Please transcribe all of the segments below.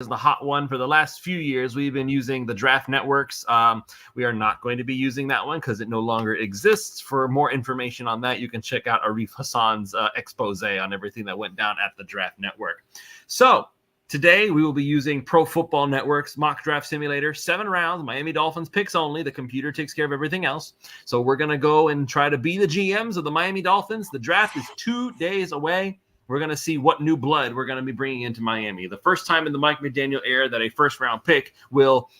is the hot one. For the last few years, we've been using the Draft Networks. We are not going to be using that one because it no longer exists. For more information on that, you can check out Arif Hassan's expose on everything that went down at the Draft Network. So today, we will be using Pro Football Network's mock draft simulator. 7 rounds, Miami Dolphins picks only. The computer takes care of everything else. So we're going to go and try to be the GMs of the Miami Dolphins. The draft is 2 days away. We're going to see what new blood we're going to be bringing into Miami. The first time in the Mike McDaniel era that a first-round pick will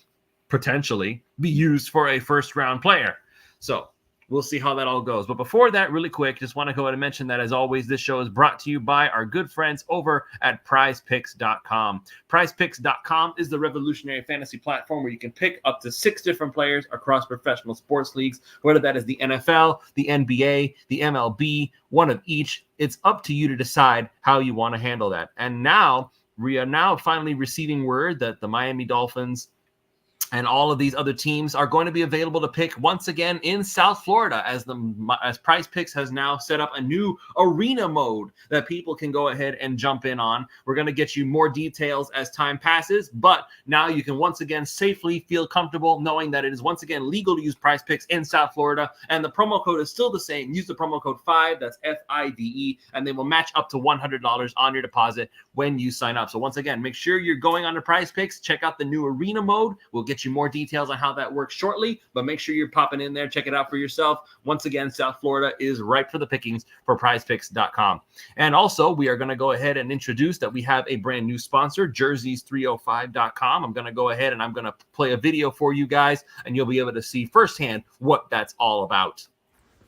potentially be used for a first-round player. So we'll see how that all goes. But before that, really quick, just want to go ahead and mention that, as always, this show is brought to you by our good friends over at prizepicks.com. Prizepicks.com is the revolutionary fantasy platform where you can pick up to 6 different players across professional sports leagues, whether that is the NFL, the NBA, the MLB, one of each. It's up to you to decide how you want to handle that. And now, we are now finally receiving word that the Miami Dolphins and all of these other teams are going to be available to pick once again in South Florida, as Prize Picks has now set up a new arena mode that people can go ahead and jump in on. We're going to get you more details as time passes, but now you can once again safely feel comfortable knowing that it is once again legal to use Prize Picks in South Florida, and the promo code is still the same. Use the promo code 5, that's FIDE, and they will match up to $100 on your deposit when you sign up. So once again, make sure you're going on to Prize Picks. Check out the new arena mode. We'll get you more details on how that works shortly, but make sure you're popping in there. Check it out for yourself. Once again, South Florida is ripe for the pickings for prizepicks.com. And also, we are going to go ahead and introduce that we have a brand new sponsor, jerseys305.com. I'm going to go ahead and I'm going to play a video for you guys, and you'll be able to see firsthand what that's all about.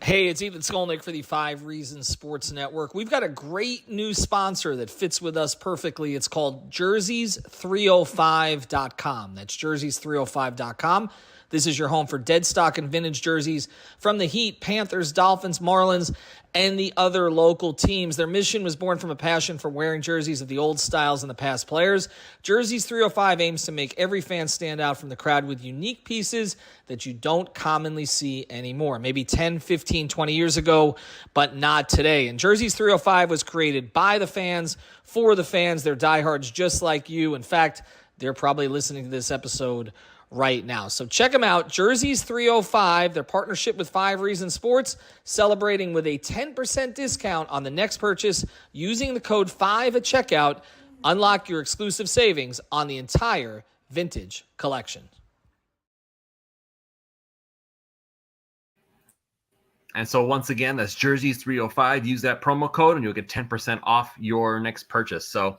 Hey, it's Ethan Skolnick for the 5 Reasons Sports Network. We've got a great new sponsor that fits with us perfectly. It's called jerseys305.com. That's jerseys305.com. This is your home for dead stock and vintage jerseys from the Heat, Panthers, Dolphins, Marlins, and the other local teams. Their mission was born from a passion for wearing jerseys of the old styles and the past players. Jerseys 305 aims to make every fan stand out from the crowd with unique pieces that you don't commonly see anymore. Maybe 10, 15, 20 years ago, but not today. And Jerseys 305 was created by the fans, for the fans. They're diehards just like you. In fact, they're probably listening to this episode right now. So check them out, Jerseys 305, their partnership with 5 Reasons Sports, celebrating with a 10% discount on the next purchase using the code 5 at checkout. Unlock your exclusive savings on the entire vintage collection. And so once again, that's Jerseys 305. Use that promo code and you'll get 10% off your next purchase. So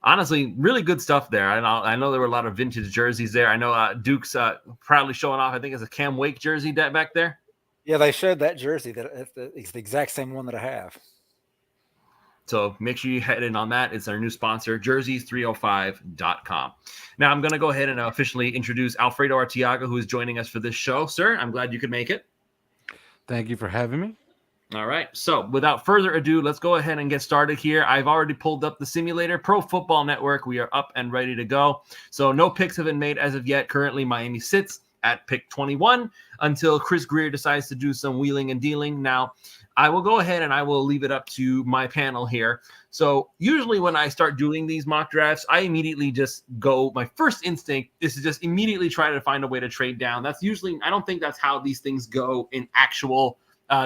honestly, really good stuff there. I know there were a lot of vintage jerseys there. I know Duke's proudly showing off, I think it's a Cam Wake jersey back there. Yeah, they showed that jersey. It's the exact same one that I have. So make sure you head in on that. It's our new sponsor, jerseys305.com. Now I'm going to go ahead and officially introduce Alfredo Artiaga, who is joining us for this show. Sir, I'm glad you could make it. Thank you for having me. All right. So without further ado, let's go ahead and get started here. I've already pulled up the simulator, Pro Football Network. We are up and ready to go. So no picks have been made as of yet. Currently, Miami sits at pick 21 until Chris Greer decides to do some wheeling and dealing. Now, I will go ahead and I will leave it up to my panel here. So usually when I start doing these mock drafts, I immediately just go, my first instinct is to just immediately try to find a way to trade down. That's usually, I don't think that's how these things go in actual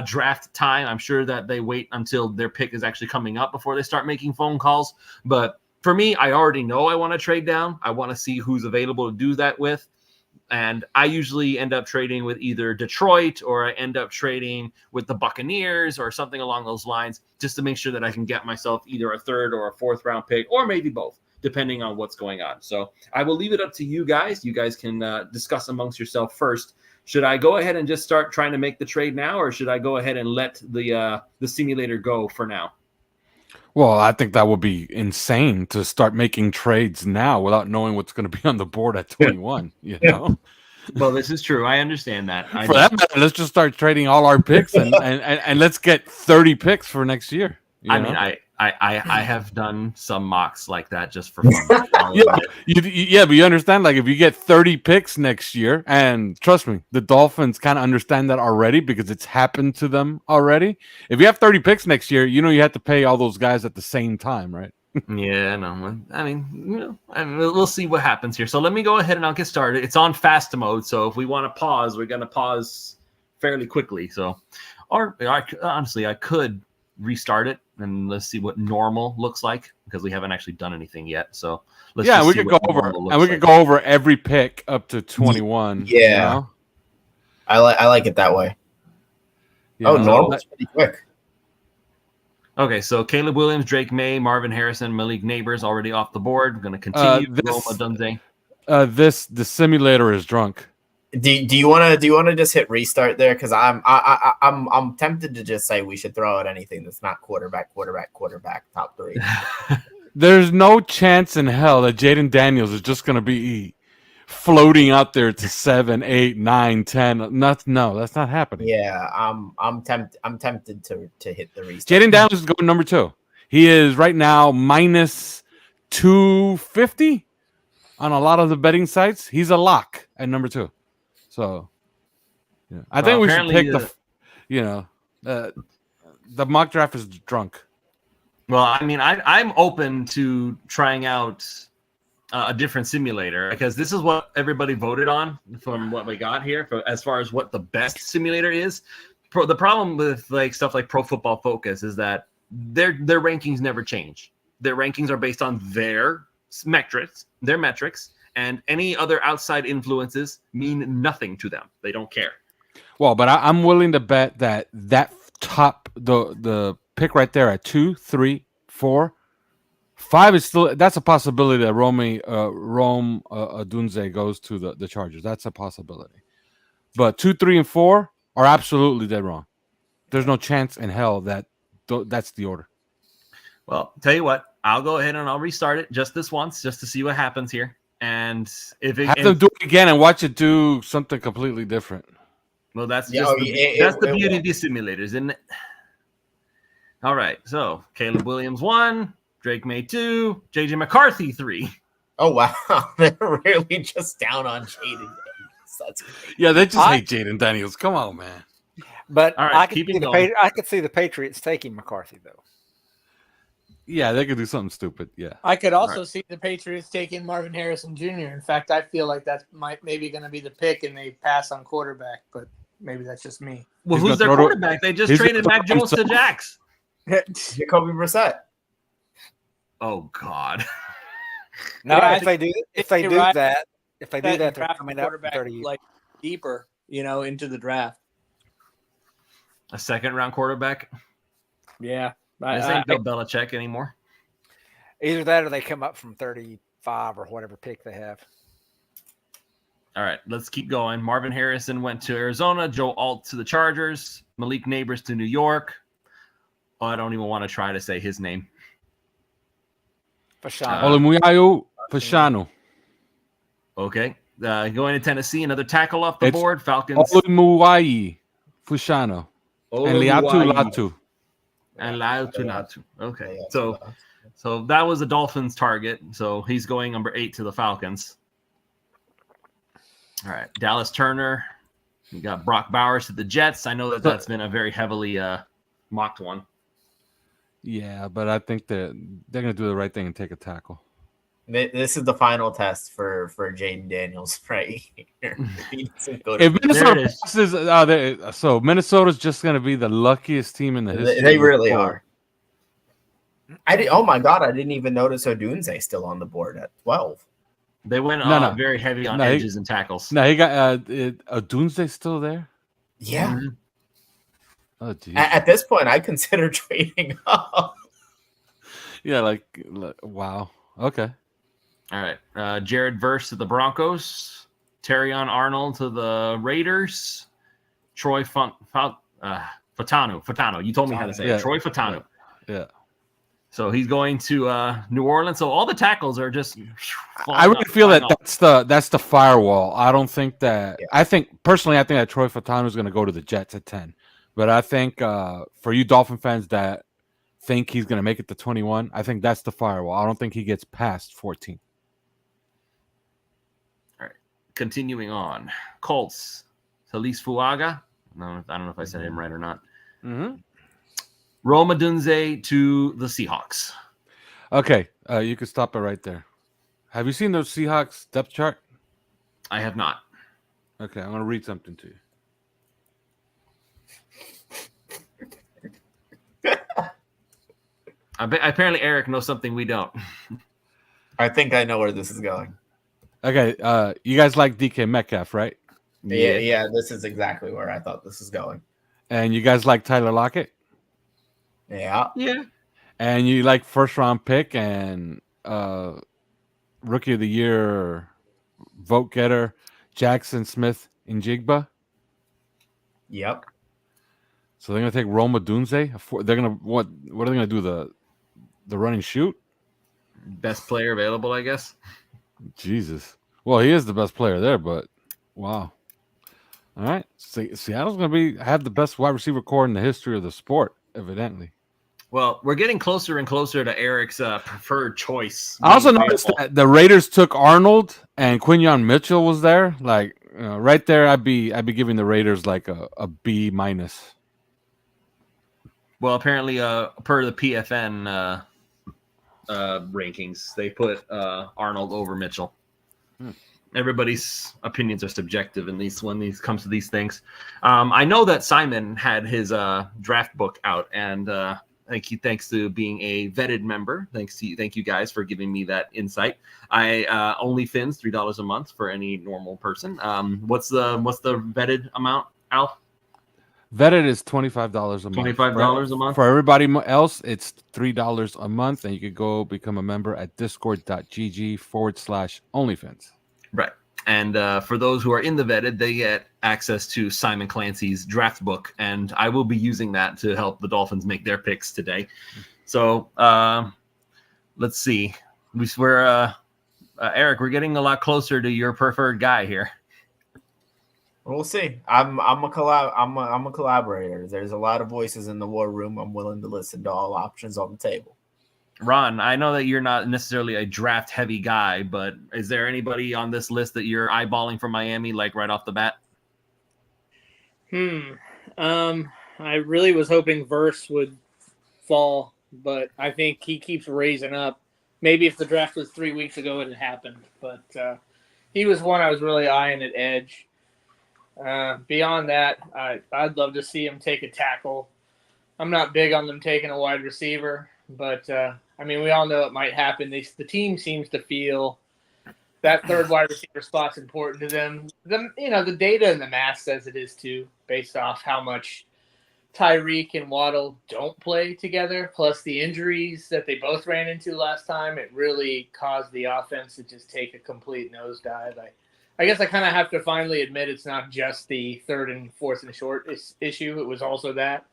draft time. I'm sure that they wait until their pick is actually coming up before they start making phone calls. But for me, I already know I want to trade down. I want to see who's available to do that with. And I usually end up trading with either Detroit or I end up trading with the Buccaneers or something along those lines, just to make sure that I can get myself either a 3rd or a 4th round pick, or maybe both, depending on what's going on. So I will leave it up to you guys. You guys can discuss amongst yourself first. Should I go ahead and just start trying to make the trade now, or should I go ahead and let the simulator go for now? Well, I think that would be insane to start making trades now without knowing what's going to be on the board at 21. You know. Well, this is true. I understand that. For that matter, let's just start trading all our picks and let's get 30 picks for next year. I mean, I have done some mocks like that just for fun. Yeah, but you understand, like, if you get 30 picks next year, and trust me, the Dolphins kind of understand that already because it's happened to them already. If you have 30 picks next year, you know you have to pay all those guys at the same time, right? Yeah, no. I mean, we'll see what happens here. So let me go ahead and I'll get started. It's on fast mode, so if we want to pause, we're going to pause fairly quickly. So, honestly, I could restart it and let's see what normal looks like because we haven't actually done anything yet. So let's Yeah, just we see could what go over normal and we looks could like. go over every pick up to 21. Yeah. You know? I like it that way. You Oh, know? normal's pretty quick. Okay, so Caleb Williams, Drake May, Marvin Harrison, Malik Neighbors already off the board. We're going to continue. Roma Dunze. The simulator is drunk. Do you want to just hit restart there? Because I'm tempted to just say we should throw out anything that's not quarterback, top three. There's no chance in hell that Jaden Daniels is just going to be floating out there to 7, 8, 9, 10. No, that's not happening. Yeah, I'm tempted to hit the restart. Jaden Daniels is going number 2. He is right now minus 250 on a lot of the betting sites. He's a lock at number 2. So, yeah. I think we should pick the mock draft is drunk. Well, I mean, I'm open to trying out a different simulator because this is what everybody voted on from what we got here as far as what the best simulator is. The problem with like stuff like Pro Football Focus is that their rankings never change. Their rankings are based on their metrics, and any other outside influences mean nothing to them. They don't care. Well, but I'm willing to bet that top the pick right there at 2, 3, 4, 5 is still that's a possibility that Rome Odunze goes to the Chargers. That's a possibility. But 2, 3, and 4 are absolutely dead wrong. There's no chance in hell that's the order. Well, tell you what, I'll go ahead and I'll restart it just this once, just to see what happens here. And if it have them do it again and watch it do something completely different. Well, that's the beauty of these simulators, isn't it? All right, so Caleb Williams 1, Drake May 2, JJ McCarthy 3. Oh wow, they're really just down on Jaden Daniels. That's great. Yeah, they just hate Jaden Daniels. Come on, man. But All right, I could see the Patriots taking McCarthy though. Yeah, they could do something stupid. Yeah, I could also see the Patriots taking Marvin Harrison Jr. In fact, I feel like that's maybe going to be the pick, and they pass on quarterback. But maybe that's just me. Well, who's their quarterback? They just traded Mac Jones to Jax. Jacoby Brissett. Oh God. No, if they do that, they're coming up quarterback 30 like deeper, into the draft. A second round quarterback. Yeah, This ain't Bill Belichick anymore. Either that or they come up from 35 or whatever pick they have. All right, let's keep going. Marvin Harrison went to Arizona. Joe Alt to the Chargers. Malik Neighbors to New York. Oh, I don't even want to try to say his name. Oluwayo Fashanu. Okay. Going to Tennessee, another tackle off the board. Falcons. Oluwayi Fashanu. And Liatu Latu. Okay. So that was a Dolphins target. So he's going number 8 to the Falcons. All right. Dallas Turner. You got Brock Bowers to the Jets. I know that's been a very heavily mocked one. Yeah, but I think they're going to do the right thing and take a tackle. This is the final test for Jaden Daniels right here. If Minnesota passes, so Minnesota's just going to be the luckiest team in the history. They really are. Oh my God, I didn't even notice Odunze still on the board at 12. They went very heavy on edges and tackles. No, he got Odunze still there? Yeah. Mm-hmm. Oh, geez. At this point, I consider trading up. Yeah, wow. Okay. All right. Jared Verse to the Broncos. Terrion Arnold to the Raiders. Troy Fatano. You told me how to say it. Troy Fatano. Yeah. So he's going to New Orleans. So all the tackles are just. I really feel that's the firewall. I don't think that. Yeah. I think that Troy Fatano is going to go to the Jets at 10. But I think for you Dolphin fans that think he's going to make it to 21, I think that's the firewall. I don't think he gets past 14. All right. Continuing on. Colts. Talise Fuaga. No, I don't know if I said him right or not. Mm-hmm. Rome Odunze to the Seahawks. Okay, you can stop it right there. Have you seen the Seahawks depth chart? I have not. Okay, I'm going to read something to you. Apparently, Eric knows something we don't. I think I know where this is going. Okay, you guys like DK Metcalf, right? Yeah, this is exactly where I thought this was going. And you guys like Tyler Lockett? Yeah. And you like first round pick and rookie of the year vote getter Jackson Smith in Jigba? Yep. So they're gonna take Roma Dunze. They're gonna what are they gonna do? The run and shoot? Best player available, I guess. Jesus. Well, he is the best player there, but wow. All right. Seattle's gonna have the best wide receiver core in the history of the sport, evidently. Well, we're getting closer and closer to Eric's preferred choice. I also noticed that the Raiders took Arnold and Quinyon Mitchell was there. Like right there, I'd be giving the Raiders like a B minus. Well, apparently, per the PFN rankings, they put Arnold over Mitchell. Everybody's opinions are subjective in these when these comes to these things. I know that Simon had his draft book out, and thanks to being a vetted member. Thank you guys for giving me that insight. I only fins $3 a month for any normal person. What's the vetted amount, Alf? Vetted is $25 a month. $25 a month. For everybody else, it's $3 a month, and you could go become a member at discord.gg/OnlyFans. Right. And for those who are in the vetted, they get access to Simon Clancy's draft book, and I will be using that to help the Dolphins make their picks today. So let's see. We're Eric, we're getting a lot closer to your preferred guy here. We'll see. I'm a collaborator. There's a lot of voices in the war room. I'm willing to listen to all options on the table. Ron, I know that you're not necessarily a draft heavy guy, but is there anybody on this list that you're eyeballing for Miami, like right off the bat? I really was hoping Verse would fall, but I think he keeps raising up. Maybe if the draft was 3 weeks ago, it had happened, but he was one I was really eyeing at edge. Beyond that, I'd love to see him take a tackle. I'm not big on them taking a wide receiver, but we all know it might happen. The team seems to feel that third wide receiver spot's important to them. The data and the math says it is too, based off how much Tyreek and Waddle don't play together, plus the injuries that they both ran into last time. It really caused the offense to just take a complete nosedive. I guess I kind of have to finally admit it's not just the third and fourth and short issue. It was also that.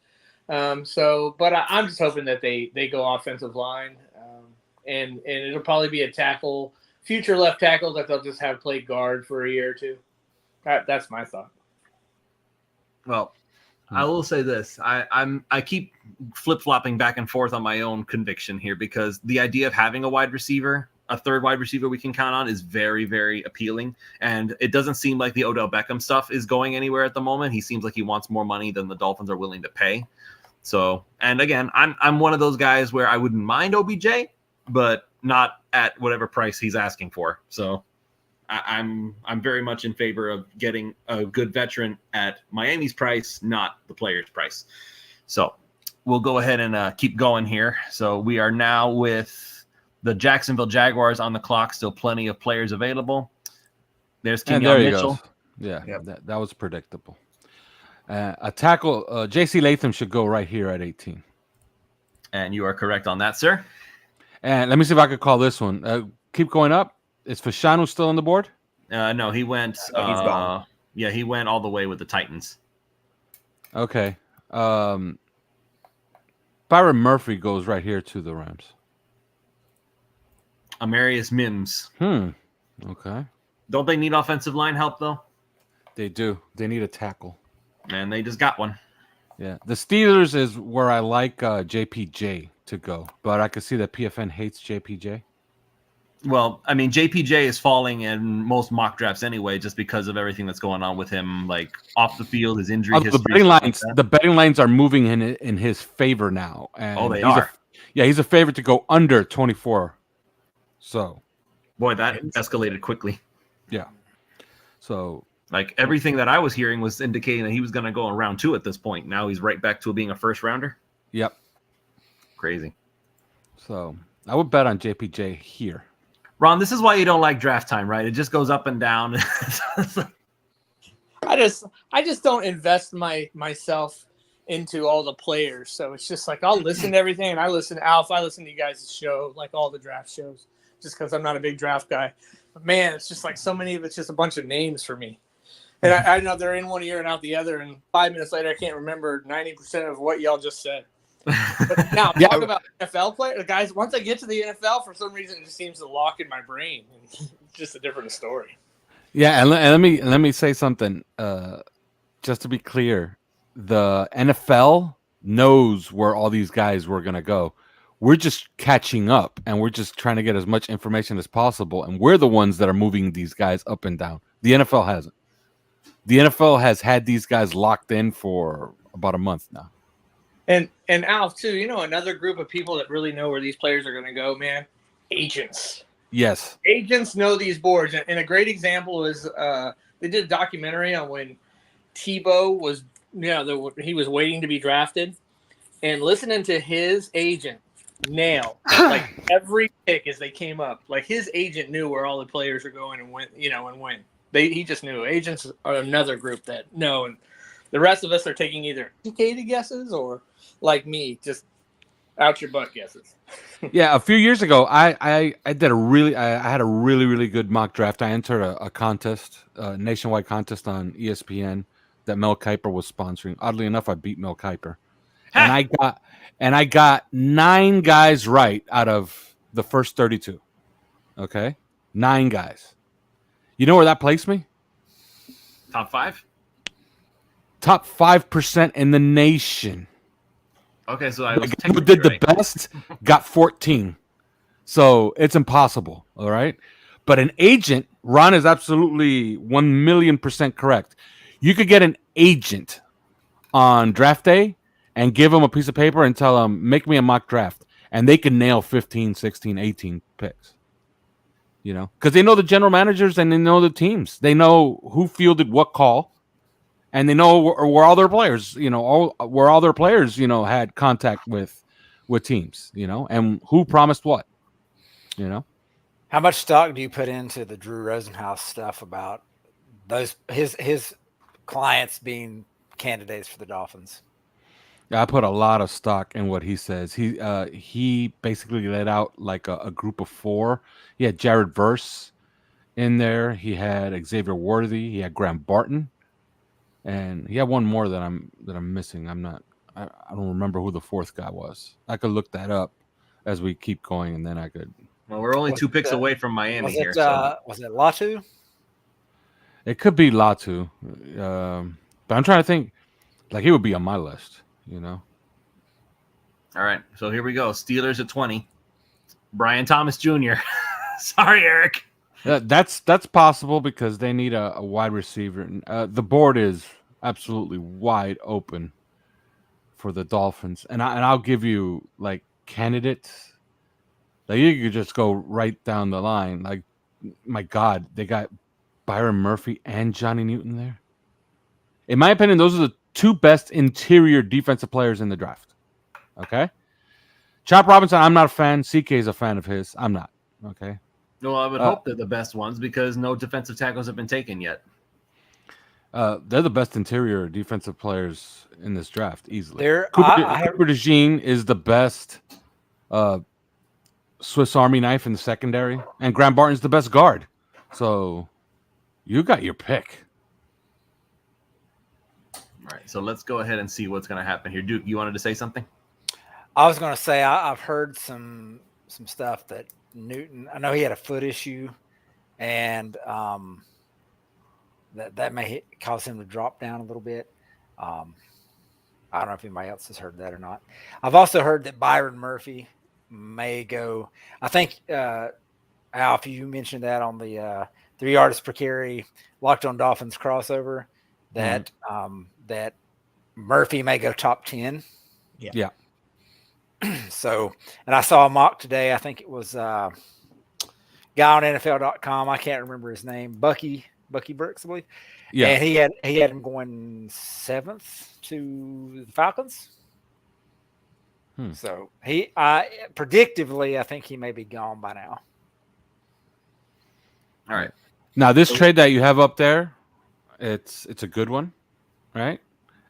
I'm just hoping that they go offensive line, and it'll probably be a future left tackle that they'll just have play guard for a year or two. That's my thought. Well, I will say this: I keep flip flopping back and forth on my own conviction here, because the idea of having a third wide receiver we can count on, is very, very appealing. And it doesn't seem like the Odell Beckham stuff is going anywhere at the moment. He seems like he wants more money than the Dolphins are willing to pay. So, and again, I'm one of those guys where I wouldn't mind OBJ, but not at whatever price he's asking for. So I'm very much in favor of getting a good veteran at Miami's price, not the player's price. So we'll go ahead and keep going here. So we are now with the Jacksonville Jaguars on the clock. Still plenty of players available. There's Kenyon Mitchell. Yeah, yep. that was predictable. A tackle, J.C. Latham should go right here at 18. And you are correct on that, sir. And let me see if I could call this one. Keep going up. Is Fashanu still on the board? No, he went. He's gone. Yeah, he went all the way with the Titans. Okay. Byron Murphy goes right here to the Rams. Amarius Mims. Okay. Don't they need offensive line help, though? They do. They need a tackle. And they just got one. Yeah. The Steelers is where I like JPJ to go, but I can see that PFN hates JPJ. Well, JPJ is falling in most mock drafts anyway, just because of everything that's going on with him, like off the field, his injury history. The betting lines are moving in his favor now. And they are. Yeah, he's a favorite to go under 24. So, boy, that escalated quickly. Yeah. So, like everything that I was hearing was indicating that he was going to go in round 2 at this point. Now he's right back to being a first rounder. Yep. Crazy. So, I would bet on JPJ here. Ron, this is why you don't like draft time, right? It just goes up and down. I just don't invest myself into all the players. So it's just like I'll listen to everything, and I listen to Alf. I listen to you guys' show, like all the draft shows, just because I'm not a big draft guy. But man, it's just like so many of it's just a bunch of names for me. And I know they're in one ear and out the other, and 5 minutes later I can't remember 90% of what y'all just said. But now talk about NFL players, guys. Once I get to the NFL, for some reason it just seems to lock in my brain. It's just a different story. Yeah, and let me say something. Just to be clear, the NFL knows where all these guys were gonna go. We're just catching up, and we're just trying to get as much information as possible. And we're the ones that are moving these guys up and down. The NFL hasn't. The NFL has had these guys locked in for about a month now. And Alf too, another group of people that really know where these players are going to go, man. Agents. Yes. Agents know these boards, and a great example is they did a documentary on when Tebow was, he was waiting to be drafted, and listening to his agent nail like every pick as they came up. Like his agent knew where all the players are going and when, and when. He just knew. Agents are another group that know, and the rest of us are taking either educated guesses or, like me, just out your butt guesses. Yeah, a few years ago, I had a really good mock draft. I entered a contest, a nationwide contest on ESPN that Mel Kiper was sponsoring. Oddly enough, I beat Mel Kiper, and I got 9 guys right out of the first 32. Okay, 9 guys. You know where that placed me? Top 5? Top 5% in the nation. Okay, so I was who did the best got 14. So it's impossible. All right. But an agent, Ron is absolutely 1,000,000% correct. You could get an agent on draft day and give them a piece of paper and tell them, make me a mock draft. And they can nail 15, 16, 18 picks. Because they know the general managers and they know the teams. They know who fielded what call. And they know where all their players, where all their players, had contact with teams, and who promised what, How much stock do you put into the Drew Rosenhaus stuff about those his clients being candidates for the Dolphins? I put a lot of stock in what he says. He basically laid out like a group of 4. He had Jared Verse in there. He had Xavier Worthy. He had Graham Barton. And he had one more that I'm missing. I don't remember who the 4th guy was. I could look that up as we keep going, and then I could. Well, we're only 2 picks away from Miami here. Was it Latu? It could be Latu, but I'm trying to think. Like he would be on my list, All right, so here we go. Steelers at 20. Brian Thomas Jr. Sorry, Eric. That's possible because they need a wide receiver. The board is absolutely wide open for the Dolphins, and I'll give you like candidates. Like you could just go right down the line. Like, my God, they got Byron Murphy and Johnny Newton there. In my opinion, those are the 2 best interior defensive players in the draft. Okay, Chop Robinson, I'm not a fan. CK is a fan of his. I'm not. Okay. Well, I would hope they're the best ones because no defensive tackles have been taken yet. They're the best interior defensive players in this draft, easily. Cooper DeJean is the best Swiss Army knife in the secondary, and Graham Barton's the best guard. So you got your pick. All right, so let's go ahead and see what's going to happen here. Duke, you wanted to say something? I was going to say I've heard some stuff that Newton, I know he had a foot issue, and that may cause him to drop down a little bit. I don't know if anybody else has heard that or not. I've also heard that Byron Murphy may go. I think Alf, you mentioned that on the 3 yards per carry Locked On Dolphins crossover that that Murphy may go top 10. Yeah. So, and I saw a mock today. I think it was guy on NFL.com. I can't remember his name. Bucky Brooks, I believe. Yeah. And he had him going 7th to the Falcons. So predictively, I think he may be gone by now. All right. Now this trade that you have up there, it's a good one, right?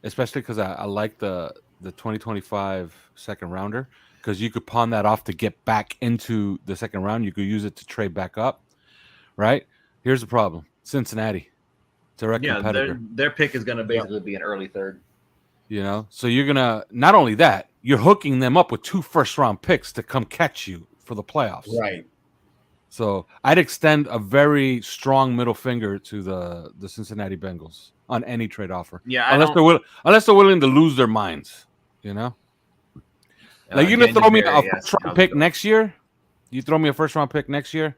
Especially because I like the 2025 second rounder, because you could pawn that off to get back into the second round. You could use it to trade back up, right? Here's the problem: Cincinnati, direct competitor. Their pick is going to basically be an early third. You know, so you're gonna not only that, you're hooking them up with 2 first-round picks to come catch you for the playoffs. Right. So I'd extend a very strong middle finger to the Cincinnati Bengals on any trade offer. Yeah, unless they're willing to lose their minds, you know. Like you're gonna throw me a first-round pick next year. You throw me a first-round pick next year,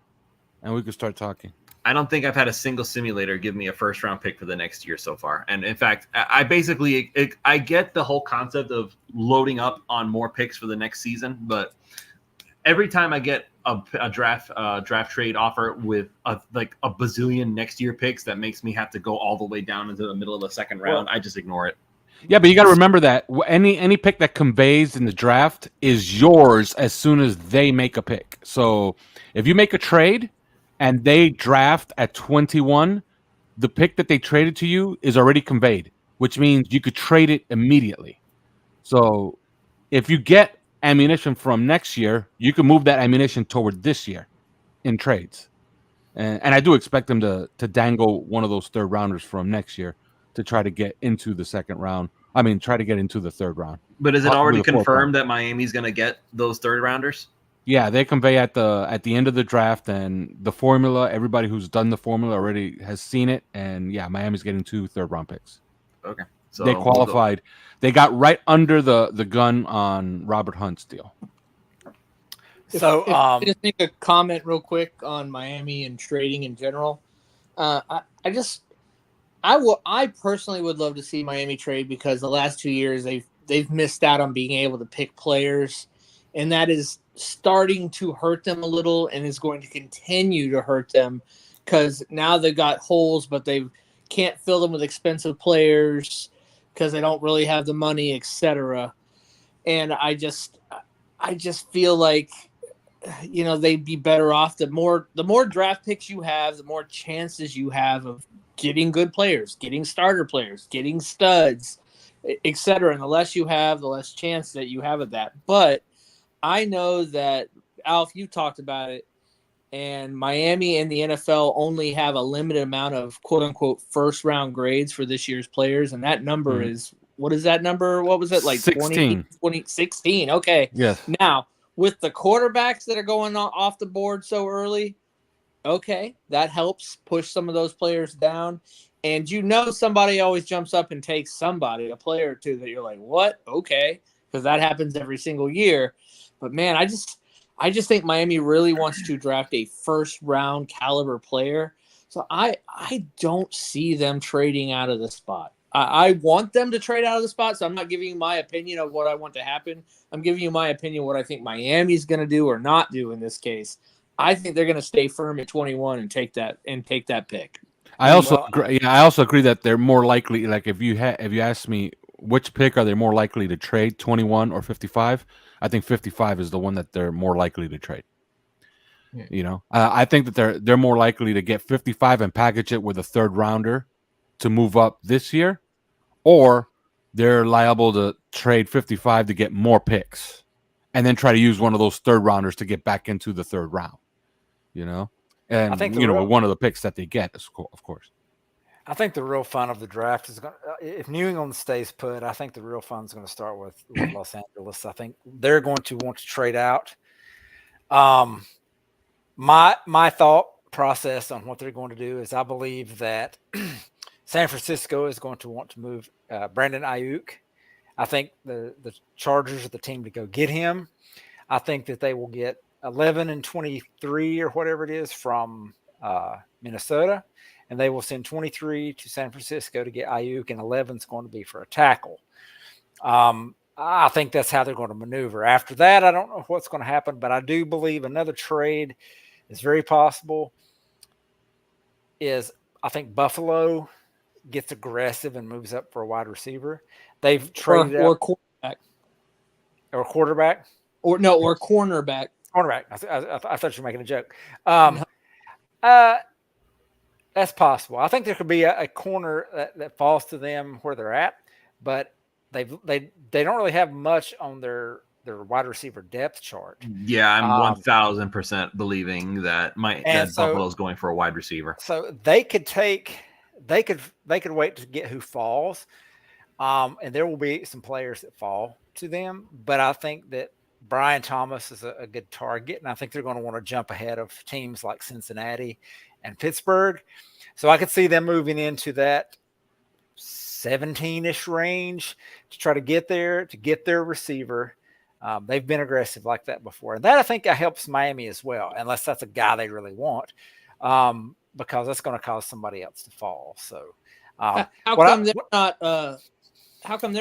and we could start talking. I don't think I've had a single simulator give me a first-round pick for the next year so far. And in fact, I basically I get the whole concept of loading up on more picks for the next season, but every time I get a draft trade offer with a bazillion next year picks that makes me have to go all the way down into the middle of the second round, I just ignore it. Yeah, but you got to remember that any pick that conveys in the draft is yours as soon as they make a pick. So if you make a trade and they draft at 21, the pick that they traded to you is already conveyed, which means you could trade it immediately. So if you get ammunition from next year, you can move that ammunition toward this year in trades. And I do expect them to dangle one of those third rounders from next year to try to get into the second round. I mean, try to get into the third round. But is it already confirmed that Miami's going to get those third rounders? Yeah, they convey at the end of the draft, and the formula. Everybody who's done the formula already has seen it, and yeah, Miami's getting 2 third-round picks. Okay, so they qualified. They got right under the gun on Robert Hunt's deal. So, I just make a comment real quick on Miami and trading in general. I personally would love to see Miami trade, because the last 2 years they've missed out on being able to pick players, and that is starting to hurt them a little, and is going to continue to hurt them, because now they've got holes, but they can't fill them with expensive players because they don't really have the money, etc. And I just feel like, you know, they'd be better off. The more draft picks you have, the more chances you have of getting good players, getting starter players, getting studs, etc. And the less you have, the less chance that you have of that. But I know that, Alf, you talked about it, and Miami and the NFL only have a limited amount of quote-unquote first-round grades for this year's players, and that number is, what is that number? What was it, like 16? 16, okay. Yes. Now, with the quarterbacks that are going off the board so early, okay, that helps push some of those players down. And you know somebody always jumps up and takes somebody, a player or two, that you're like, what? Okay, because that happens every single year. But, man, I just think Miami really wants to draft a first-round caliber player. So I don't see them trading out of the spot. I want them to trade out of the spot, so I'm not giving you my opinion of what I want to happen. I'm giving you my opinion what I think Miami's going to do or not do in this case. I think they're going to stay firm at 21 and take that pick. I also agree that they're more likely. Like if you ask me which pick are they more likely to trade, 21 or 55, I think 55 is the one that they're more likely to trade. Yeah. You know, I think that they're more likely to get 55 and package it with a third rounder to move up this year, or they're liable to trade 55 to get more picks and then try to use one of those third rounders to get back into the third round. You know, and I think with one of the picks that they get, of course. I think the real fun of the draft is going if New England stays put, I think the real fun is going to start with Los Angeles. I think they're going to want to trade out. My thought process on what they're going to do is I believe that San Francisco is going to want to move Brandon Ayuk. I think the Chargers are the team to go get him. I think that they will get 11 and 23 or whatever it is from Minnesota. And they will send 23 to San Francisco to get Ayuk, and 11 is going to be for a tackle. I think that's how they're going to maneuver. After that, I don't know what's going to happen, but I do believe another trade is very possible. I think Buffalo gets aggressive and moves up for a wide receiver. They've traded or up quarterback, or quarterback. or cornerback. Cornerback. I thought you were making a joke. No. That's possible. I think there could be a corner that falls to them where they're at, but they don't really have much on their wide receiver depth chart. Yeah, I'm 1000% believing that Buffalo's going for a wide receiver. So they could wait to get who falls, and there will be some players that fall to them. But I think that Brian Thomas is a good target, and I think they're going to want to jump ahead of teams like Cincinnati and Pittsburgh. So I could see them moving into that 17-ish range to try to get there, to get their receiver. They've been aggressive like that before. And that I think helps Miami as well, unless that's a guy they really want, because that's going to cause somebody else to fall. So how come they're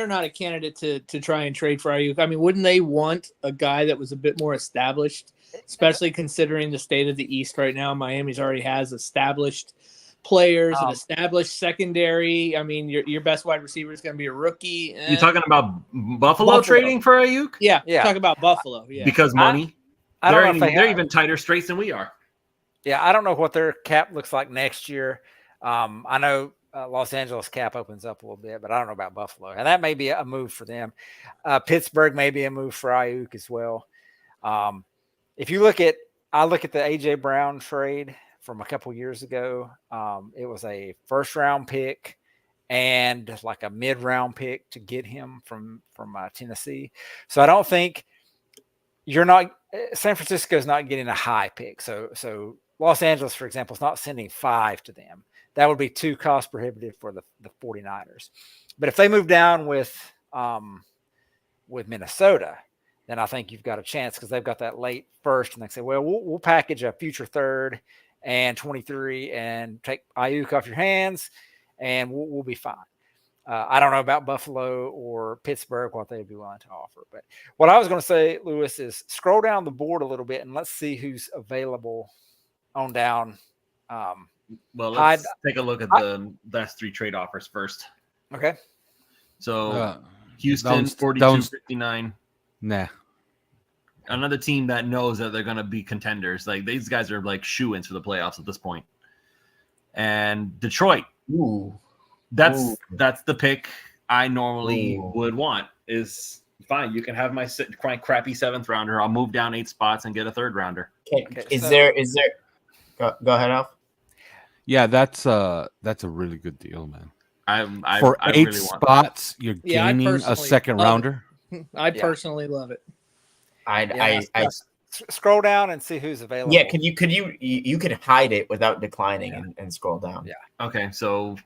not a candidate to try and trade for Ayuk? I mean, wouldn't they want a guy that was a bit more established, especially considering the state of the East right now? Miami's already has established players, an established secondary. I mean, your best wide receiver is going to be a rookie. You talking about Buffalo trading for Ayuk? Yeah. Talk about Buffalo. Yeah, because money. I don't know if they're even tighter straits than we are. Yeah, I don't know what their cap looks like next year. I know Los Angeles cap opens up a little bit, but I don't know about Buffalo, and that may be a move for them. Pittsburgh may be a move for Ayuk as well. If you look at the AJ Brown trade from a couple years ago, it was a first-round pick and like a mid-round pick to get him from Tennessee. So I don't think San Francisco is not getting a high pick. So Los Angeles, for example, is not sending 5 to them. That would be too cost prohibitive for the 49ers. But if they move down with Minnesota, then I think you've got a chance, because they've got that late first, and they say, well, we'll package a future third and 23 and take Ayuk off your hands, and we'll be fine. I don't know about Buffalo or Pittsburgh, what they'd be willing to offer. But what I was going to say, Lewis, is scroll down the board a little bit and let's see who's available on down. Well, let's take a look at the last 3 trade offers first. Okay. So Houston, 42-59. Nah. Another team that knows that they're going to be contenders. Like, these guys are like shoo-ins for the playoffs at this point. And Detroit. Ooh. That's the pick I normally would want. Is fine. You can have my crappy 7th rounder. I'll move down 8 spots and get a 3rd rounder. Is there? Go ahead, Alf. Yeah, that's a really good deal, man. I For I 8 really want spots, you're gaining a 2nd rounder. I personally love it. I scroll down and see who's available. Yeah, you could hide it without declining and scroll down. Yeah. Okay, so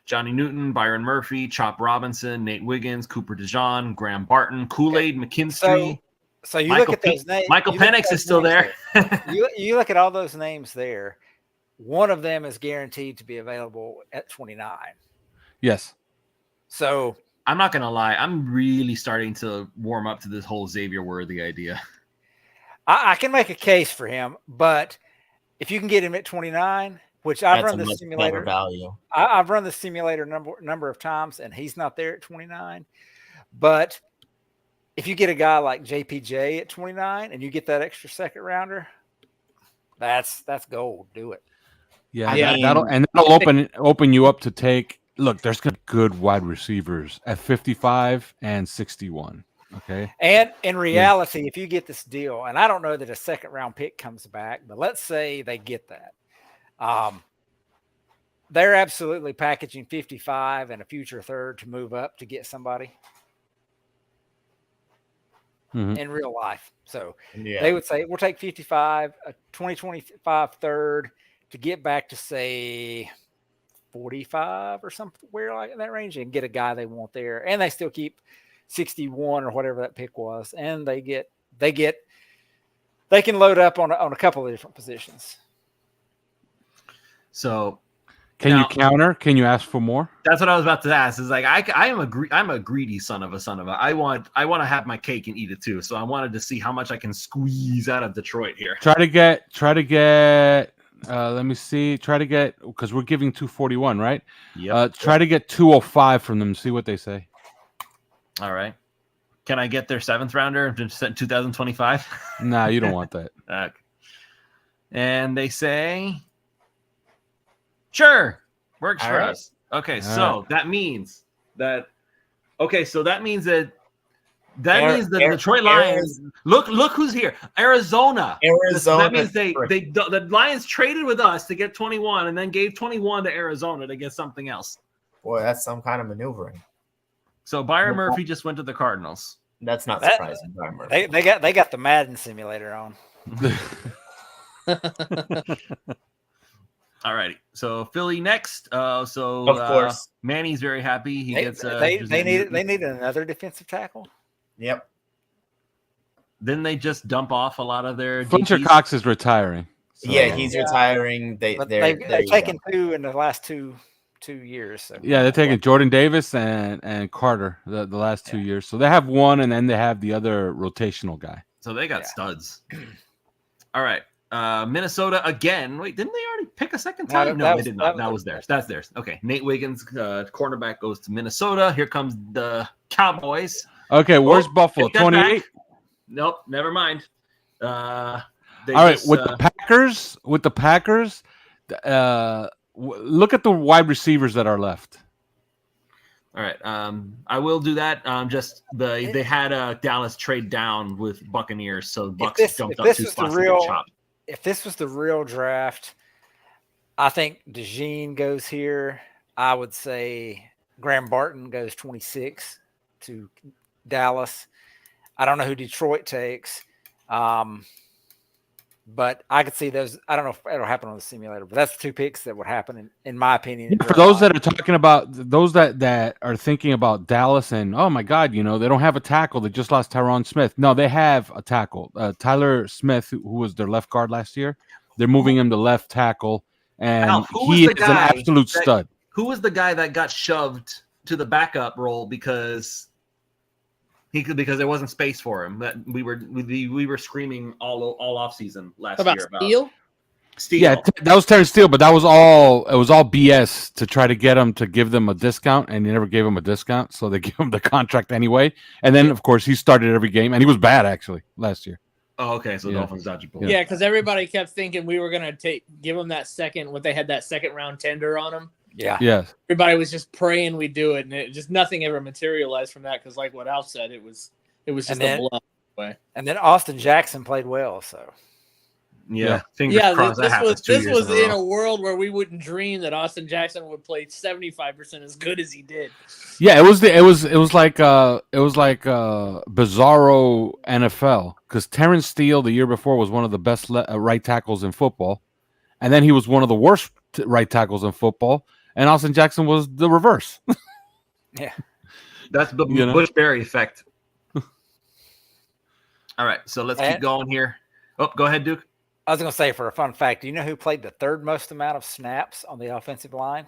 Johnny Newton, Byron Murphy, Chop Robinson, Nate Wiggins, Cooper DeJean, Graham Barton, Kool-Aid McKinstry. So you look at those names. Michael Penix is still there. You look at all those names there. One of them is guaranteed to be available at 29. Yes. So I'm not going to lie. I'm really starting to warm up to this whole Xavier Worthy idea. I can make a case for him, but if you can get him at 29, which I've run the simulator value. I've run the simulator number of times, and he's not there at 29. But if you get a guy like JPJ at 29 and you get that extra 2nd rounder, that's gold. Do it. Yeah, Yeah. That'll open you up to take. Look, there's good wide receivers at 55 and 61. Okay. And in reality, if you get this deal, and I don't know that a 2nd round pick comes back, but let's say they get that. They're absolutely packaging 55 and a future 3rd to move up to get somebody in real life. So they would say, we'll take 55, a 2025 3rd to get back to, say, 45 or somewhere like in that range, and get a guy they want there. And they still keep 61 or whatever that pick was. And they can load up on a couple of different positions. So Can you counter? Can you ask for more? That's what I was about to ask. Is like I'm a greedy son of a. I want to have my cake and eat it too. So I wanted to see how much I can squeeze out of Detroit here. Try to get. Let me see. Try to get, because we're giving 241, right? Yeah. Try to get 205 from them. See what they say. All right. Can I get their 7th rounder in 2025? Nah, you don't want that. Okay. And they say, sure, works for us. Okay, so that means that. Okay, so that means that. Means the Detroit Lions. Look who's here. Arizona. That means the Lions traded with us to get 21, and then gave 21 to Arizona to get something else. Boy, that's some kind of maneuvering. So Byron Murphy just went to the Cardinals. That's not surprising. Byron Murphy. They got the Madden simulator on. All righty. So Philly next. Of course, Manny's very happy. He gets. They needed another defensive tackle. Yep. Didn't they just dump off a lot of their Fletcher DPs? Cox is retiring. So. Yeah, he's retiring. They've taken 2 in the last two years. So. Yeah, they're taking Jordan Davis and Carter the last 2 years. So they have one, and then they have the other rotational guy. So they got studs. All right. Minnesota again. Wait, didn't they already pick a second time? No, they did not. That was theirs. That's theirs. Okay. Nate Wiggins, cornerback, goes to Minnesota. Here comes the Cowboys. Okay, where's Buffalo? 28? Nope, never mind. All right, with the Packers, look at the wide receivers that are left. All right, I will do that. They had Dallas trade down with Buccaneers, so Bucks jumped up 2 spots to get chopped. If this was the real draft, I think DeJean goes here. I would say Graham Barton goes 26 to Dallas. I don't know who Detroit takes, but I could see those. I don't know if it'll happen on the simulator, but that's the 2 picks that would happen, in my opinion. For those that are talking about, those that are thinking about Dallas and, oh my God, they don't have a tackle. They just lost Tyron Smith. No, they have a tackle. Tyler Smith, who was their left guard last year, they're moving him to left tackle, and he is an absolute stud. Who was the guy that got shoved to the backup role because there wasn't space for him? That we were screaming all off season last year about Steele. Yeah, that was Terrence Steele, but it was all BS to try to get him to give them a discount, and they never gave him a discount, so they gave him the contract anyway. And then, of course, he started every game, and he was bad actually last year. Oh, okay. So Dolphins dodged a bullet. Yeah, because everybody kept thinking we were gonna give him that they had that second round tender on him. Yeah. Yes. Everybody was just praying we do it, and nothing ever materialized from that. Because, like what Alf said, it was just a bluff way. And then Austin Jackson played well, so. Yeah. Fingers crossed. This was in a world where we wouldn't dream that Austin Jackson would play 75% as good as he did. Yeah, it was like bizarro NFL, because Terrence Steele the year before was one of the best right tackles in football, and then he was one of the worst right tackles in football, and Austin Jackson was the reverse. Yeah, that's the Bush-Berry effect. All right, so let's keep going here. Oh, go ahead, Duke. I was going to say, for a fun fact, do you know who played the 3rd most amount of snaps on the offensive line?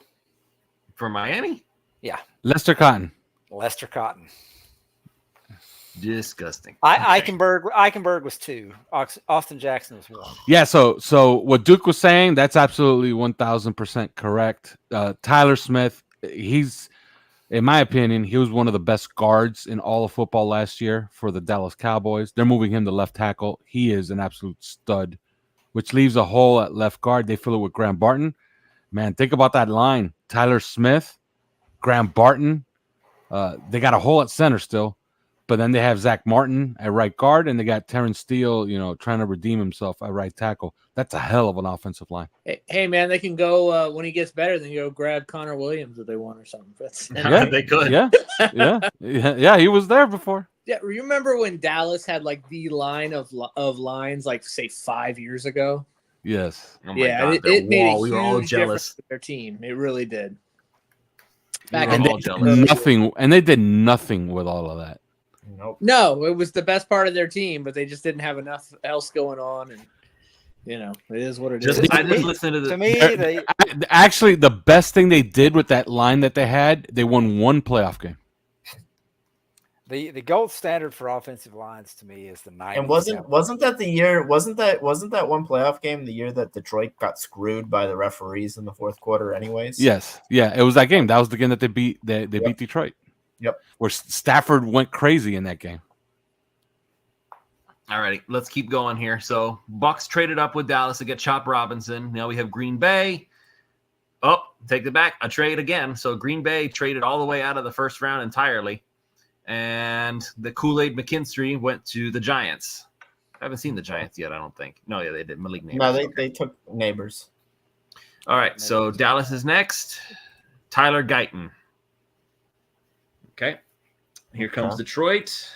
For Miami? Yeah. Lester Cotton. Disgusting. Eichenberg was 2. Austin Jackson was 1. Yeah, so what Duke was saying, that's absolutely 1,000% correct. Tyler Smith, he's, in my opinion, he was one of the best guards in all of football last year for the Dallas Cowboys. They're moving him to left tackle. He is an absolute stud, which leaves a hole at left guard. They fill it with Graham Barton. Man, think about that line. Tyler Smith, Graham Barton. They got a hole at center still, but then they have Zach Martin at right guard, and they got Terrence Steele, trying to redeem himself at right tackle. That's a hell of an offensive line. Hey man, they can go when he gets better. Then go grab Connor Williams if they want or something. Yeah, they could. Yeah. He was there before. Yeah, remember when Dallas had like the line of lines, like say 5 years ago? Yes. Oh my God, it made a we were all huge jealous. difference to their team. It really did. And they did nothing with all of that. Nope. No, it was the best part of their team, but they just didn't have enough else going on. And it is what it Just, is. I just listened to the. To me, they Actually, the best thing they did with that line that they had, they won one playoff game. the gold standard for offensive lines to me is the 90s. And wasn't that the year? Wasn't that one playoff game the year that Detroit got screwed by the referees in the fourth quarter? Anyways, Yes, yeah, it was that game. That was the game that they beat. They beat Detroit. Yep. Where Stafford went crazy in that game. All righty, let's keep going here. So Bucks traded up with Dallas to get Chop Robinson. Now we have Green Bay. Oh, take it back. A trade again. So Green Bay traded all the way out of the first round entirely. And the Kool-Aid McKinstry went to the Giants. I haven't seen the Giants yet, I don't think. No, yeah, they did. Malik Neighbors. No, they took Neighbors. All right, so Dallas is next. Tyler Guyton. Okay. Here comes Detroit.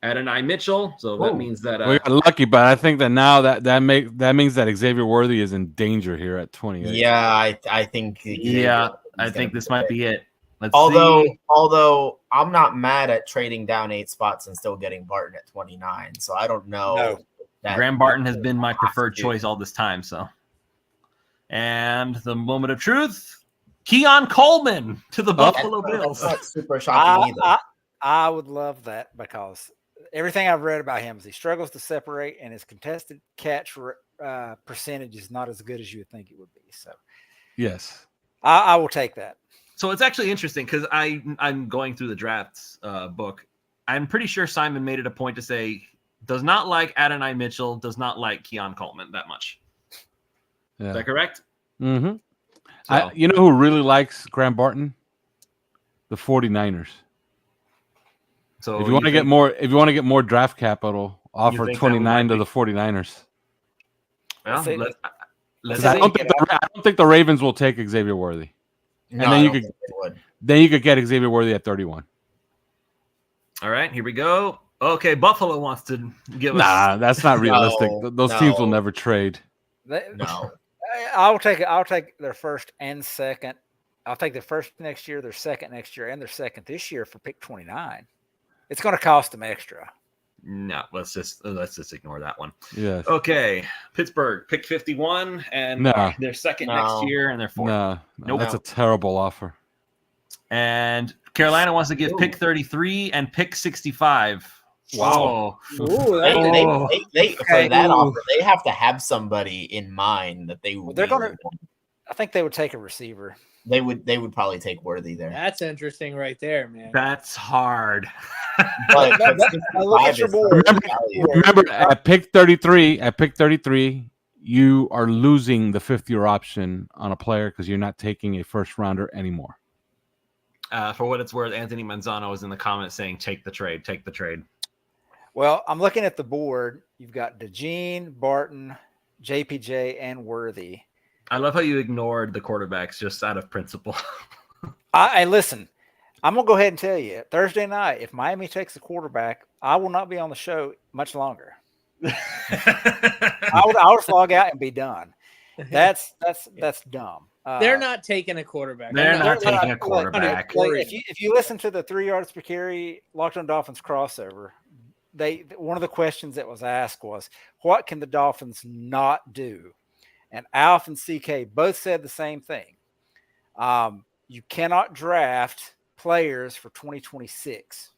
Adonai Mitchell. So that means that we got lucky, but I think that now that means that Xavier Worthy is in danger here at 28. Yeah, I think. I think this might be it. Let's see. Although I'm not mad at trading down 8 spots and still getting Barton at 29. So I don't know. No. Graham Barton has been my preferred choice all this time. So, and the moment of truth, Keon Coleman to the Buffalo Bills. That's not super shocking either. I would love that because everything I've read about him is he struggles to separate and his contested catch percentage is not as good as you would think it would be. So, yes, I will take that. So it's actually interesting because I'm going through the drafts book. I'm pretty sure Simon made it a point to say does not like Adonai Mitchell, does not like Keon Coleman that much. Yeah. Is that correct? Mm-hmm. So, you know who really likes Graham Barton? The 49ers. So if you want to get more draft capital, offer 29 to the 49ers. Well, I don't think the Ravens will take Xavier Worthy. No, and then you could get Xavier Worthy at 31. All right, here we go. Okay, Buffalo wants to give us. Nah, that's not realistic. Those teams will never trade. No, I'll take their first and second. I'll take their first next year, their second next year, and their second this year for pick 29. It's going to cost them extra. No, let's just ignore that one. Yes. Okay, Pittsburgh pick 51 and their second next year and their fourth. No, that's a terrible offer. And Carolina wants to give pick 33 and pick 65. Wow. Ooh, for that offer, they have to have somebody in mind that they would. They're going to. I think they would take a receiver. They would probably take Worthy there. That's interesting right there, man. That's hard. But look at your board. Remember at pick 33, you are losing the 5th-year option on a player because you're not taking a first rounder anymore. For what it's worth, Anthony Manzano was in the comments saying, take the trade. Well, I'm looking at the board. You've got DeJean, Barton, JPJ, and Worthy. I love how you ignored the quarterbacks just out of principle. I listen. I'm gonna go ahead and tell you Thursday night. If Miami takes the quarterback, I will not be on the show much longer. I would log out and be done. That's dumb. They're not taking a quarterback. They're not taking a quarterback. If you listen to the 3 yards per carry Locked On Dolphins crossover, one of the questions that was asked was, what can the Dolphins not do? And Alf and CK both said the same thing. You cannot draft players for 2026.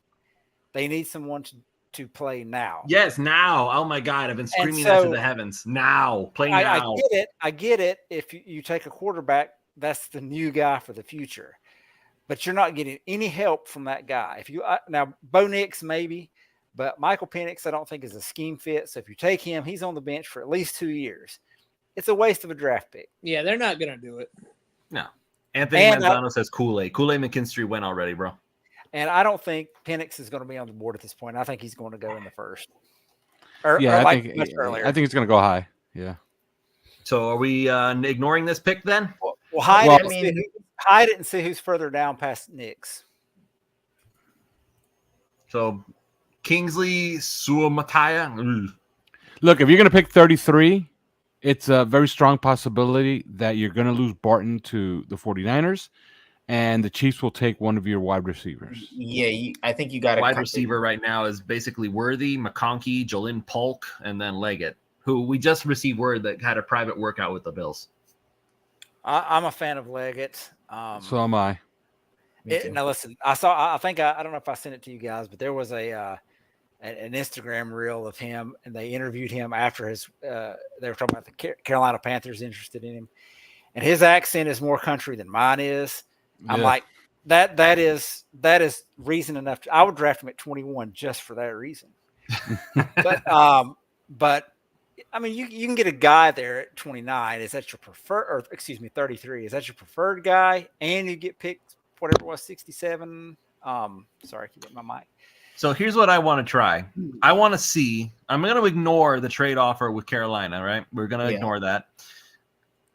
They need someone to play now. Yes, now. Oh my God, I've been screaming that to the heavens. Now, play now. I get it. If you take a quarterback, that's the new guy for the future. But you're not getting any help from that guy. If you now Bo Nix maybe, but Michael Penix I don't think is a scheme fit. So if you take him, he's on the bench for at least 2 years. It's a waste of a draft pick. Yeah, they're not going to do it. No. Anthony Manzano says Kool-Aid. Kool-Aid McKinstry went already, bro. And I don't think Penix is going to be on the board at this point. I think he's going to go in the first. I think he's going to go high. Yeah. So are we ignoring this pick then? Well, hide it and see who's further down past Nix. So Kingsley Suamataya. Look, if you're going to pick 33, it's a very strong possibility that you're going to lose Barton to the 49ers, and the Chiefs will take one of your wide receivers. Yeah, I think you got a wide receiver right now is basically Worthy, McConkey, Jolyn Polk, and then Leggett. who we just received word that had a private workout with the Bills. I'm a fan of Leggett. So am I. Now listen, I think I don't know if I sent it to you guys, but there was an Instagram reel of him, and they interviewed him after his. They were talking about the Carolina Panthers interested in him, and his accent is more country than mine is. I'm like, that is reason enough. I would draft him at 21 just for that reason. But I mean, you can get a guy there at 29. Is that your preferred, or excuse me, 33? Is that your preferred guy? And you get picked, whatever it was, 67. Sorry, I keep getting my mic. So here's what I want to try. I want to see. I'm going to ignore the trade offer with Carolina. Right? We're going to ignore that.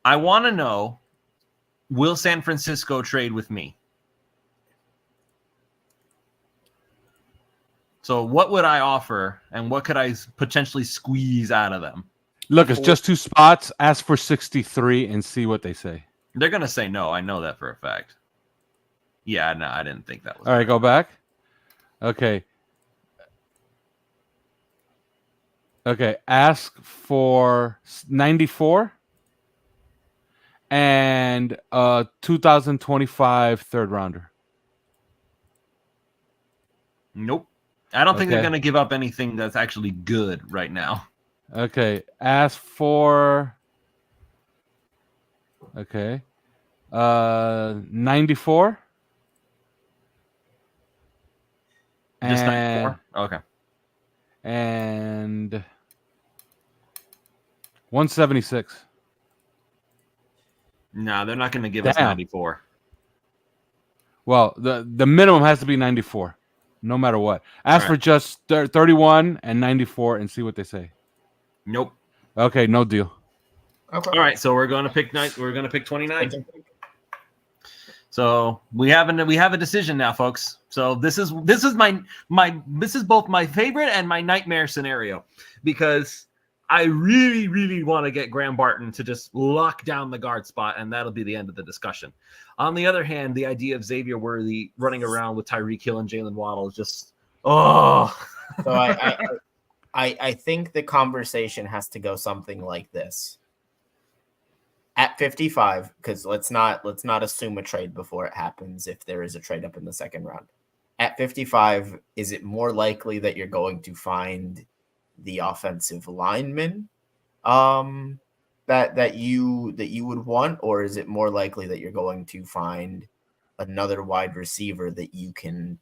I want to know: will San Francisco trade with me? So what would I offer, and what could I potentially squeeze out of them? Look, it's just 2 spots. Ask for 63 and see what they say. They're going to say no. I know that for a fact. Yeah, no, I didn't think that was. All right, go back. Okay. Okay, ask for 94 and 2025 third rounder. Nope. I don't think they're going to give up anything that's actually good right now. Okay, ask for 94. Just 94? Okay. And 176. No, they're not going to give us 94. Well, the minimum has to be 94, no matter what. Ask for just 31 and 94 and see what they say. Nope. Okay, no deal. Okay. All right, so we're going to pick 29. So we have a decision now, folks. So this is both my favorite and my nightmare scenario, because I really, really want to get Graham Barton to just lock down the guard spot, and that'll be the end of the discussion. On the other hand, the idea of Xavier Worthy running around with Tyreek Hill and Jalen Waddle is just So I think the conversation has to go something like this. At 55, because let's not assume a trade before it happens if there is a trade up in the second round. At 55, is it more likely that you're going to find the offensive lineman that you would want, or is it more likely that you're going to find another wide receiver that you can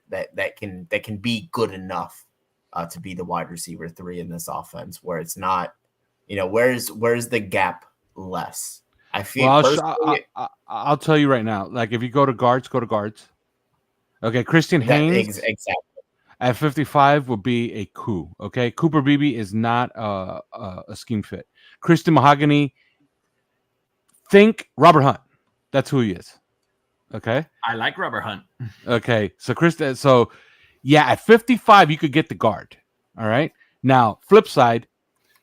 that can be good enough to be the wide receiver 3 in this offense, where it's not, where's the gap less? I feel I'll tell you right now, like if you go to guards. Okay, Christian Haynes exactly at 55 would be a coup. Okay, Cooper Beebe is not a scheme fit. Christian Mahogany, think Robert Hunt. That's who he is. Okay, I like Robert Hunt. Okay, so yeah, at 55 you could get the guard. All right, now flip side,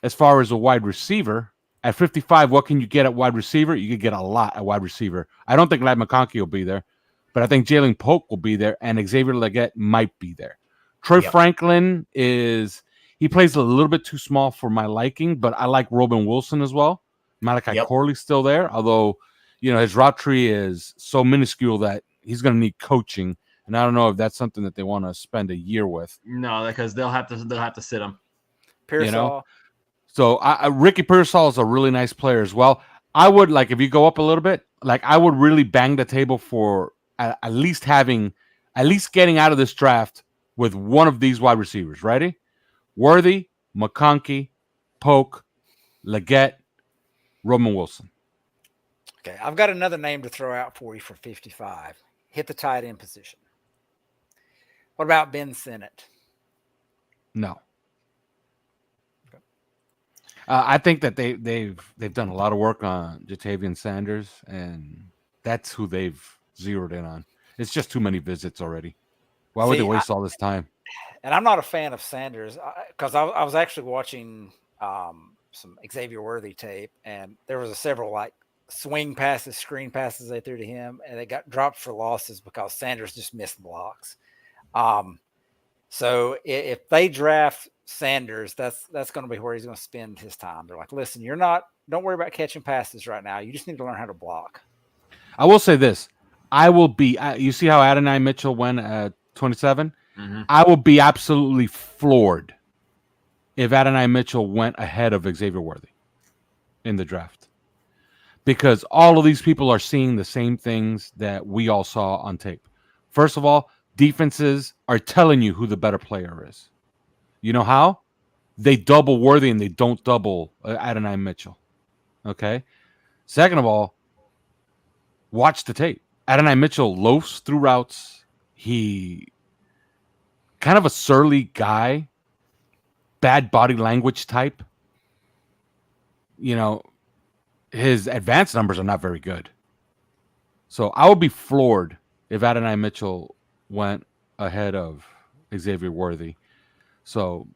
as far as a wide receiver. At 55, what can you get at wide receiver? You could get a lot at wide receiver. I don't think Ladd McConkey will be there, but I think Jalen Polk will be there, and Xavier Leggett might be there. Troy Franklin he plays a little bit too small for my liking, but I like Robin Wilson as well. Malachi Corley's still there, although his route tree is so minuscule that he's going to need coaching, and I don't know if that's something that they want to spend a year with. No, because they'll have to sit him. Pearsall. So Ricky Pearsall is a really nice player as well. I would, like, if you go up a little bit, like I would really bang the table for at least getting out of this draft with one of these wide receivers. Ready? Worthy, McConkey, Polk, Leggett, Roman Wilson. Okay, I've got another name to throw out for you for 55. Hit the tight end position. What about Ben Sinnott? No. I think that they've done a lot of work on Jatavian Sanders, and that's who they've zeroed in on. It's just too many visits already. Why would they waste all this time? And I'm not a fan of Sanders because I was actually watching some Xavier Worthy tape, and there was several like swing passes, screen passes they threw to him, and they got dropped for losses because Sanders just missed blocks. So if they draft Sanders, that's going to be where he's going to spend his time. They're like, listen, don't worry about catching passes right now. You just need to learn how to block. I will say this. I will be, you see how Adonai Mitchell went at 27? Mm-hmm. I will be absolutely floored if Adonai Mitchell went ahead of Xavier Worthy in the draft. Because all of these people are seeing the same things that we all saw on tape. First of all, defenses are telling you who the better player is. You know how? They double Worthy and they don't double Adonai Mitchell. Okay? Second of all, watch the tape. Adonai Mitchell loafs through routes. He kind of a surly guy, bad body language type. You know, his advanced numbers are not very good. So I would be floored if Adonai Mitchell went ahead of Xavier Worthy. So,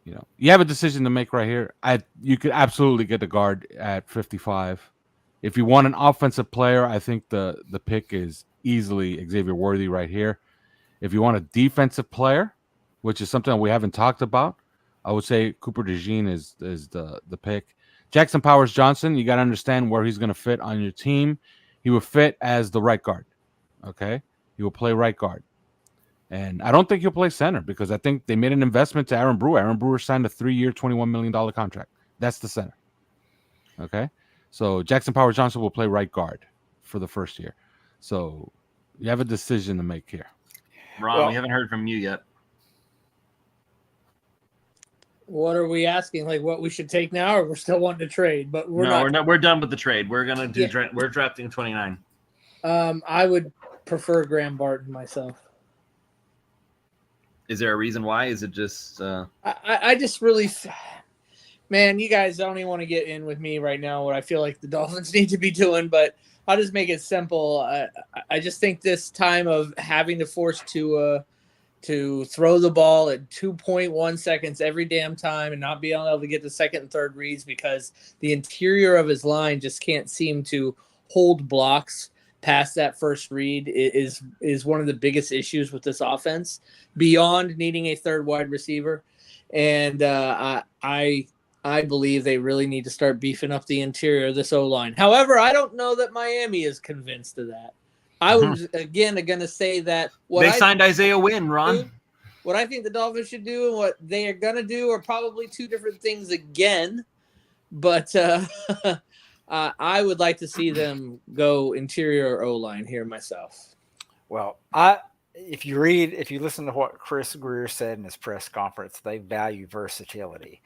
you know, you have a decision to make right here. You could absolutely get the guard at 55. If you want an offensive player, I think the pick is easily Xavier Worthy right here. If you want a defensive player, which is something we haven't talked about, I would say Cooper DeJean is the pick. Jackson Powers Johnson, you got to understand where he's going to fit on your team. He will fit as the right guard. Okay? He will play right guard. And I don't think he'll play center because I think they made an investment to Aaron Brewer. Aaron Brewer signed a 3-year, $21 million contract. That's the center. Okay? So Jackson Powers Johnson will play right guard for the first year. So you have a decision to make here. Ron, we haven't heard from you yet. What are we asking? Like what we should take now, or we're still wanting to trade? But we're not. We're done with the trade. We're gonna do. Yeah. We're drafting 29. I would prefer Graham Barton myself. Is there a reason why? Is it just? I just really, man, you guys don't even want to get in with me right now. What I feel like the Dolphins need to be doing, but I'll just make it simple. I just think this time of having to force to throw the ball at 2.1 seconds every damn time and not being able to get the second and third reads because the interior of his line just can't seem to hold blocks past that first read is one of the biggest issues with this offense beyond needing a third wide receiver. And I believe they really need to start beefing up the interior of this O-line. However, I don't know that Miami is convinced of that. I was, again, going to say that they signed Isaiah Wynn, Ron. What I think the Dolphins should do and what they are going to do are probably two different things again. But I would like to see them go interior O-line here myself. Well, if you listen to what Chris Greer said in his press conference, they value versatility.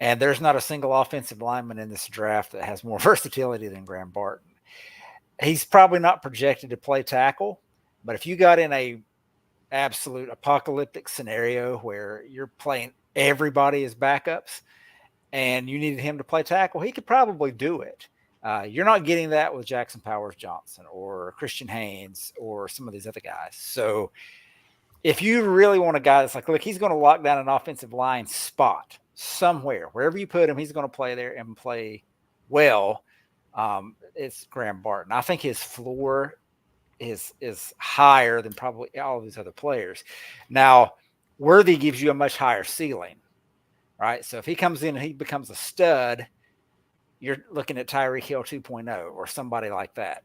And there's not a single offensive lineman in this draft that has more versatility than Graham Barton. He's probably not projected to play tackle, but if you got in a absolute apocalyptic scenario where you're playing everybody as backups and you needed him to play tackle, he could probably do it. You're not getting that with Jackson Powers Johnson or Christian Haynes or some of these other guys. So if you really want a guy that's like, look, he's going to lock down an offensive line spot somewhere, wherever you put him, he's going to play there and play well. It's Graham Barton. I think his floor is higher than probably all of these other players. Now, Worthy gives you a much higher ceiling, right? So if he comes in and he becomes a stud, you're looking at Tyreek Hill 2.0 or somebody like that.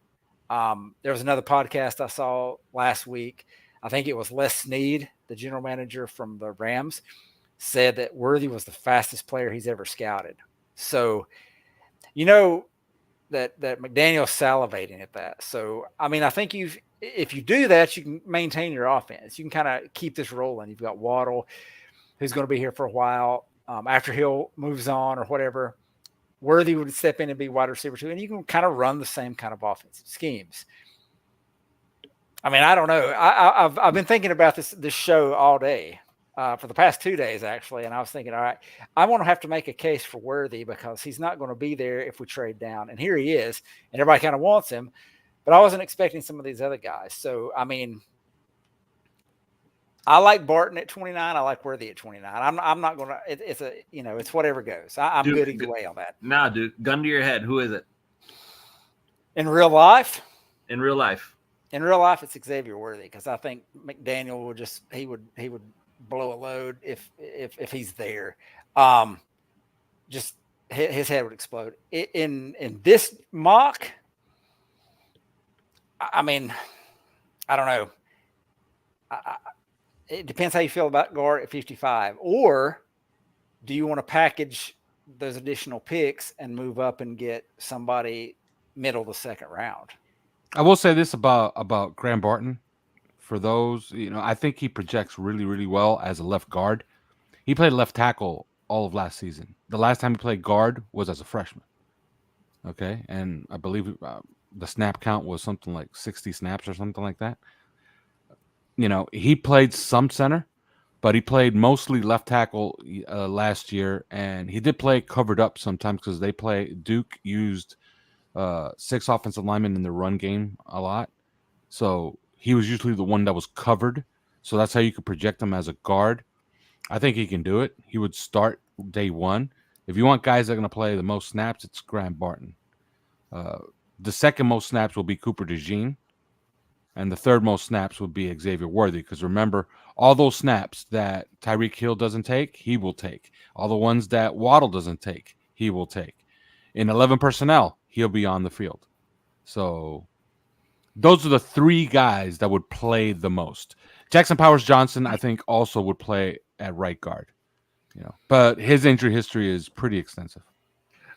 There was another podcast I saw last week. I think it was Les Snead, the general manager from the Rams, said that Worthy was the fastest player he's ever scouted. So, you know, that McDaniel's salivating at that. So, I mean, I think if you do that, you can maintain your offense. You can kind of keep this rolling. You've got Waddle, who's going to be here for a while. After Hill moves on or whatever, Worthy would step in and be wide receiver 2, and you can kind of run the same kind of offensive schemes. I mean, I don't know. I've been thinking about this show all day. For the past 2 days, actually. And I was thinking, all right, I want to have to make a case for Worthy because he's not going to be there if we trade down. And here he is, and everybody kind of wants him. But I wasn't expecting some of these other guys. So, I mean, I like Barton at 29. I like Worthy at 29. I'm not going to – it's whatever goes. I'm good either way on that. Nah, dude, gun to your head. Who is it? In real life? In real life. In real life, it's Xavier Worthy because I think McDaniel would just – he would blow a load if he's there. Just his head would explode. In this mock, I mean, I don't know. It depends how you feel about guard at 55. Or do you want to package those additional picks and move up and get somebody middle of the second round? I will say this about Graham Barton. For those, I think he projects really, really well as a left guard. He played left tackle all of last season. The last time he played guard was as a freshman. Okay, and I believe the snap count was something like 60 snaps or something like that. He played some center, but he played mostly left tackle last year, and he did play covered up sometimes because Duke used 6 offensive linemen in the run game a lot. So he was usually the one that was covered. So that's how you could project him as a guard. I think he can do it. He would start day one. If you want guys that are going to play the most snaps, it's Graham Barton. The second most snaps will be Cooper DeJean. And the third most snaps would be Xavier Worthy. Because remember, all those snaps that Tyreek Hill doesn't take, he will take. All the ones that Waddle doesn't take, he will take. In 11 personnel, he'll be on the field. So those are the 3 guys that would play the most. Jackson Powers Johnson, I think, also would play at right guard. But his injury history is pretty extensive.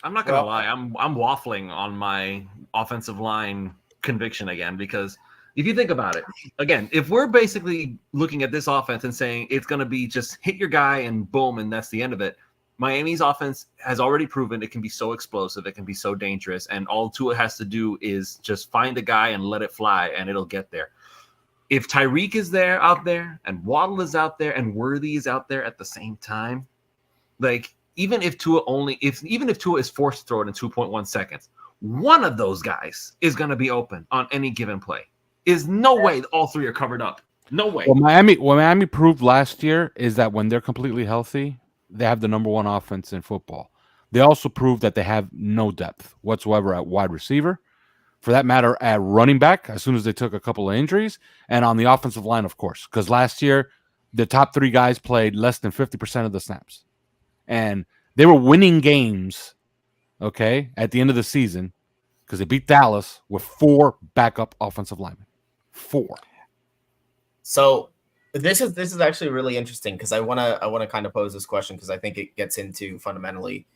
I'm not gonna lie, I'm waffling on my offensive line conviction again, because if you think about it, again, if we're basically looking at this offense and saying it's going to be just hit your guy and boom, and that's the end of it, Miami's offense has already proven it can be so explosive, it can be so dangerous, and all Tua has to do is just find a guy and let it fly, and it'll get there. If Tyreek is out there, and Waddle is out there, and Worthy is out there at the same time, like even if Tua is forced to throw it in 2.1 seconds, one of those guys is going to be open on any given play. Is no way all 3 are covered up. No way. What Miami proved last year is that when they're completely healthy, they have the number 1 offense in football. They also proved that they have no depth whatsoever at wide receiver. For that matter, at running back, as soon as they took a couple of injuries, and on the offensive line, of course, because last year the top 3 guys played less than 50% of the snaps, and they were winning games. Okay, at the end of the season, because they beat Dallas with 4 backup offensive linemen. 4. So this is actually really interesting, because I wanna kind of pose this question, because I think it gets into fundamentally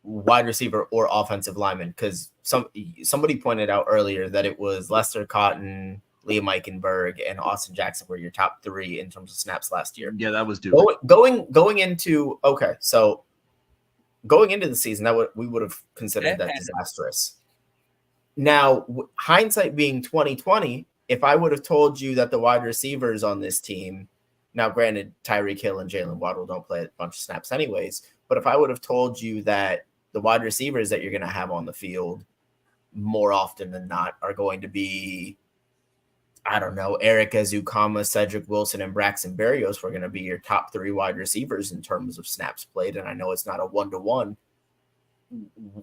wide receiver or offensive lineman, because somebody pointed out earlier that it was Lester Cotton, Liam Eichenberg, and Austin Jackson were your top 3 in terms of snaps last year. Yeah, that was due. Going into the season, that we would have considered that disastrous. Now, hindsight being 2020, if I would have told you that the wide receivers on this team, now granted, Tyreek Hill and Jalen Waddle don't play a bunch of snaps anyways, but if I would have told you that the wide receivers that you're going to have on the field more often than not are going to be, I don't know, Eric Ezukama, Cedric Wilson, and Braxton Berrios were going to be your top 3 wide receivers in terms of snaps played, and I know it's not a 1-to-1,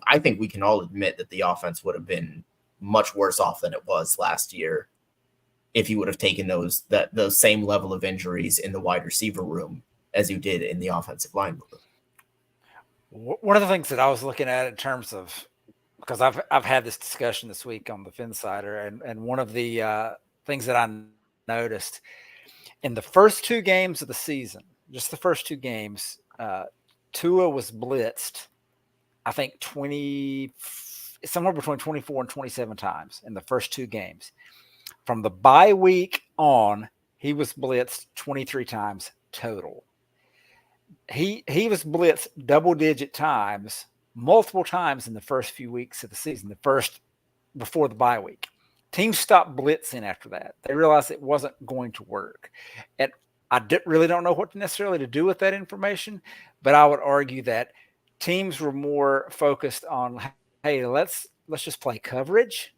I think we can all admit that the offense would have been much worse off than it was last year if you would have taken those same level of injuries in the wide receiver room as you did in the offensive line room. One of the things that I was looking at in terms of, because I've had this discussion this week on the Finsider, and one of the things that I noticed in the first 2 games of the season, just the first 2 games, Tua was blitzed, I think somewhere between 24 and 27 times in the first 2 games. From the bye week on, he was blitzed 23 times total. He was blitzed double-digit times, multiple times in the first few weeks of the season, before the bye week. Teams stopped blitzing after that. They realized it wasn't going to work. And I really don't know what necessarily to do with that information, but I would argue that teams were more focused on, hey, let's just play coverage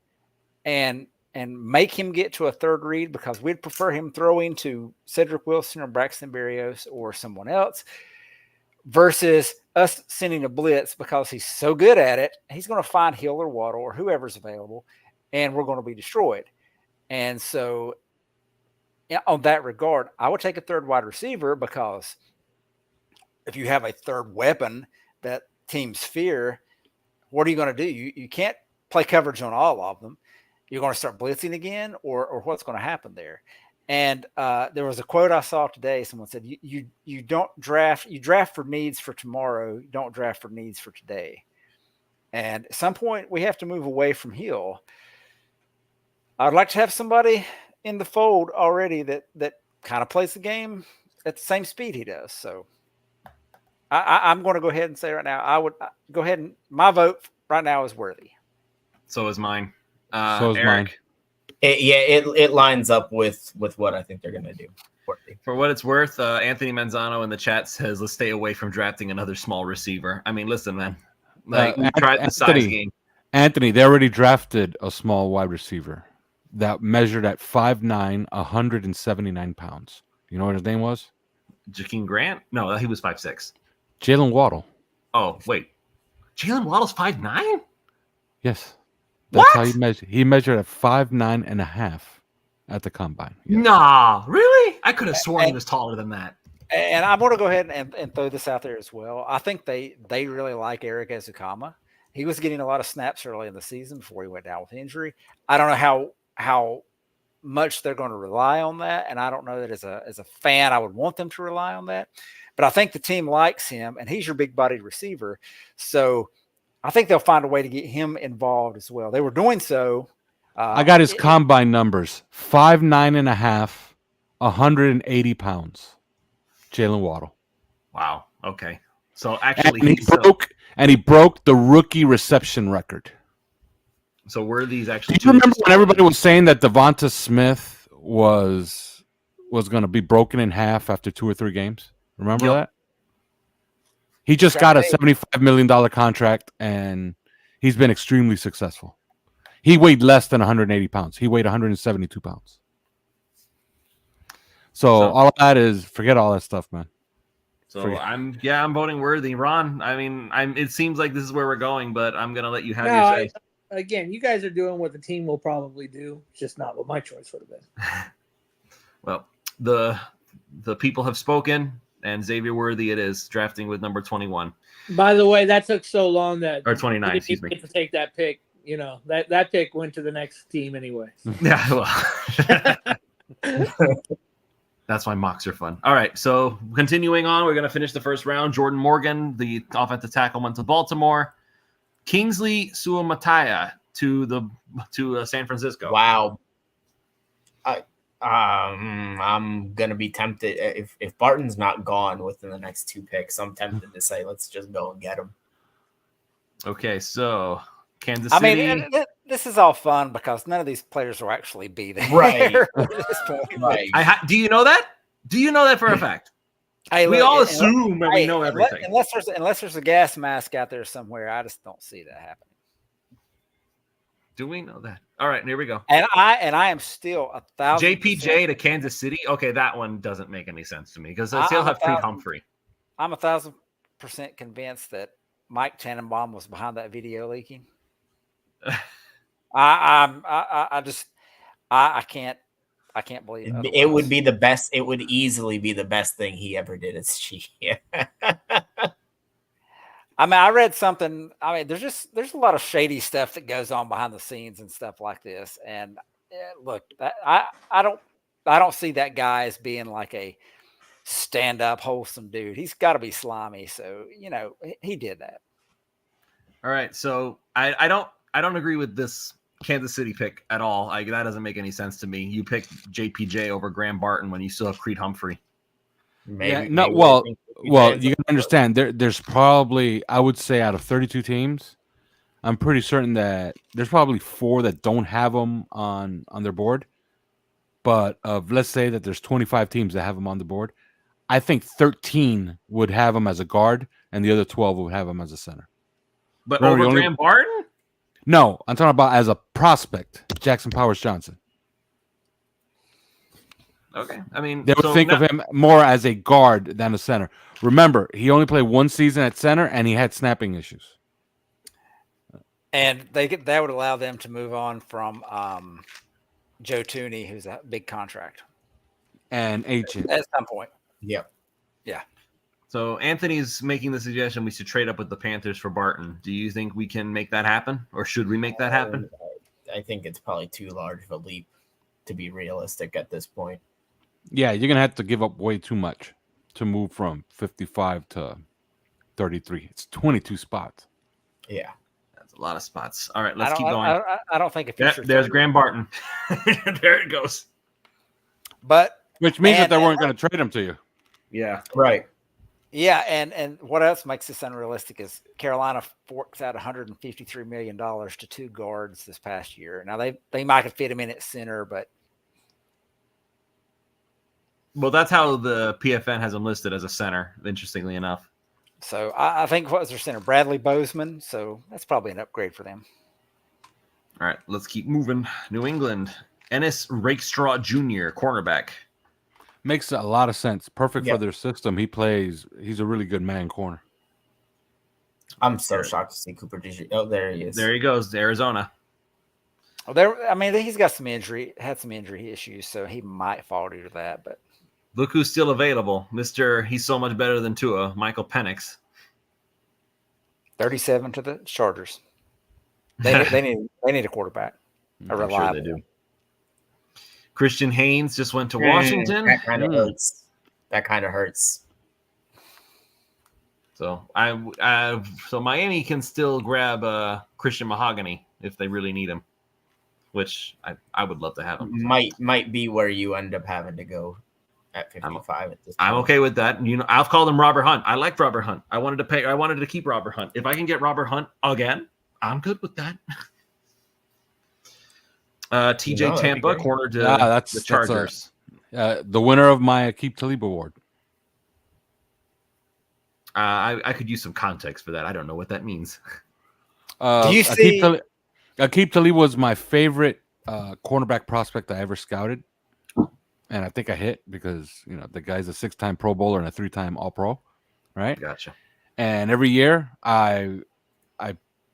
and make him get to a third read, because we'd prefer him throwing to Cedric Wilson or Braxton Berrios or someone else, versus us sending a blitz because he's so good at it. He's going to find Hill or Waddle or whoever's available, and we're going to be destroyed. And so on that regard, I would take a third wide receiver, because if you have a third weapon that teams fear, what are you going to do? You can't play coverage on all of them. You're going to start blitzing again, or what's going to happen there? And there was a quote I saw today. Someone said, you don't draft, you draft for needs for tomorrow. You don't draft for needs for today. And at some point we have to move away from Hill. I'd like to have somebody in the fold already that kind of plays the game at the same speed he does. So I'm going to go ahead and say right now, I would go ahead and my vote right now is Worthy. So is mine. So is Eric. mine. It lines up with what I think they're going to do. For what it's worth, Anthony Manzano in the chat says, let's stay away from drafting another small receiver. I mean, listen, man. Like, we tried the size game. Anthony, they already drafted a small wide receiver that measured at 5'9", 179 pounds. You know what his name was? Jakeem Grant? No, he was 5'6". Jalen Waddle. Oh, wait. Jalen Waddle's 5'9"? Yes. That's What? how he measured. He measured at 5'9" and a half at the combine. Yes. Nah, really? I could have sworn he was taller than that. And I want to go ahead and throw this out there as well. I think they really like Eric Ezukama. He was getting a lot of snaps early in the season before he went down with injury. I don't know how much they're going to rely on that, and I don't know that as a fan I would want them to rely on that. But I think the team likes him, and he's your big-bodied receiver. So I think they'll find a way to get him involved as well. They were doing so. I got his combine numbers: 5'9" and a half, 180 pounds. Jalen Waddle. Wow. Okay. So actually, he broke the rookie reception record. So Worthy's actually. Do you remember when everybody was saying that Devonta Smith was going to be broken in half after 2 or 3 games? Remember that? He just got a $75 million contract, and he's been extremely successful. He weighed less than 180 pounds. He weighed 172 pounds. So all of that is, forget all that stuff, man. So I'm voting Worthy. Ron, I mean, it seems like this is where we're going, but I'm gonna let you have your say. Again, you guys are doing what the team will probably do, just not what my choice would have been. Well, the people have spoken, and Xavier Worthy it is, drafting with number 21. By the way, that took so long that or 29, excuse me, get to take that pick. You know, that pick went to the next team anyway. Yeah, well. That's why mocks are fun. All right, so continuing on, we're going to finish the first round. Jordan Morgan, the offensive tackle, went to Baltimore. Kingsley Suamataia to San Francisco. Wow. I'm going to be tempted. If Barton's not gone within the next 2 picks, I'm tempted to say, let's just go and get him. Okay, so Kansas City. I mean, this is all fun because none of these players will actually be there. Right. At this point. Right. Do you know that? Do you know that for a fact? Hey, we all assume that we know everything. Unless there's a gas mask out there somewhere, I just don't see that happening. Do we know that? All right, here we go. And I am still 1,000%. JPJ to Kansas City. Okay, that one doesn't make any sense to me because they still have Creed Humphrey. I'm 1,000% convinced that Mike Tannenbaum was behind that video leaking. I can't believe it. It would be the best. It would easily be the best thing he ever did as chief. I mean, I read something. I mean, there's a lot of shady stuff that goes on behind the scenes and stuff like this. And look, I don't see that guy as being like a stand-up, wholesome dude. He's got to be slimy. So he did that. All right, so I don't agree with this Kansas City pick at all. That doesn't make any sense to me. You picked JPJ over Graham Barton when you still have Creed Humphrey. Well, you can understand there's probably, I would say, out of 32 teams, I'm pretty certain that there's probably 4 that don't have them on their board. But let's say that there's 25 teams that have him on the board. I think 13 would have him as a guard, and the other 12 would have him as a center. But over Graham Barton? No, I'm talking about as a prospect, Jackson Powers Johnson. Okay, I mean, they would think of him more as a guard than a center. Remember, he only played 1 season at center, and he had snapping issues. And that would allow them to move on from Joe Tooney, who's a big contract. and Agent. At some point. Yep. So Anthony's making the suggestion we should trade up with the Panthers for Barton. Do you think we can make that happen, or should we make that happen? I think it's probably too large of a leap to be realistic at this point. Yeah, you're gonna have to give up way too much to move from 55 to 33. It's 22 spots. Yeah. That's a lot of spots. All right, let's keep going. I don't think if Yep, there's Graham Barton. There it goes. But Which means that they weren't going to trade him to you. Yeah. Right. yeah, and what else makes this unrealistic is Carolina forks out $153 million to 2 guards this past year. Now they might have fit him in at center, but Well, that's how the PFN has him listed as a center, interestingly enough. so I think what was their center? Bradley Bozeman. So that's probably an upgrade for them. All right, let's keep moving. New England. Ennis Rakestraw Jr., cornerback. Makes a lot of sense. Perfect Yep. for their system. He's a really good man corner. I'm so shocked to see Cooper DG. Oh, there he is. There he goes, Arizona. Well, I mean, he's got had some injury issues, so he might fall due to that. But Look who's still available. He's so much better than Tua, Michael Penix. 37 to the Chargers. They need a quarterback, a I'm reliable. sure they do. Christian Haynes just went to Washington. That kind of hurts. That kind of hurts. So so Miami can still grab Christian Mahogany if they really need him, which I would love to have him. Might be where you end up having to go at 55 at this point. I'm okay with that. You know, I've called him Robert Hunt. I liked Robert Hunt. I wanted to keep Robert Hunt. If I can get Robert Hunt again, I'm good with that. TJ Tampa corner to the Chargers. The winner of my Akeem Talib award. I could use some context for that. I don't know what that means. Do you see? Akeem Talib was my favorite cornerback prospect I ever scouted. And I think I hit because, the guy's a 6-time Pro Bowler and a 3-time All-Pro, right? Gotcha. And every year I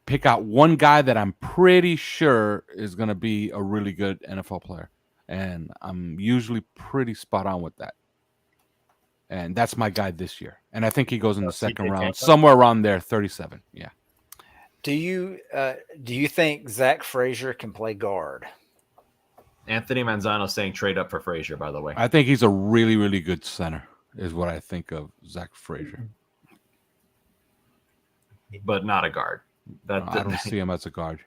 pick out one guy that I'm pretty sure is going to be a really good NFL player. And I'm usually pretty spot on with that. And that's my guy this year. And I think he goes in the second round, somewhere around there, 37. Yeah. Do you think Zach Frazier can play guard? Anthony Manzano saying trade up for Frazier, by the way. I think he's a really, really good center, is what I think of Zach Frazier. But not a guard. I don't see him as a guard.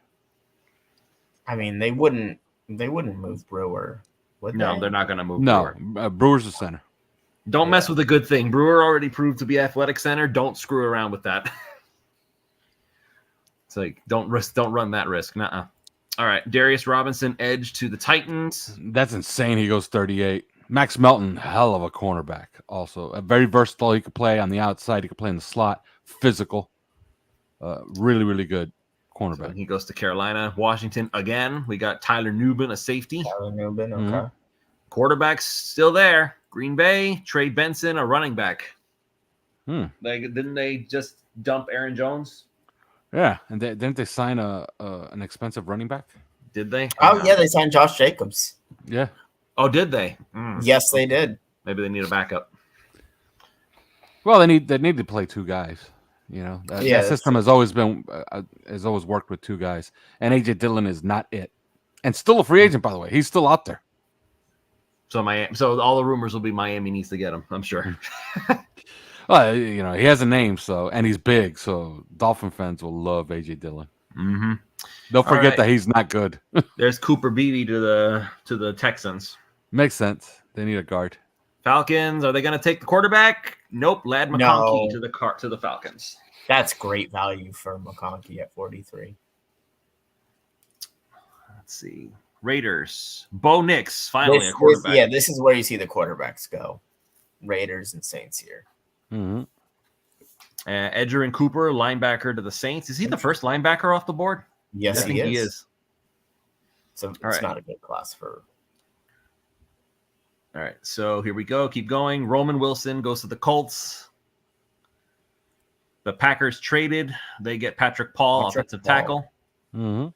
I mean, they wouldn't move Brewer. No, they're not going to move Brewer. No, Brewer's a center. Don't mess with a good thing. Brewer already proved to be athletic center. Don't screw around with that. It's like, don't run that risk. Nuh-uh. All right, Darius Robinson, edge to the Titans. That's insane. He goes 38. Max Melton, hell of a cornerback. Also, very versatile. He could play on the outside. He could play in the slot. Physical. Really, really good cornerback. So he goes to Carolina. Washington again. We got Tyler Nubin, a safety. Tyler Nubin, okay. Quarterback's still there. Green Bay, Trey Benson, a running back. Didn't they just dump Aaron Jones? Yeah, and didn't they sign an expensive running back? Did they? Oh, yeah, they signed Josh Jacobs. Yeah. Oh, did they? Yes, they did. Maybe they need a backup. Well, they need to play 2 guys. That system has always worked with 2 guys, and AJ Dillon is not it, and still a free agent, by the way. He's still out there. So all the rumors will be Miami needs to get him. I'm sure. Well, he has a name, and he's big, so Dolphin fans will love AJ Dillon. Mm-hmm. Don't forget that he's not good. There's Cooper Beebe to the Texans. Makes sense. They need a guard. Falcons, are they going to take the quarterback? Nope. Lad McConkey to the Falcons. That's great value for McConkey at 43. Let's see. Raiders. Bo Nix, finally a quarterback. This is where you see the quarterbacks go. Raiders and Saints here. Mm-hmm. Edger and Cooper, linebacker to the Saints. Is he the first linebacker off the board? Yes, I think he is. So it's not a good class for. All right, so here we go. Keep going. Roman Wilson goes to the Colts. The Packers traded. They get Patrick Paul, offensive tackle. Mm-hmm.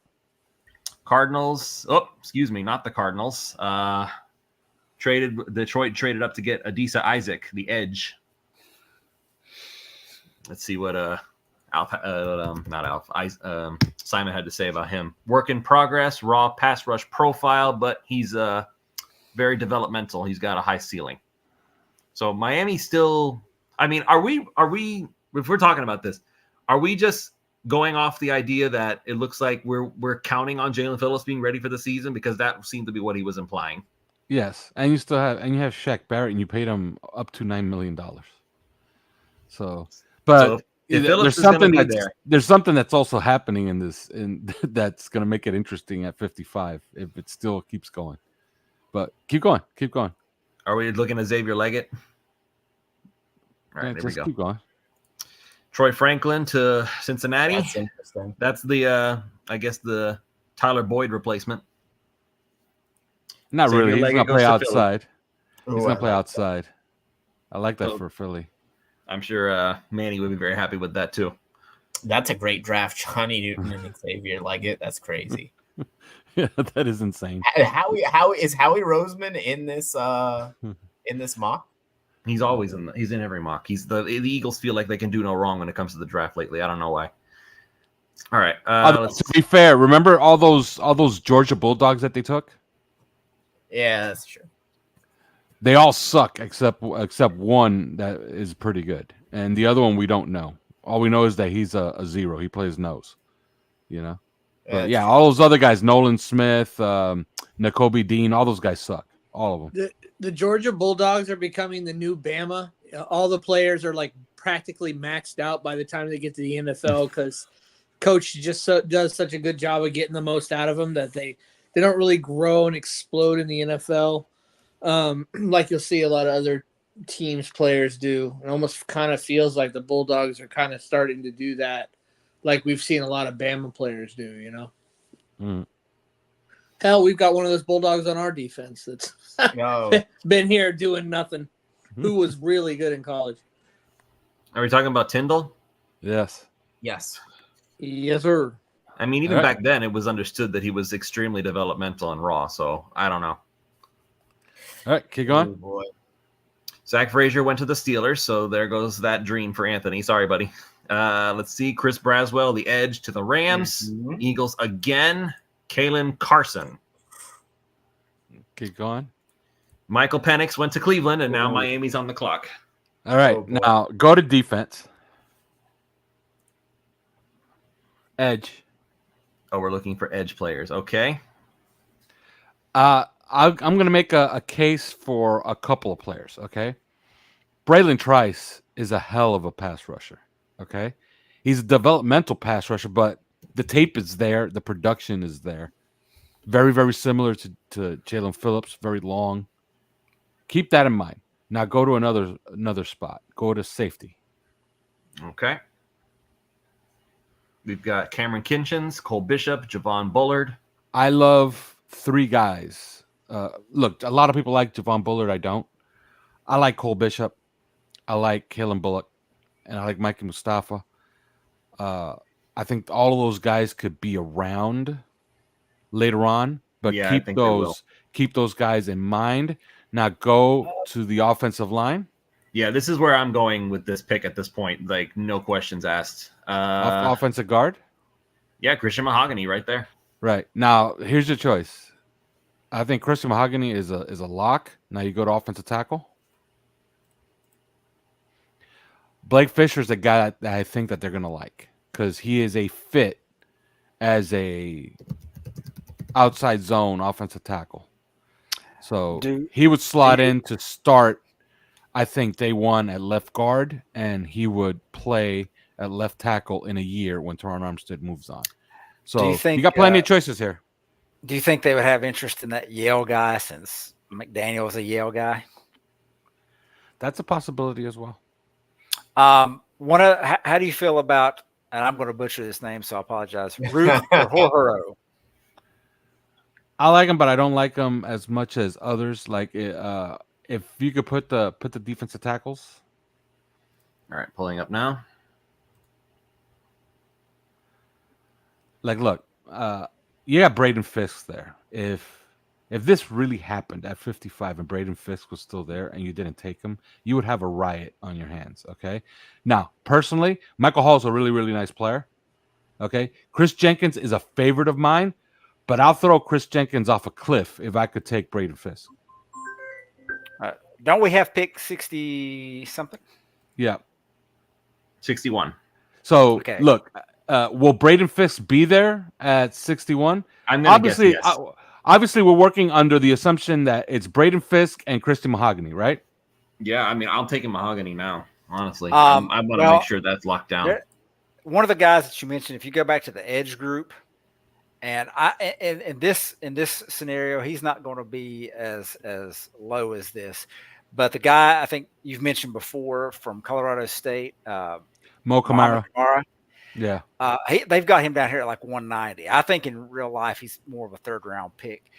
Cardinals. Oh, excuse me, not the Cardinals. Detroit traded up to get Adisa Isaac, the edge. Let's see what Simon had to say about him. Work in progress, raw pass rush profile, but he's very developmental. He's got a high ceiling. So Miami still. I mean, are we? If we're talking about this, are we just going off the idea that it looks like we're counting on Jalen Phillips being ready for the season, because that seemed to be what he was implying. Yes, and you have Shaq Barrett, and you paid him up to $9 million. So, but if Phillips there's something that's also happening in this, that's going to make it interesting at 55 if it still keeps going. But keep going. Are we looking at Xavier Leggett? All right, there we go. Keep going. Troy Franklin to Cincinnati. That's interesting. That's the I guess the Tyler Boyd replacement. Not Xavier really. He's Leggett gonna play goes to Philly. outside. He's gonna play outside. I like that for Philly. I'm sure Manny would be very happy with that too. That's a great draft, Johnny Newton and Xavier Leggett. That's crazy. Yeah, that is insane. How is Howie Roseman in this mock? He's always he's in every mock. The Eagles feel like they can do no wrong when it comes to the draft lately. I don't know why. All right. To be fair, remember all those Georgia Bulldogs that they took? Yeah, that's true. They all suck except one that is pretty good, and the other one we don't know. All we know is that he's a zero. He plays nose, you know. But yeah, all those other guys, Nolan Smith, Nakobe Dean, all those guys suck. All of them. The Georgia Bulldogs are becoming the new Bama. All the players are like practically maxed out by the time they get to the NFL because coach just does such a good job of getting the most out of them that they don't really grow and explode in the NFL like you'll see a lot of other teams players do. It almost kind of feels like the Bulldogs are kind of starting to do that, like we've seen a lot of Bama players do, you know. Mm. Hell, we've got one of those Bulldogs on our defense that's been here doing nothing, who was really good in college. Are we talking about Tyndall? Yes. Yes, sir. I mean, even back then, it was understood that he was extremely developmental and raw. So I don't know. All right, keep going. Oh, boy. Zach Frazier went to the Steelers, so there goes that dream for Anthony. Sorry, buddy. Let's see. Chris Braswell, the edge, to the Rams. Mm-hmm. Eagles again. Kalen Carson. Keep going. Michael Penix went to Cleveland, and now Miami's on the clock. All right, now go to defense. Edge. Oh, we're looking for edge players. Okay. I'm going to make a case for a couple of players, okay? Braylon Trice is a hell of a pass rusher, okay? He's a developmental pass rusher, but the tape is there. The production is there. Very, very similar to Jalen Phillips, very long. Keep that in mind. Now go to another spot. Go to safety. Okay. We've got Cameron Kinchins, Cole Bishop, Javon Bullard. I love three guys. Look, a lot of people like Javon Bullard. I don't. I like Cole Bishop. I like Kalen Bullock. And I like Mikey Mustafa. I think all of those guys could be around later on, but keep those guys in mind. Now go to the offensive line. Yeah, this is where I'm going with this pick at this point. Like, no questions asked. Offensive guard? Yeah, Christian Mahogany right there. Right. Now, here's your choice. I think Christian Mahogany is a lock. Now you go to offensive tackle. Blake Fisher's a guy that I think that they're going to like because he is a fit as a outside zone offensive tackle. So he would slot in to start, I think, day one at left guard, and he would play at left tackle in a year when Teron Armstead moves on. So you got plenty of choices here. Do you think they would have interest in that Yale guy since McDaniel was a Yale guy? That's a possibility as well. How do you feel about, and I'm going to butcher this name, so I apologize, Ruth Horhoro? I like him, but I don't like him as much as others. Like, if you could put the defensive tackles. All right, pulling up now. Like, look, you got Braden Fisk there. If If this really happened at 55 and Braden Fisk was still there and you didn't take him, you would have a riot on your hands. Okay. Now, personally, Michael Hall is a really, really nice player. Okay. Chris Jenkins is a favorite of mine, but I'll throw Chris Jenkins off a cliff if I could take Braden Fisk. Don't we have pick 60 something? Yeah. 61. So Okay. look, will Braden Fisk be there at 61? I'm going to guess yes. Obviously, we're working under the assumption that it's Braden Fisk and Christy Mahogany, right? Yeah, I mean, I'll take a Mahogany now, honestly. I want to make sure that's locked down. One of the guys that you mentioned, if you go back to the edge group, and in this scenario, he's not going to be as low as this. But the guy I think you've mentioned before from Colorado State, Mo Kamara. Yeah. They've got him down here at like 190. I think in real life he's more of a third round pick.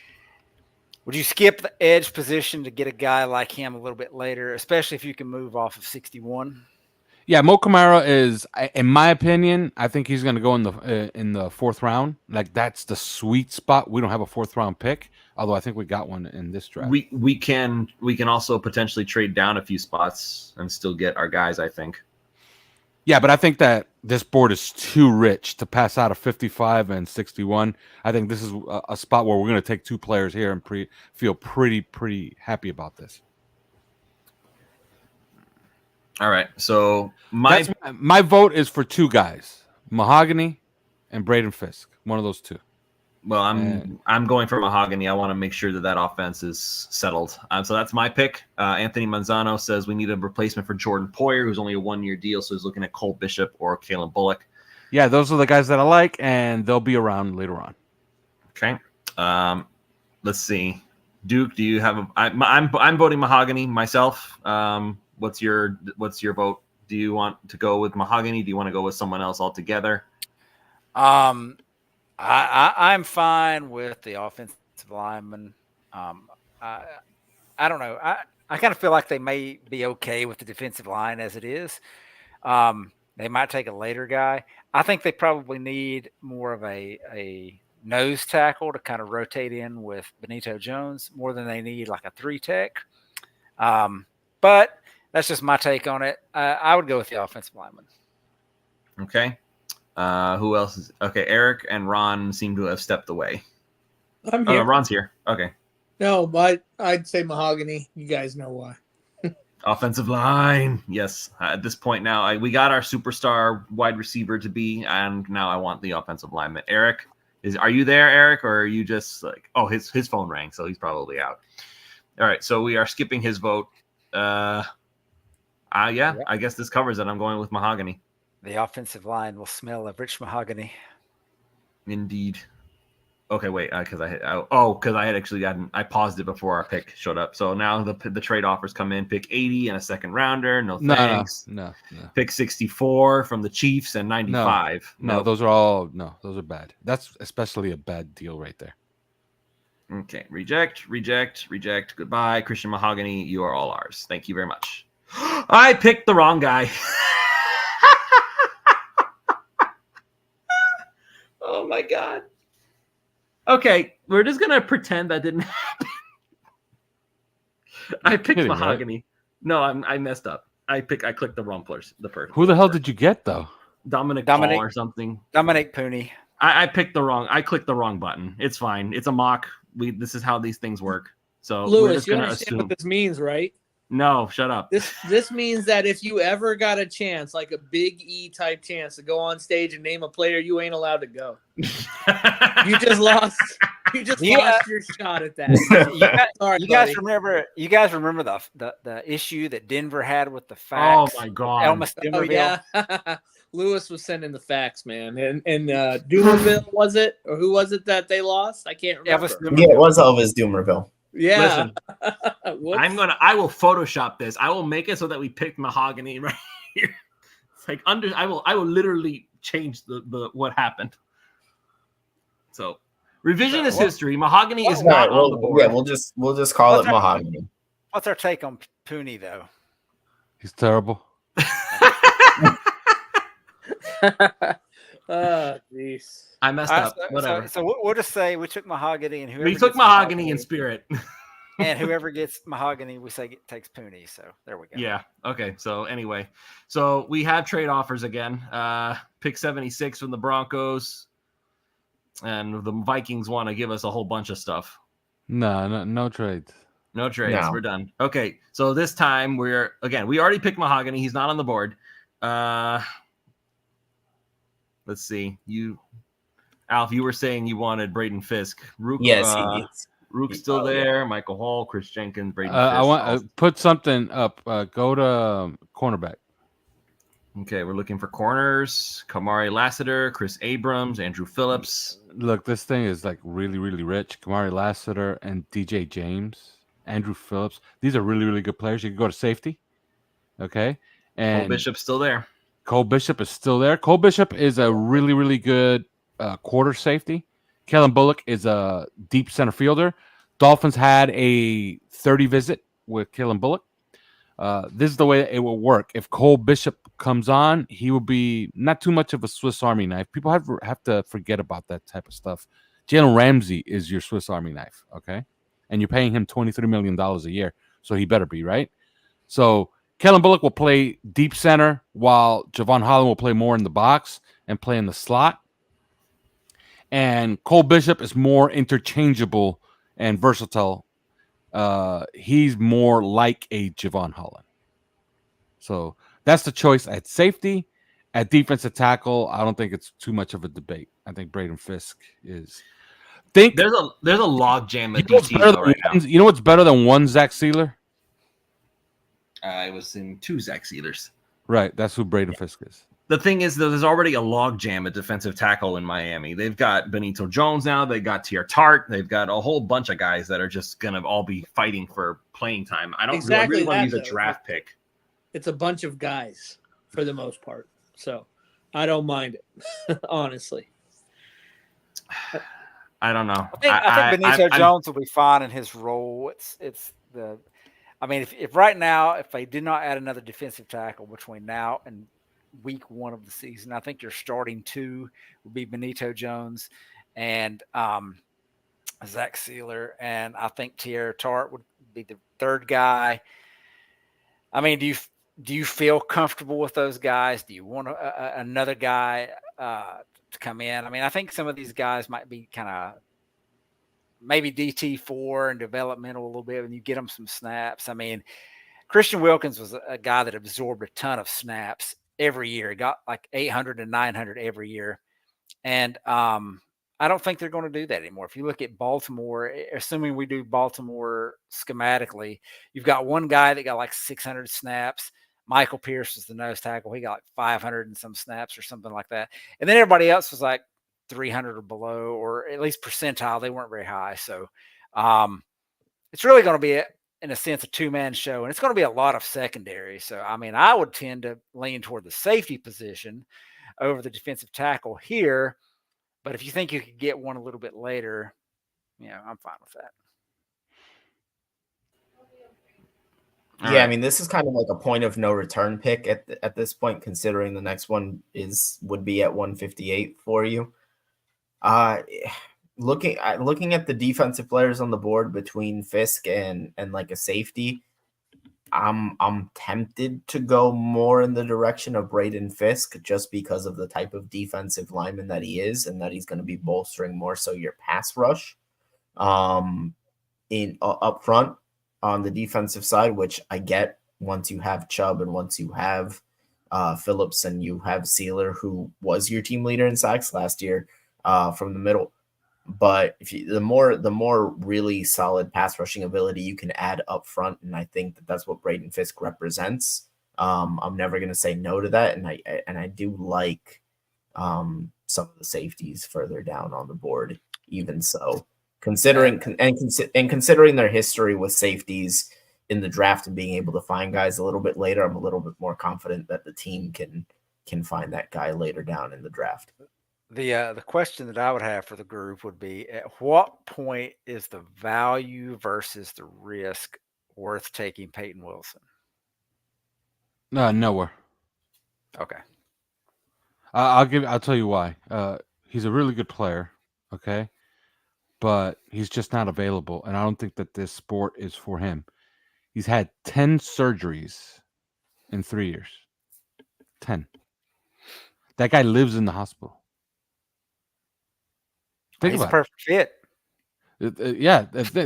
Would you skip the edge position to get a guy like him a little bit later, especially if you can move off of 61? Yeah, Mo Kamara is, in my opinion, I think he's going to go in the fourth round. Like that's the sweet spot. We don't have a fourth round pick, although I think we got one in this draft. We can also potentially trade down a few spots and still get our guys, I think. Yeah, but I think that this board is too rich to pass out of 55 and 61. I think this is a spot where we're going to take two players here and feel pretty happy about this. All right, so my vote is for two guys, Mahogany and Braden Fisk. One of those two. Well, I'm going for Mahogany. I want to make sure that offense is settled. So that's my pick. Anthony Manzano says we need a replacement for Jordan Poyer, who's only a 1-year deal, so he's looking at Cole Bishop or Kalen Bullock. Yeah, those are the guys that I like, and they'll be around later on. Okay. Let's see. Duke, do you have I'm voting Mahogany myself. What's your vote? Do you want to go with Mahogany? Do you want to go with someone else altogether? I'm fine with the offensive lineman. I don't know. I kind of feel like they may be okay with the defensive line as it is. They might take a later guy. I think they probably need more of a nose tackle to kind of rotate in with Benito Jones more than they need like a 3-tech. But that's just my take on it. I would go with the offensive lineman. Okay. Who else is okay? Eric and Ron seem to have stepped away. I'm here. Oh, Ron's here. Okay. No, but I'd say Mahogany. You guys know why. Offensive line. Yes. At this point now, we got our superstar wide receiver to be, and now I want the offensive lineman. Eric, are you there, Eric, or are you just like? Oh, his phone rang, so he's probably out. All right, so we are skipping his vote. Yeah, I guess this covers it. I'm going with Mahogany. The offensive line will smell of rich mahogany. Indeed. Okay, wait, because I had actually I paused it before our pick showed up. So now the trade offers come in: pick 80 and a second rounder. No thanks. No. Pick 64 from the Chiefs and 95. No, those are bad. That's especially a bad deal right there. Okay, reject. Goodbye, Christian Mahogany. You are all ours. Thank you very much. I picked the wrong guy. Oh my God. Okay, we're just gonna pretend that didn't happen. I picked Mahogany. Right? No, I messed up. I clicked the wrong person. Who the hell did you get though? Dominic Paul or something. Dominic Pooney. I clicked the wrong button. It's fine. It's a mock. This is how these things work. So Lewis, we're just you gonna understand assume. what this means, right? No, shut up. This means that if you ever got a chance, like a Big E type chance to go on stage and name a player, you ain't allowed to go. You just lost. You just lost your shot at that. You guys remember the issue that Denver had with the facts? Oh my God. Elmas Denverville. Yeah. Lewis was sending the facts, man. And Doomerville, was it? Or who was it that they lost? I can't remember. Yeah, it was Elvis Doomerville. Yeah. Listen, I will Photoshop this. I will make it so that we picked Mahogany right here. It's like I will literally change the what happened. So revisionist history. Mahogany is not on the board. Yeah, we'll just call it Mahogany. What's our take on Pooney though? He's terrible. Jeez. I messed All right, up. Whatever. So we'll just say we took Mahogany, and whoever We took gets Mahogany in spirit. and whoever gets Mahogany, we say takes Pooney. So there we go. Yeah. Okay. So anyway, so we have trade offers again. Pick 76 from the Broncos, and the Vikings want to give us a whole bunch of stuff. No trades. No trades. No. We're done. Okay. So this time we already picked Mahogany. He's not on the board. Let's see. Alf, you were saying you wanted Braden Fisk. Rook, Yes, Rook's still there. Michael Hall, Chris Jenkins, Braden Fisk. I want put something up. Go to cornerback. Okay, we're looking for corners. Kamari Lassiter, Chris Abrams, Andrew Phillips. Look, this thing is like really, really rich. Kamari Lassiter and DJ James, Andrew Phillips. These are really, really good players. You can go to safety. Okay. And Cole Bishop's still there. Cole Bishop is still there. Cole Bishop is a really, really good quarter safety. Kellen Bullock is a deep center fielder. Dolphins had a 30 visit with Kellen Bullock. This is the way it will work. If Cole Bishop comes on, he will be not too much of a Swiss Army knife. People have to forget about that type of stuff. Jalen Ramsey is your Swiss Army knife, okay? And you're paying him $23 million a year, so he better be, right? So Kellen Bullock will play deep center while Javon Holland will play more in the box and play in the slot. And Cole Bishop is more interchangeable and versatile. He's more like a Javon Holland. So that's the choice at safety. At defensive tackle, I don't think it's too much of a debate. I think Braden Fisk is. There's a log jam at DC right now. You know what's better than one Zach Sealer? I was in 2 Zach Sealers. Right, that's who Braden Fisk is. The thing is, there's already a log jam at defensive tackle in Miami. They've got Benito Jones now. They got Tier Tart. They've got a whole bunch of guys that are just going to all be fighting for playing time. I don't really want to use a draft pick. It's a bunch of guys for the most part. So I don't mind it, honestly. I don't know. I think Benito Jones will be fine in his role. I mean, if right now, if they did not add another defensive tackle between now and week 1 of the season, I think your starting 2 would be Benito Jones and Zach Sealer, and I think Tier Tart would be the 3rd guy. I mean, do you feel comfortable with those guys? Do you want another guy to come in? I mean, I think some of these guys might be kind of maybe DT4 and developmental a little bit, and you get them some snaps. I mean, Christian Wilkins was a guy that absorbed a ton of snaps every year. He got like 800 and 900 every year. And I don't think they're going to do that anymore. If you look at Baltimore, assuming we do Baltimore schematically, you've got one guy that got like 600 snaps. Michael Pierce was the nose tackle. He got like 500 and some snaps or something like that. And then everybody else was like 300 or below, or at least percentile. They weren't very high. So it's really going to be, in a sense, a 2-man show. And it's going to be a lot of secondary. So, I mean, I would tend to lean toward the safety position over the defensive tackle here. But if you think you could get one a little bit later, I'm fine with that. Yeah, I mean, this is kind of like a point of no return pick at this point, considering the next one would be at 158 for you. Looking at the defensive players on the board between Fisk and like a safety, I'm tempted to go more in the direction of Braden Fisk just because of the type of defensive lineman that he is, and that he's going to be bolstering more so your pass rush in up front on the defensive side, which I get once you have Chubb and once you have Phillips and you have Sealer, who was your team leader in sacks last year from the middle. But the more really solid pass rushing ability you can add up front, and I think that's what Braden Fisk represents. I'm never going to say no to that, and I do like some of the safeties further down on the board. Even so, considering their history with safeties in the draft and being able to find guys a little bit later, I'm a little bit more confident that the team can find that guy later down in the draft. The question that I would have for the group would be, at what point is the value versus the risk worth taking Peyton Wilson? Nowhere. Okay. I'll tell you why. He's a really good player, okay, but he's just not available, and I don't think that this sport is for him. He's had 10 surgeries in 3 years. 10. That guy lives in the hospital. Think He's a about it. perfect fit.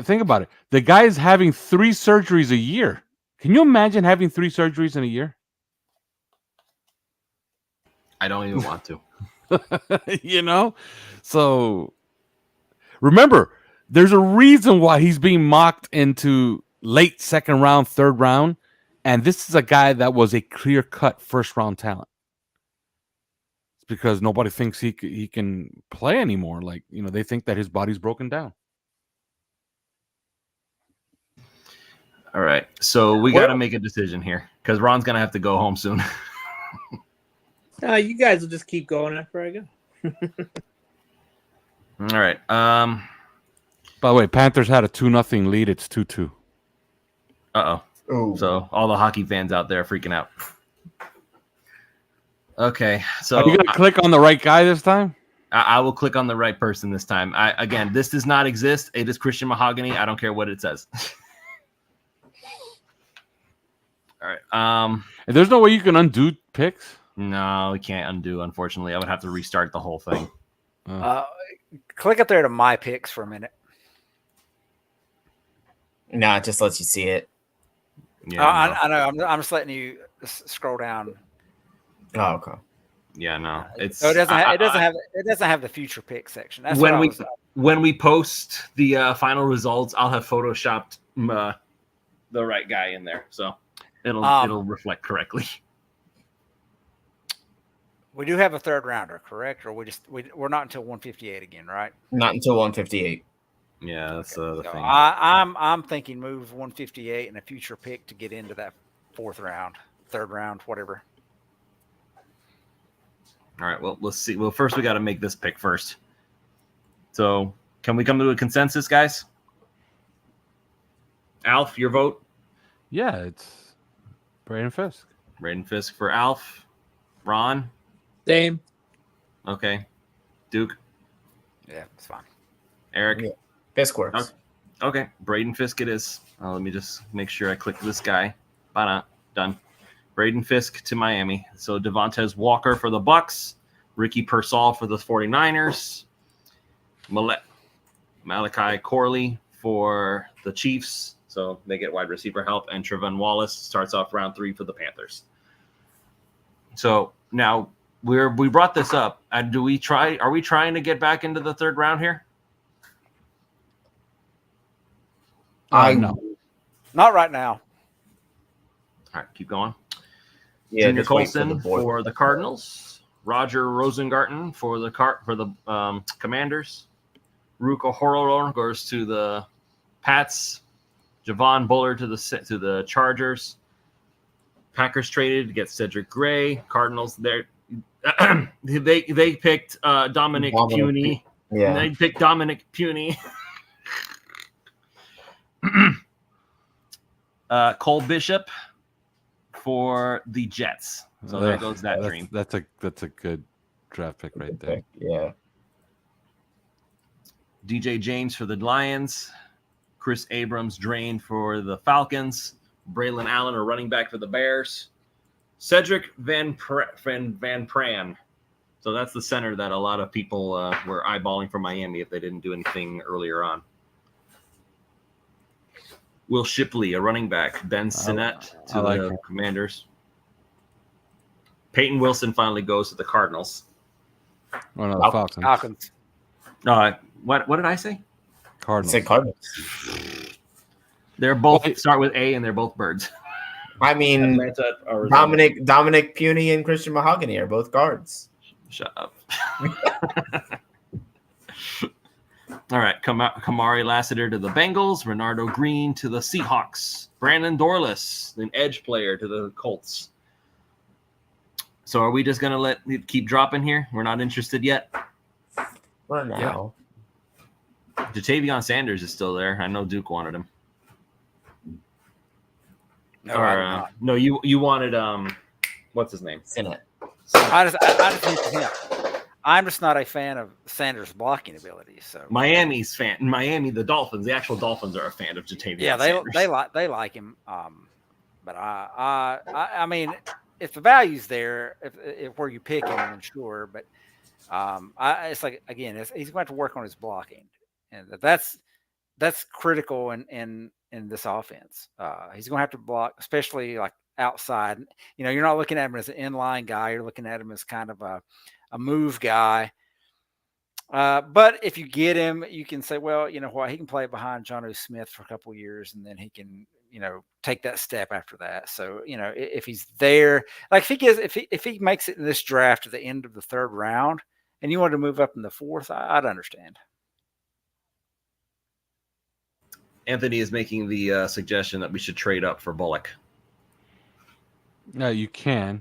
Think about it. The guy is having 3 surgeries a year. Can you imagine having 3 surgeries in a year? I don't even want to. You know? So remember, there's a reason why he's being mocked into late second round, third round. And this is a guy that was a clear-cut first-round talent. It's because nobody thinks he can play anymore. Like, they think that his body's broken down. All right. So we got to make a decision here because Ron's going to have to go home soon. You guys will just keep going after I go. All right. By the way, Panthers had a 2-0 lead. It's 2-2. Uh-oh. Ooh. So all the hockey fans out there are freaking out. Okay. So Are you going to click on the right guy this time? I will click on the right person this time. Again, this does not exist. It is Christian Mahogany. I don't care what it says. All right. There's no way you can undo picks? No, we can't undo, unfortunately. I would have to restart the whole thing. Click up there to my picks for a minute. No, it just lets you see it. Yeah, I know. I'm just letting you scroll down. Oh, okay. Yeah, no. It's So it doesn't have the future pick section. That's when we post the final results, I'll have photoshopped the right guy in there, so it'll reflect correctly. We do have a third rounder, correct? Or we're not until 158 again, right? Not until 158. Yeah, that's the So thing. I'm thinking move 158 and a future pick to get into that fourth round, third round, whatever. All right, well, let's see. Well, first we got to make this pick first. So, can we come to a consensus, guys? Alf, your vote? Yeah, it's Braden Fisk. Braden Fisk for Alf. Ron? Same. Okay. Duke? Yeah, it's fine. Eric? Yeah. Fisk works. Okay, Braden Fisk it is. Let me just make sure I click this guy. Done. Braden Fisk to Miami. So Devontae Walker for the Bucks, Ricky Pearsall for the 49ers, Malachi Corley for the Chiefs. So they get wide receiver help, and Trevon Wallace starts off round 3 for the Panthers. So now we brought this up. And are we trying to get back into the third round here? No. Not right now. All right, keep going. Yeah, Junior just wait Colson for the Cardinals, Roger Rosengarten for the Commanders, Ruka Horror goes to the Pats, Javon Buller to the Chargers. Packers traded to get Cedric Gray. Cardinals they picked Dominic Puny. Yeah, And they picked Dominic Puny. Cole Bishop for the Jets. So there goes that dream. That's a good draft pick right there. Yeah. DJ James for the Lions. Chris Abrams drained for the Falcons. Braylon Allen, a running back for the Bears. Cedric Van Pran. So that's the center that a lot of people were eyeballing for Miami if they didn't do anything earlier on. Will Shipley, a running back. Ben Sinnett to the Commanders. Peyton Wilson finally goes to the Cardinals. Oh, no, the Falcons. What did I say? Cardinals. Say Cardinals. They're both start with A, and they're both birds. I mean, Dominic Puny and Christian Mahogany are both guards. Shut up. All right, Kamari Lassiter to the Bengals, Renardo Green to the Seahawks, Brandon Dorless, an edge player to the Colts. So are we just going to let it keep dropping here? We're not interested yet? For now. Jatavion Sanders is still there. I know Duke wanted him. No, No, you wanted what's his name? Sinnett. I just think him. I'm just not a fan of Sanders' blocking ability. So Miami, the Dolphins, the actual Dolphins are a fan of Jatavion yeah, Sanders. they like him. But I mean, if the value's there, if where you pick him, then sure. But it's like again, he's going to have to work on his blocking, and that's critical in this offense. He's going to have to block, especially like outside. You know, you're not looking at him as an inline guy. You're looking at him as kind of a move guy. But if you get him, you can say, well, you know what, he can play behind Jonnu Smith for a couple of years, and then he can, you know, take that step after that. So, you know, if he's there, like if he makes it in this draft to the end of the third round, and you want to move up in the fourth, I'd understand. Anthony is making the suggestion that we should trade up for Bullock. Yeah, you can.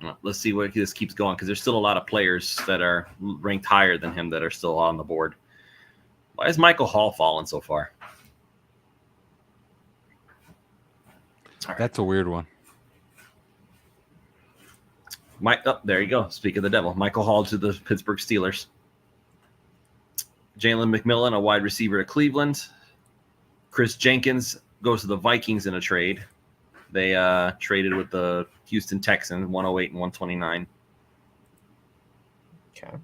Well, let's see where this keeps going, because there's still a lot of players that are ranked higher than him that are still on the board. Why is Michael Hall falling so far? Right. That's a weird one. There you go. Speak of the devil. Michael Hall to the Pittsburgh Steelers. Jalen McMillan, a wide receiver to Cleveland. Chris Jenkins goes to the Vikings in a trade. They traded with the Houston Texans, 108 and 129. Okay.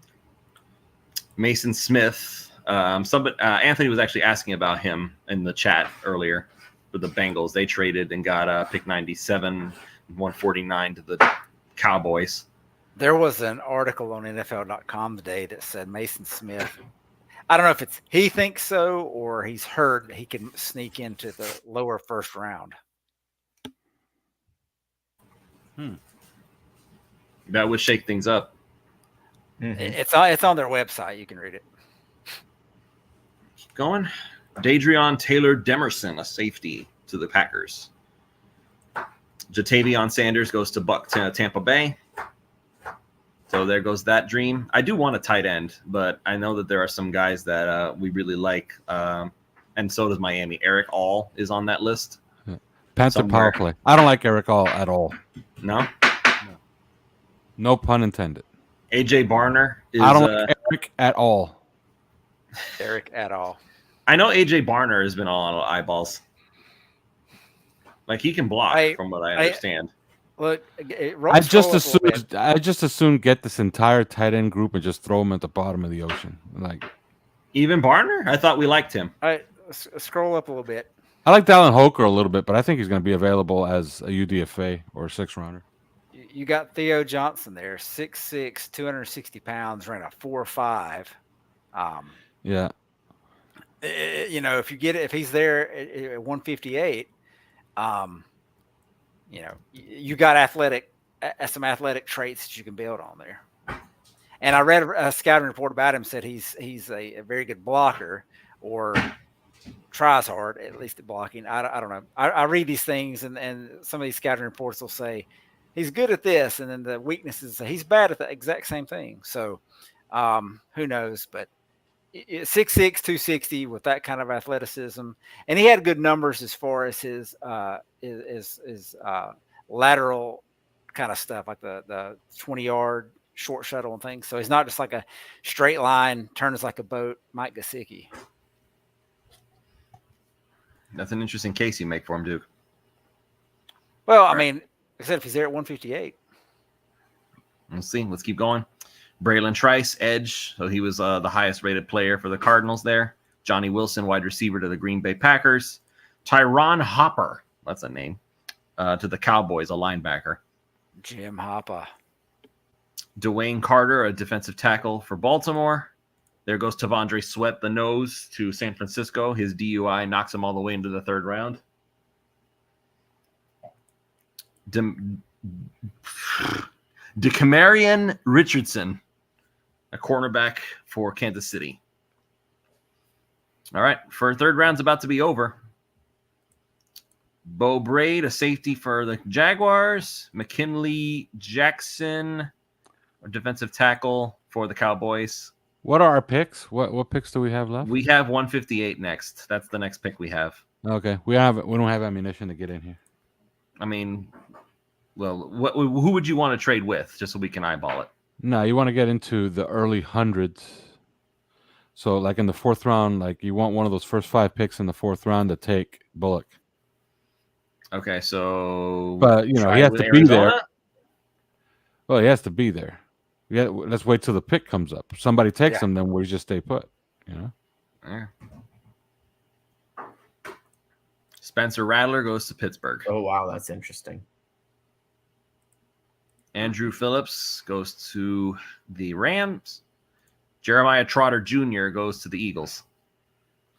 Mason Smith. Anthony was actually asking about him in the chat earlier for the Bengals. They traded and got pick 97, 149 to the Cowboys. There was an article on NFL.com today that said Mason Smith. I don't know if it's he thinks so or he's heard he can sneak into the lower first round. That would shake things up. Mm-hmm. It's on their website. You can read it. Keep going. Dadrion Taylor Demerson, a safety to the Packers. Jatavion Sanders goes to Tampa Bay. So there goes that dream. I do want a tight end, but I know that there are some guys that we really like, and so does Miami. Eric All is on that list. Panther power play. I don't like Eric All at all. No? No pun intended. AJ Barner is. I don't like Eric at all. Eric at all. I know AJ Barner has been all on eyeballs. Like he can block, from what I understand. Look, I just assume get this entire tight end group and just throw them at the bottom of the ocean. Like even Barner, I thought we liked him. Scroll up a little bit. I like Dallin Hoker a little bit, but I think he's going to be available as a UDFA or a 6-rounder. You got Theo Johnson there, 6'6", 260 pounds, ran a 4.5. Yeah. You know, if he's there at 158, you know, you got some athletic traits that you can build on there. And I read a scouting report about him, said he's a very good blocker, or tries hard, at least at blocking. I don't know. I read these things, and some of these scouting reports will say he's good at this, and then the weaknesses say he's bad at the exact same thing. So who knows? But 6'6", 260 with that kind of athleticism, and he had good numbers as far as his lateral kind of stuff, like the 20-yard short shuttle and things. So he's not just like a straight line, turns like a boat, Mike Gesicki. That's an interesting case you make for him, Duke. Well, I mean, except if he's there at 158. Let's see. Let's keep going. Braylon Trice, edge. So he was the highest rated player for the Cardinals there. Johnny Wilson, wide receiver to the Green Bay Packers. Tyron Hopper, that's a name, to the Cowboys, a linebacker. Jim Hopper. Dwayne Carter, a defensive tackle for Baltimore. There goes Tavondre Sweat, the nose, to San Francisco. His DUI knocks him all the way into the third round. DeCamarion Richardson, a cornerback for Kansas City. All right, for third round's about to be over. Bo Braid, a safety for the Jaguars. McKinley Jackson, a defensive tackle for the Cowboys. What are our picks? What picks do we have left? We have 158 next. That's the next pick we have. Okay, we don't have ammunition to get in here. I mean, Well, who would you want to trade with, just so we can eyeball it? No, you want to get into the early hundreds. So, like in the fourth round, like you want one of those first 5 picks in the fourth round to take Bullock. Okay, so But he has to be there. Well, he has to be there. Let's wait till the pick comes up. If somebody takes him, then we just stay put. Yeah. Spencer Rattler goes to Pittsburgh. Oh wow, that's interesting. Andrew Phillips goes to the Rams. Jeremiah Trotter Jr. goes to the Eagles.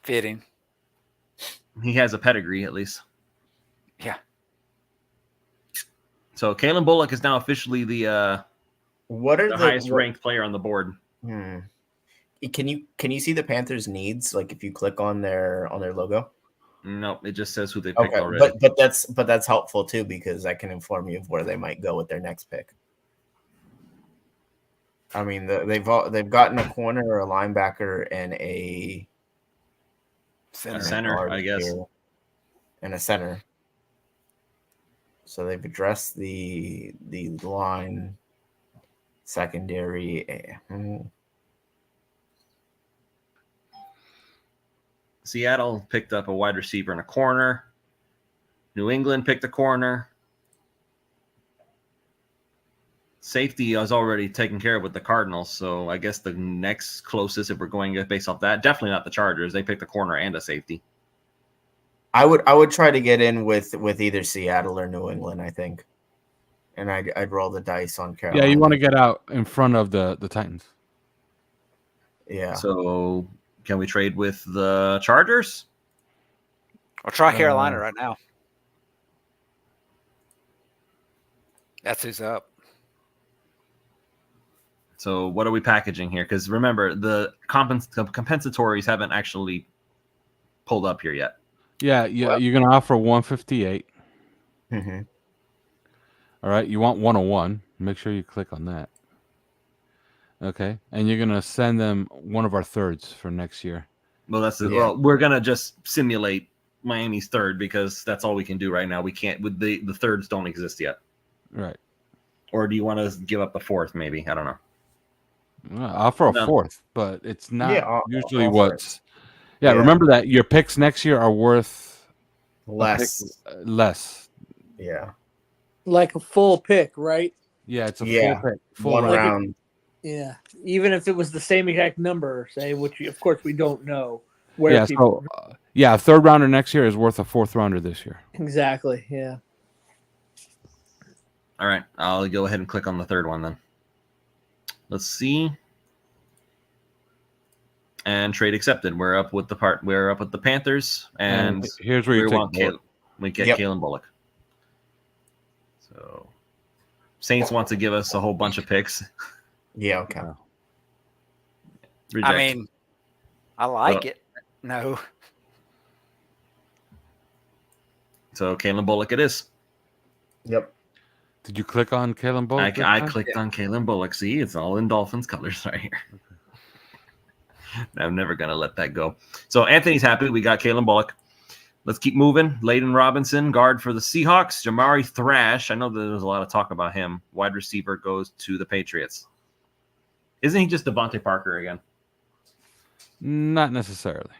Fitting. He has a pedigree, at least. Yeah. So Kalen Bullock is now officially the highest ranked player on the board. Can you see the Panthers' needs? Like if you click on their logo? Nope, it just says who they picked already. But that's helpful too, because that can inform you of where they might go with their next pick. I mean, they've gotten a corner, or a linebacker, and a center, I guess, and a center. So they've addressed the line, secondary. Seattle picked up a wide receiver and a corner. New England picked a corner. Safety is already taken care of with the Cardinals, so I guess the next closest, if we're going based off that, definitely not the Chargers. They picked a corner and a safety. I would try to get in with either Seattle or New England, I think, and I'd roll the dice on Carolina. Yeah, you want to get out in front of the Titans. Yeah. So can we trade with the Chargers? I'll try Carolina right now. That's who's up. So what are we packaging here? Because remember, the compensatories haven't actually pulled up here yet. Yeah, you're going to offer 158. Mm-hmm. All right, you want 101. Make sure you click on that. Okay, and you're going to send them one of our thirds for next year. Well, well, we're going to just simulate Miami's third, because that's all we can do right now. We can't, with the thirds don't exist yet. Right. Or do you want to give up the fourth, maybe? I don't know. Offer a fourth, but it's not usually what's... Yeah, remember that your picks next year are worth less. Less. Yeah. Like a full pick, right? Yeah, it's a full pick. Full round. Yeah. Even if it was the same exact number, say, which of course we don't know where people... a third rounder next year is worth a fourth rounder this year. Exactly, yeah. All right, I'll go ahead and click on the third one then. Let's see. And trade accepted. We're up with the Panthers, and here's where you take we get Kalen Bullock. So Saints want to give us a whole bunch of picks. Yeah, okay. Reject. I mean, I like it. No. So Kalen Bullock it is. Yep. Did you click on Kalen Bullock? I clicked on Kalen Bullock. See, it's all in Dolphins colors right here. I'm never going to let that go. So Anthony's happy. We got Kalen Bullock. Let's keep moving. Layden Robinson, guard for the Seahawks. Jamari Thrash. I know there was a lot of talk about him. Wide receiver goes to the Patriots. Isn't he just Devontae Parker again? Not necessarily.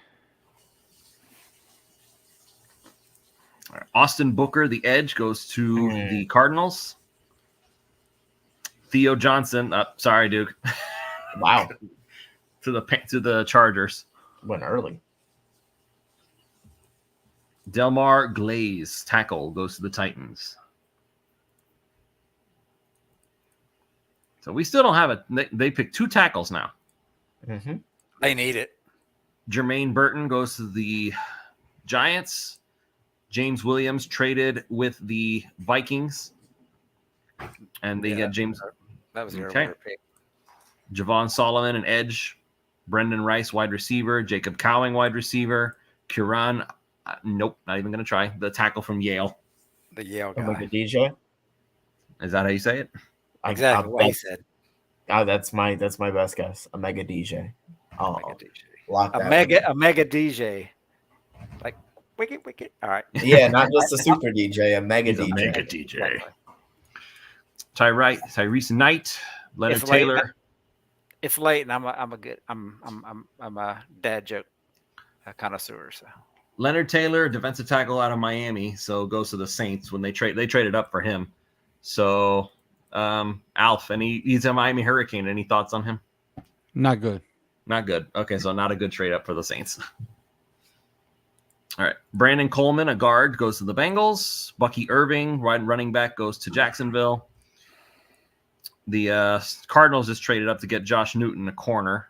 All right. Austin Booker, the edge, goes to the Cardinals. Theo Johnson. Sorry, Duke. Wow. to the Chargers. Went early. Delmar Glaze, tackle, goes to the Titans. So we still don't have it. They picked 2 tackles now. Mm-hmm. They need it. Jermaine Burton goes to the Giants. James Williams traded with the Vikings. And they get James. That was your pick. Javon Solomon, an edge. Brendan Rice, wide receiver. Jacob Cowing, wide receiver. Kieran, nope, not even going to try. The tackle from Yale. The Yale guy. Like a DJ? Is that how you say it? Exactly what he said. That's my best guess. A mega DJ. A mega DJ. Lock that a mega DJ. Like wicked. All right. Yeah, not just a super DJ, a mega DJ. A mega DJ. Tyrese Knight, Leonard It's late. Taylor. It's late, and I'm a dad joke connoisseur. So Leonard Taylor, defensive tackle out of Miami, so goes to the Saints when they traded up for him. So, Alf, he's a Miami Hurricane. Any thoughts on him? Not good. Not good. Okay, so not a good trade up for the Saints. All right, Brandon Coleman, a guard, goes to the Bengals. Bucky Irving, running back, goes to Jacksonville. The Cardinals just traded up to get Josh Newton, a corner.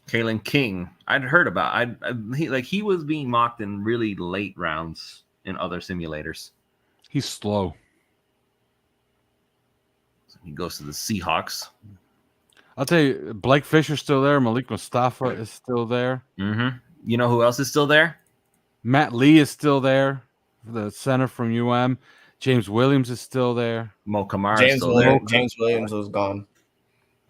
Kalen King, I'd heard about. He was being mocked in really late rounds in other simulators. He's slow. So he goes to the Seahawks. I'll tell you, Blake Fisher's still there. Malik Mustafa is still there. Mm-hmm. You know who else is still there? Matt Lee is still there, the center from UM. James Williams is still there. Mo Kamara is still there. James Williams was gone.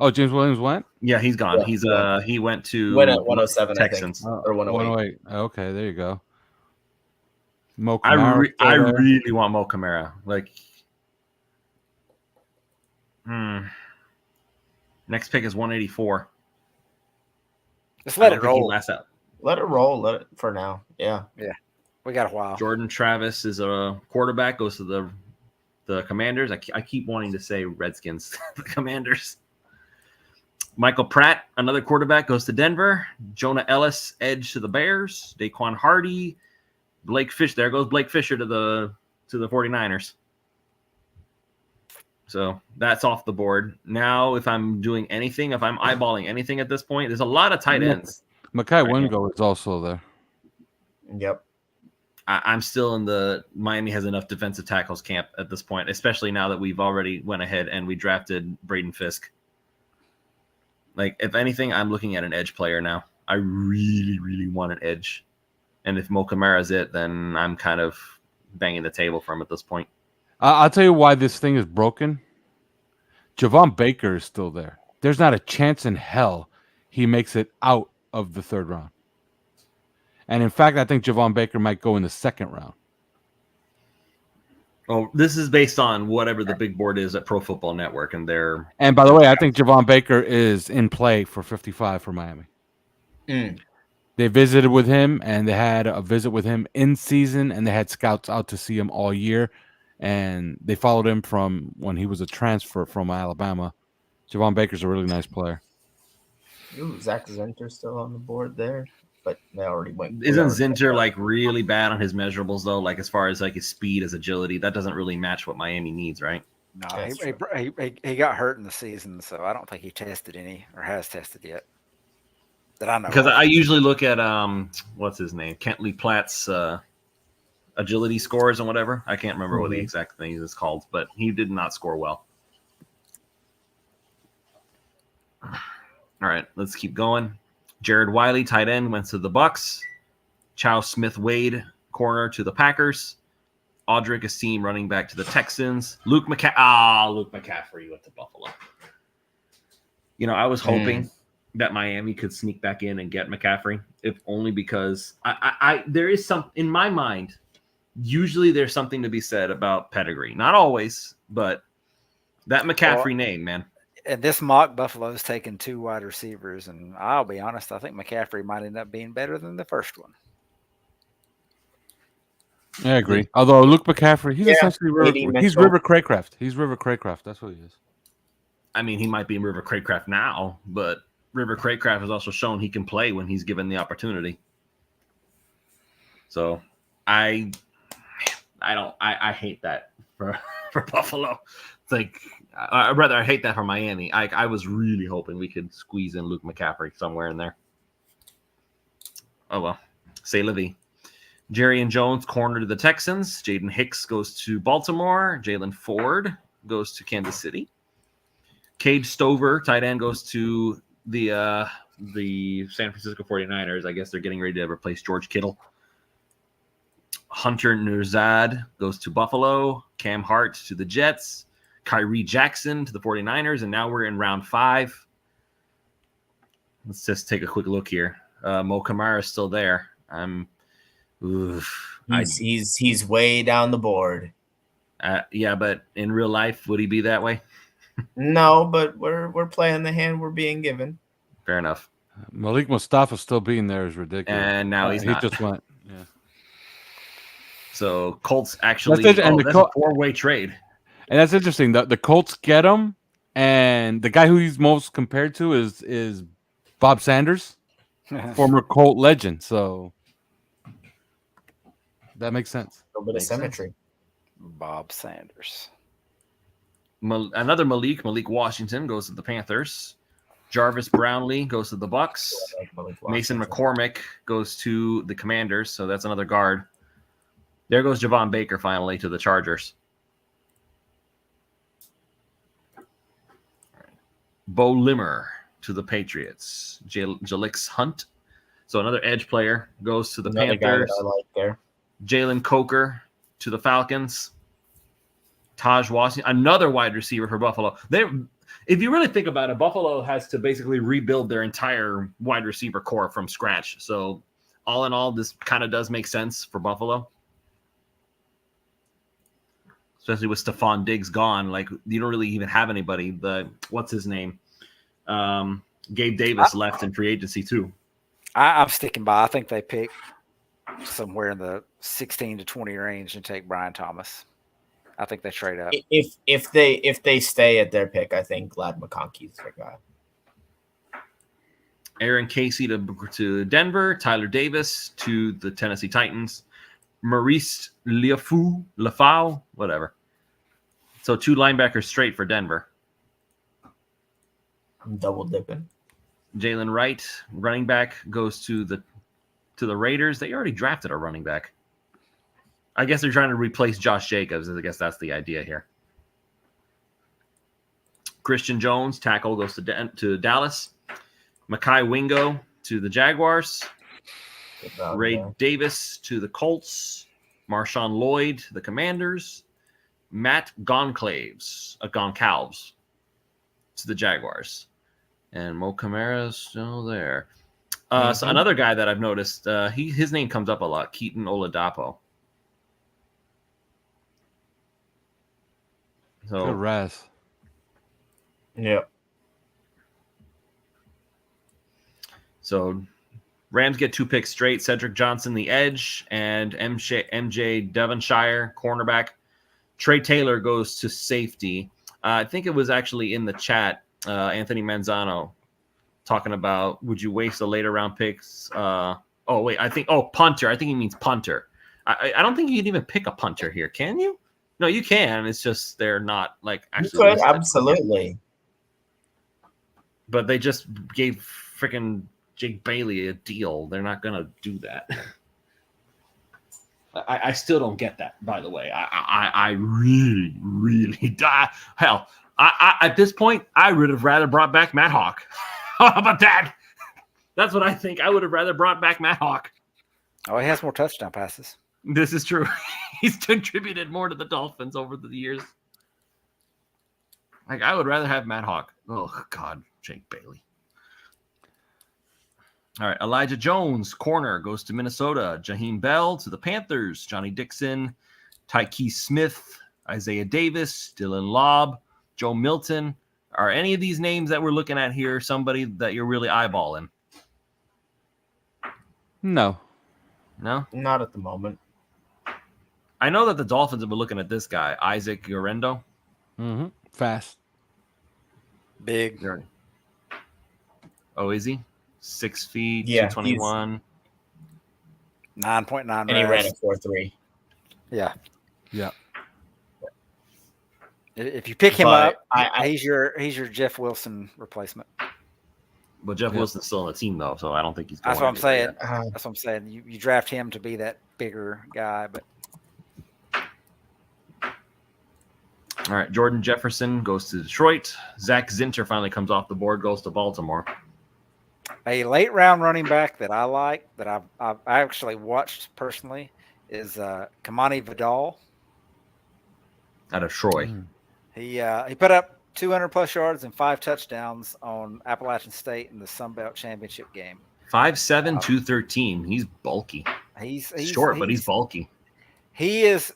Oh, James Williams went? Yeah, he's gone. Yeah, he went to at 107 Texans. I think, or 108. Okay, there you go. Mo Kamara I really want Mo Kamara. Next pick is 184. just let it roll. Let it roll. Let it for now. Yeah. We got a while. Jordan Travis is a quarterback. Goes to the Commanders. I keep wanting to say Redskins. The Commanders. Michael Pratt, another quarterback, goes to Denver. Jonah Ellis, edge to the Bears. Daquan Hardy, Blake Fish. There goes Blake Fisher to the 49ers. So that's off the board. Now, if I'm doing anything, if I'm eyeballing anything at this point, there's a lot of tight ends. Makai Wingo is also there. Yep. I'm still in the Miami has enough defensive tackles camp at this point, especially now that we've already went ahead and we drafted Braden Fisk. If anything, I'm looking at an edge player now. I really, really want an edge. And if Mo Kamara's it, then I'm kind of banging the table for him at this point. I'll tell you why this thing is broken. Javon Baker is still there. There's not a chance in hell he makes it out of the third round. And in fact, I think Javon Baker might go in the second round. Oh, this is based on whatever the big board is at Pro Football Network, and they're. And by the way, I think Javon Baker is in play for 55 for Miami. They visited with him, and they had a visit with him in season, and they had scouts out to see him all year, and they followed him from when he was a transfer from Alabama. Javon Baker's a really nice player. Ooh, Zach Zinter still on the board there, but they already went. Isn't Zinter really bad on his measurables though? As far as his speed, his agility, that doesn't really match what Miami needs, right? No, he got hurt in the season, so I don't think he tested any or has tested yet. That I know. Because I usually look at what's his name, Kentley Platt's agility scores and whatever. I can't remember what the exact thing is called, but he did not score well. All right, let's keep going. Jared Wiley, tight end, went to the Bucks. Chow Smith-Wade, corner, to the Packers. Audric Asim, running back, to the Texans. Luke McCaffrey went to Buffalo. I was hoping that Miami could sneak back in and get McCaffrey, if only because there is some in my mind. Usually, there's something to be said about pedigree. Not always, but that McCaffrey name, man. And this mock, Buffalo's taken 2 wide receivers, and I'll be honest, I think McCaffrey might end up being better than the first one. I agree. Although Luke McCaffrey, he's essentially River Craycraft. He's River Craycraft. That's what he is. I mean, he might be River Craycraft now, but River Craycraft has also shown he can play when he's given the opportunity. So I hate that for Buffalo. It's I hate that for Miami. I was really hoping we could squeeze in Luke McCaffrey somewhere in there. Oh, well. Say la vie. Jerry and Jones, corner to the Texans. Jaden Hicks goes to Baltimore. Jalen Ford goes to Kansas City. Cade Stover, tight end, goes to the San Francisco 49ers. I guess they're getting ready to replace George Kittle. Hunter Nurzad goes to Buffalo. Cam Hart to the Jets. Kyrie Jackson to the 49ers. And now we're in round 5. Let's just take a quick look here. Mo Kamara is still there. He's way down the board. Yeah, but in real life, would he be that way? No, but we're playing the hand we're being given. Fair enough. Malik Mustafa still being there is ridiculous. And now he's he not. just went. Yeah. So Colts actually. That's it, and that's a 4-way trade. And that's interesting. The Colts get him, and the guy who he's most compared to is Bob Sanders, former Colt legend. So that makes sense. A little bit of symmetry. Bob Sanders. Another Malik Washington goes to the Panthers. Jarvis Brownlee goes to the Bucks. Mason McCormick goes to the Commanders, so that's another guard. There goes Javon Baker finally to the Chargers. Bo Limmer to the Patriots. Jalix Hunt. So another edge player goes to the Another Panthers. guy that I like there. Jalen Coker to the Falcons. Taj Washington, another wide receiver for Buffalo. If you really think about it, Buffalo has to basically rebuild their entire wide receiver core from scratch. So all in all, this kind of does make sense for Buffalo. Especially with Stephon Diggs gone. Like, you don't really even have anybody. What's his name? Gabe Davis left in free agency too. I'm sticking by. I think they pick somewhere in the 16 to 20 range and take Brian Thomas. I think they trade up. If they stay at their pick, I think Glad McConkey's their guy. Aaron Casey to Denver. Tyler Davis to the Tennessee Titans. Maurice Lafau, whatever. So 2 linebackers straight for Denver. I'm double dipping. Jalen Wright, running back, goes to the Raiders. They already drafted a running back. I guess they're trying to replace Josh Jacobs. I guess that's the idea here. Christian Jones, tackle, goes to Dallas. Mekhi Wingo to the Jaguars. Ray Davis to the Colts. Marshawn Lloyd to the Commanders. Matt Goncalves to the Jaguars. And Mo Camara's still there. So another guy that I've noticed, his name comes up a lot, Keaton Oladapo. So good rest. Yep. So Rams get 2 picks straight. Cedric Johnson, the edge, and MJ Devonshire, cornerback. Trey Taylor goes to safety. I think it was actually in the chat, Anthony Manzano talking about, would you waste a later round picks? Punter. I think he means punter. I don't think you can even pick a punter here, can you? No, you can. It's just they're not like actually. You could, absolutely. But they just gave freaking Jake Bailey a deal. They're not gonna do that. I still don't get that. By the way, I really, really die. Hell, I at this point I would have rather brought back Matt Hawk. How about that? That's what I think. I would have rather brought back Matt Hawk. Oh, he has more touchdown passes. This is true. He's contributed more to the Dolphins over the years. Like, I would rather have Matt Hawk. Oh, God, Jake Bailey. All right, Elijah Jones, corner, goes to Minnesota. Jaheim Bell to the Panthers. Johnny Dixon, Tyke Smith, Isaiah Davis, Dylan Lobb, Joe Milton. Are any of these names that we're looking at here somebody that you're really eyeballing? No. No? Not at the moment. I know that the Dolphins have been looking at this guy, Isaac Yorendo. Mm-hmm. Fast. Big. Oh, is he? 6 feet, Yeah, 221. 9.9. And he ran a 4.3. Yeah. Yeah. If you pick him But up, he's your Jeff Wilson replacement. But Jeff Wilson's still on the team, though, so I don't think he's going That's what I'm saying. yet. That's what I'm saying. You draft him to be that bigger guy, but All right, Jordan Jefferson goes to Detroit. Zach Zinter finally comes off the board, goes to Baltimore. a late round running back that I like, that I've actually watched personally, is Kamani Vidal. Out of Troy. He put up 200 plus yards and 5 touchdowns on Appalachian State in the Sun Belt Championship game. 5'7", 213. He's bulky. He's Short, but he's bulky. He's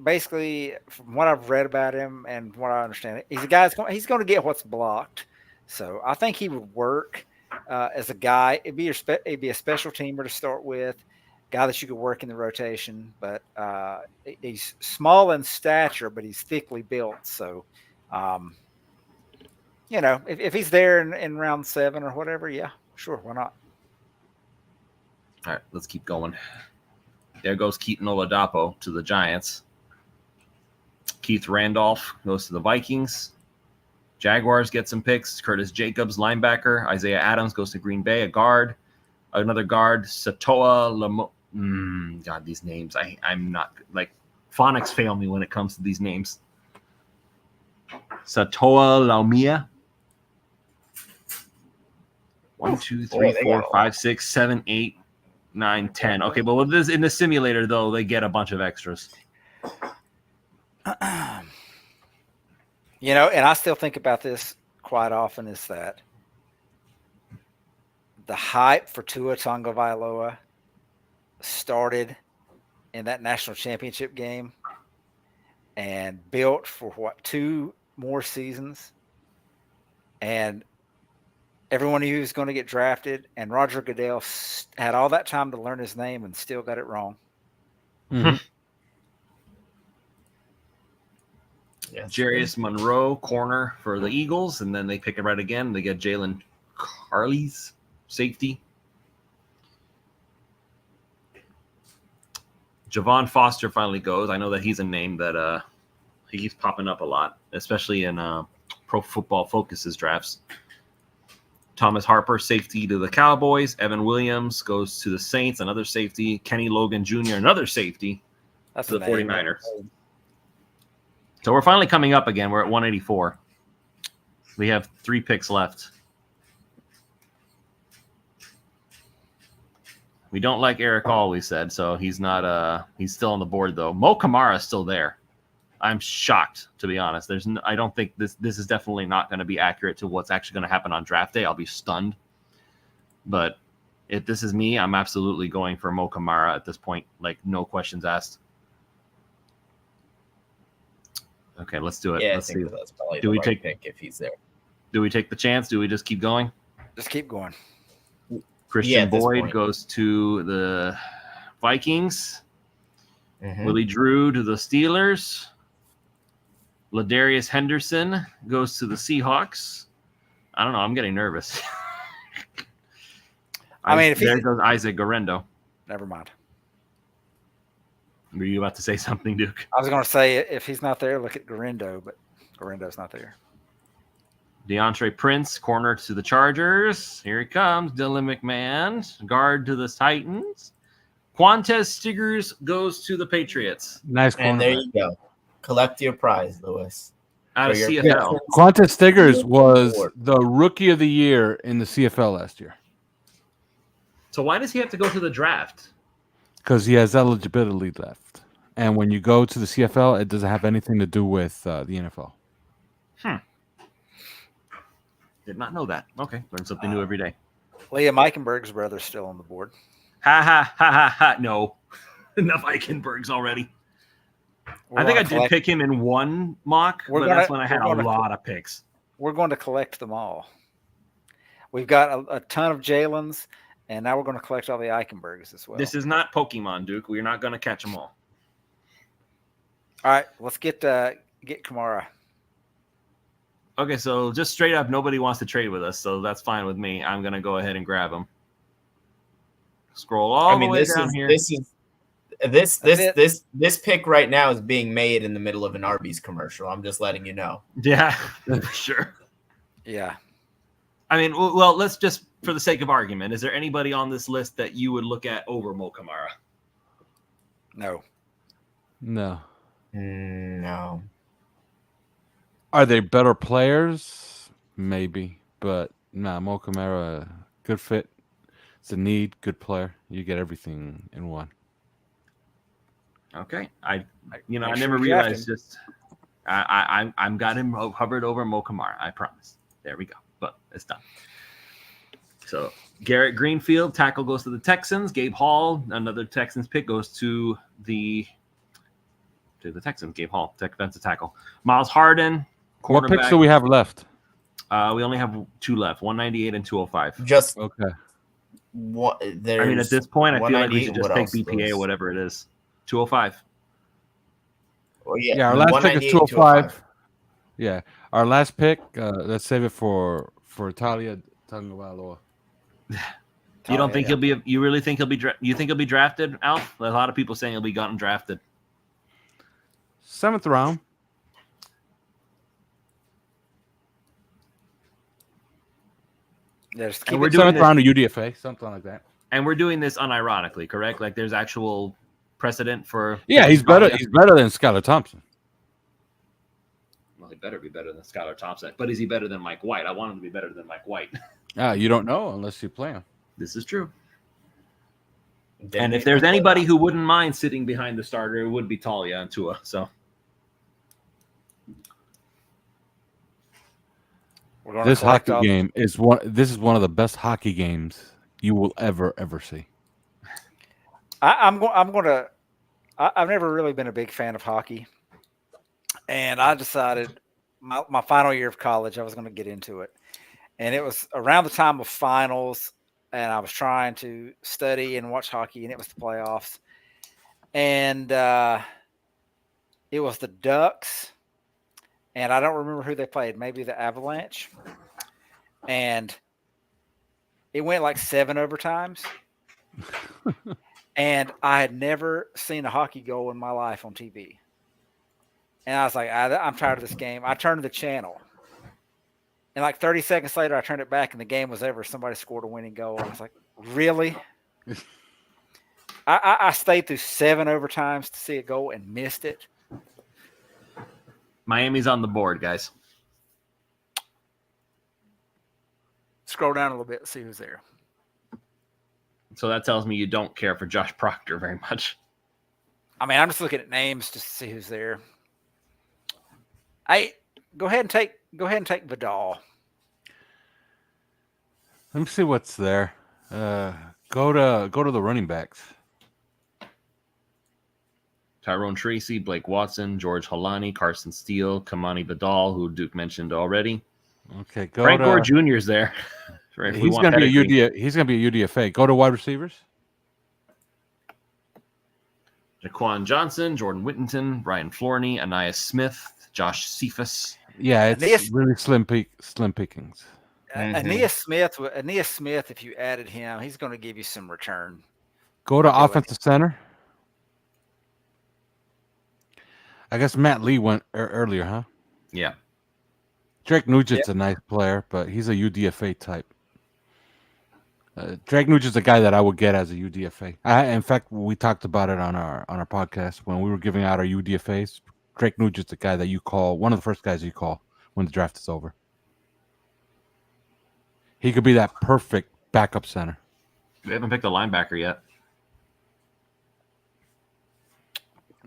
basically, from what I've read about him and what I understand, he's a guy he's going to get what's blocked. So I think he would work as a guy. It'd be a special teamer to start with, guy that you could work in the rotation. But he's small in stature, but he's thickly built. So, if he's there in round 7 or whatever, yeah, sure, why not? All right, let's keep going. There goes Keaton Oladapo to the Giants. Keith Randolph goes to the Vikings. Jaguars get some picks. Curtis Jacobs, linebacker. Isaiah Adams goes to Green Bay, a guard. Another guard, Satoa Lamo. God, these names. I'm not like phonics fail me when it comes to these names. Satoa Laumia. 1, 2, 3, 4, 5, 6, 7, 8, 9, 10. Okay, but with this in the simulator though, they get a bunch of extras. And I still think about this quite often, is that the hype for Tua Tagovailoa started in that national championship game and built for 2 more seasons. And everyone knew he was going to get drafted, and Roger Goodell had all that time to learn his name and still got it wrong. Mhm. Yes. Jarius Monroe, corner for the Eagles, and then they pick it right again. They get Jalen Carley's safety. Javon Foster finally goes. I know that he's a name that he keeps popping up a lot, especially in Pro Football Focus's drafts. Thomas Harper, safety to the Cowboys. Evan Williams goes to the Saints, another safety. Kenny Logan Jr., another safety That's to the a name. 49ers. So we're finally coming up again. We're at 184. We have 3 picks left. We don't like Eric Hall, we said, so he's not. He's still on the board though. Mo Kamara is still there. I'm shocked, to be honest. I don't think this is definitely not going to be accurate to what's actually going to happen on draft day. I'll be stunned. But if this is me, I'm absolutely going for Mo Kamara at this point. Like, no questions asked. Okay, let's do it. Yeah, Let's I think see. that's probably Do the we right take- pick if he's there. Do we take the chance? Do we just keep going? Just keep going. Christian at this Boyd point. goes to the Vikings. Mhm. Willie Drew to the Steelers. Ladarius Henderson goes to the Seahawks. I don't know. I'm getting nervous. I mean, if there he's- goes Isaac Garendo. Never mind. Were you about to say something, Duke? I was going to say, if he's not there, look at Garendo, but Garendo's not there. DeAndre Prince, corner to the Chargers. Here he comes. Dylan McMahon, guard to the Titans. Quantez Stiggers goes to the Patriots. Nice And there cornerback. you go. Collect your prize, Lewis. Out of For your CFL. picks. Quantez Stiggers was the rookie of the year in the CFL last year So why does he have to go to the draft? because he has eligibility left. And when you go to the CFL, it doesn't have anything to do with the NFL. Did not know that. Okay, learn something new every day. Liam Eichenberg's brother's still on the board. Ha ha ha ha ha. No. Enough Eichenbergs already. I think I did pick him in one mock, but that's when I had a lot of picks. We're going to collect them all. We've got a ton of Jalen's, and now we're going to collect all the Eichenbergs as well. This is not Pokemon, Duke. We're not going to catch them all. All right, let's get Kamara. Okay, so just straight up, nobody wants to trade with us, so that's fine with me. I'm going to go ahead and grab him. Scroll all the way down here. This pick right now is being made in the middle of an Arby's commercial. I'm just letting you know. Yeah, for sure. Yeah. I mean, well, let's just, for the sake of argument, is there anybody on this list that you would look at over Mo Kamara? No. No. No. Are they better players? Maybe. But nah, Mo Kamara, good fit. It's a need, good player. You get everything in one. Okay, I Make never sure you draft realized him. just I'm got him hovered over Mo Kamara. I promise. There we go. But it's done. So Garrett Greenfield, tackle, goes to the Texans. Gabe Hall, another Texans pick, goes to the to the Texans. Gabe Hall, defensive tackle. Miles Harden, What picks cornerback. do we have left? We only have 2 left, 198 and 205. Just Okay. what there's. I mean, at this point, I feel like we should 198, just what take else BPA or was- whatever it is. 205. Oh, Yeah, our last pick is 205. Yeah, our last pick. Let's save it for Talia Tagovailoa. You don't think he'll be? You really think he'll be? You think he'll be drafted, Alf? A lot of people saying he'll be gotten drafted. 7th round. Yeah, just And keep we're it doing 7th this, round of UDFA, something like that. and we're doing this unironically, correct? Like there's actual precedent for. Yeah, he's better. He's better than Skylar Thompson. Well, he better be better than Skylar Thompson. But is he better than Mike White? I want him to be better than Mike White. You don't know unless you play him. This is true. Didn't And if even there's play anybody that. who wouldn't mind sitting behind the starter, it would be Talia and Tua. So we're gonna This collect hockey all- game is one. This is one of the best hockey games you will ever see. I've never really been a big fan of hockey, and I decided my final year of college I was going to get into it, and it was around the time of finals, and I was trying to study and watch hockey, and it was the playoffs, and it was the Ducks, and I don't remember who they played, maybe the Avalanche, and it went like 7 overtimes. And I had never seen a hockey goal in my life on TV. And I was like, I'm tired of this game. I turned the channel. And like 30 seconds later, I turned it back and the game was over. Somebody scored a winning goal. I was like, really? I stayed through 7 overtimes to see a goal and missed it. Miami's on the board, guys. Scroll down a little bit and see who's there. So that tells me you don't care for Josh Proctor very much. I mean, I'm just looking at names just to see who's there. Hey, go ahead and take Vidal. Let me see what's there. Go to the running backs. Tyrone Tracy, Blake Watson, George Halani, Carson Steele, Kamani Vidal, who Duke mentioned already. Okay, go Frank to. Gore Jr. is there. Right, if we He's want gonna be a pedigree. He's gonna be a UDFA. Go to wide receivers. Jaquan Johnson, Jordan Whittington, Brian Florney, Anais Smith, Josh Cephas. Yeah, it's Aeneas- really slim pickings. Aeneas Smith, if you added him, he's going to give you some return. Go to Okay, offensive center. I guess Matt Lee went earlier, huh? Yeah. Drake Nugent's a nice player, but he's a UDFA type. Drake Nugent's a guy that I would get as a UDFA. In fact, we talked about it on our podcast when we were giving out our UDFAs. Drake Nugent's the guy that you call, one of the first guys you call when the draft is over. He could be that perfect backup center. We haven't picked a linebacker yet.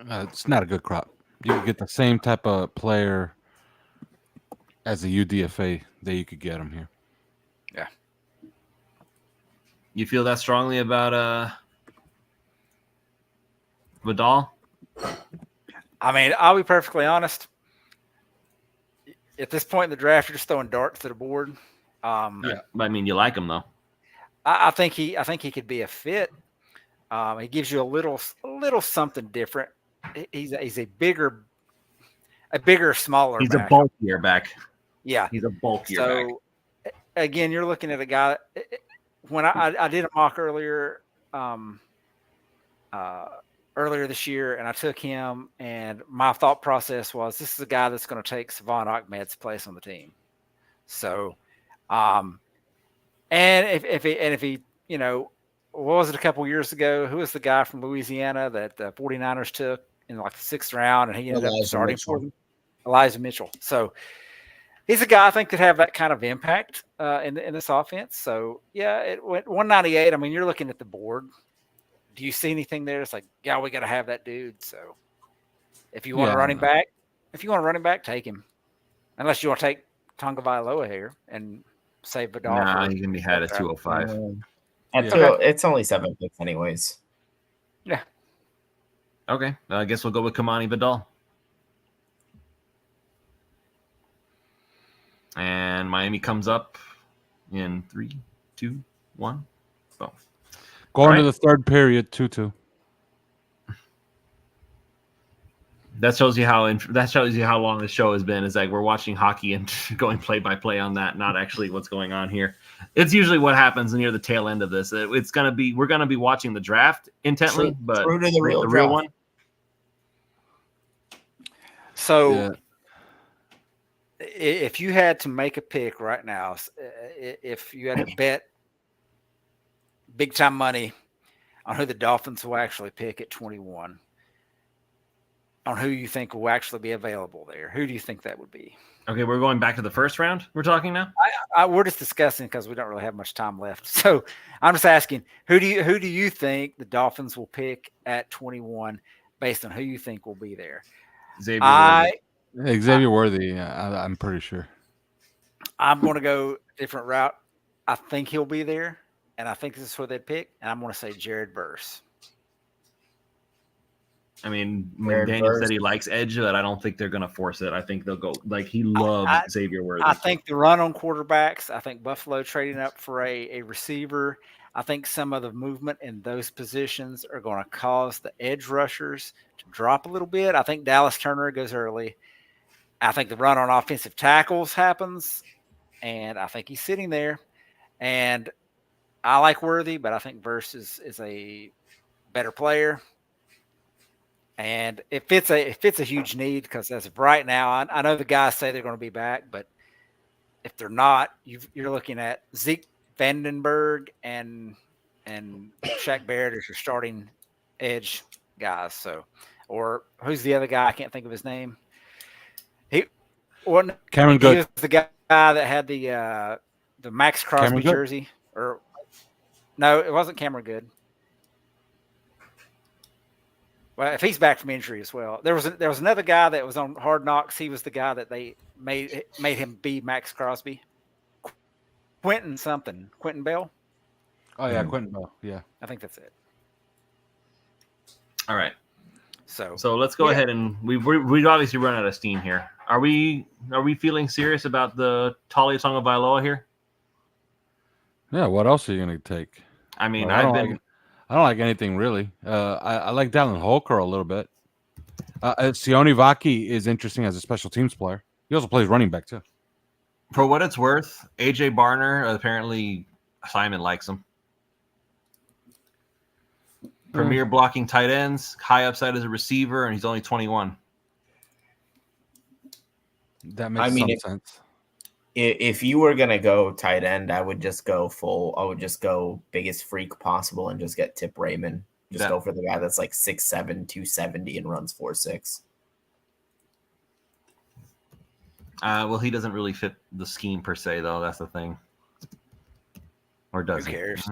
It's not a good crop. You could get the same type of player as a UDFA that you could get him here. Yeah. You feel that strongly about Vidal? I mean, I'll be perfectly honest. At this point in the draft, you're just throwing darts to the board. Yeah. I mean, you like him though. I think he could be a fit. He gives you a little something different. He's a bigger, smaller. He's back. a bulkier back. Yeah. He's a bulkier back. So again, you're looking at a guy. When I did a mock earlier this year, and I took him, and my thought process was, this is a guy that's going to take Savon Ahmed's place on the team. So, and if he, you know, what was it a couple years ago? Who was the guy from Louisiana that the 49ers took in like the 6th round, and he ended up starting for them? Elijah Mitchell. So he's a guy I think could have that kind of impact in this offense. So yeah, it went 198. I mean, you're looking at the board. Do you see anything there? It's like, yeah, we got to have that dude. So if you want a running back, take him. Unless you want to take Tonga Vailoa here and save Vidal. Nah, he's gonna be had at 205. It's only 7 picks anyways. Yeah. Okay, I guess we'll go with Kamani Vidal. And Miami comes up in 3, 2, 1. Boom. Going to Right. the third period, 2-2. That shows you how long the show has been. Is like we're watching hockey and going play by play on that, not actually what's going on here. It's usually what happens near the tail end of this. We're gonna be watching the draft intently, but true to the real real draft. one. So, Yeah. if you had to make a pick right now, if you had to bet big time money on who the Dolphins will actually pick at 21, on who you think will actually be available there, who do you think that would be? Okay, we're going back to the first round. We're talking now. We're just discussing because we don't really have much time left. So I'm just asking, who do you think the Dolphins will pick at 21 based on who you think will be there? Xavier. Xavier Worthy, I'm pretty sure. I'm going to go a different route. I think he'll be there, and I think this is who they'd pick, and I'm going to say Jared Verse. I mean, Jared Daniel Verse. said he likes edge, but I don't think they're going to force it. I think they'll go like he loves Xavier Worthy. I think the run on quarterbacks. I think Buffalo trading up for a receiver. I think some of the movement in those positions are going to cause the edge rushers to drop a little bit. I think Dallas Turner goes early. I think the run on offensive tackles happens, and I think he's sitting there. And I like Worthy, but I think Verse is a better player. And if it's a huge need, because as of right now, I know the guys say they're going to be back, but if they're not, you're looking at Zeke Vandenberg and Shaq Barrett as your starting edge guys. So, or who's the other guy? I can't think of his name. Cameron He Good. was the guy that had the Max Crosby jersey. Or no, it wasn't Cameron Good. Well, if he's back from injury as well, there was another guy that was on Hard Knocks. He was the guy that they made him be Max Crosby. Quentin Bell. Oh yeah, Quentin Bell. Yeah, I think that's it. All right. So let's go ahead and we've obviously run out of steam here. Are we feeling serious about the Talia Tagovailoa here? Yeah. What else are you gonna take? I mean, I don't like anything really. I like Dallin Holker a little bit. Sione Vaki is interesting as a special teams player. He also plays running back too. For what it's worth, AJ Barner, apparently Simon likes him. Premier blocking tight ends, high upside as a receiver, and he's only 21. That makes some sense. If you were gonna go tight end, I would just go full. I would just go biggest freak possible and just get Tip Raymond. Go for the guy that's like 6'7", 270 and runs 4.6. Well, he doesn't really fit the scheme per se, though. That's the thing. Or does Who cares?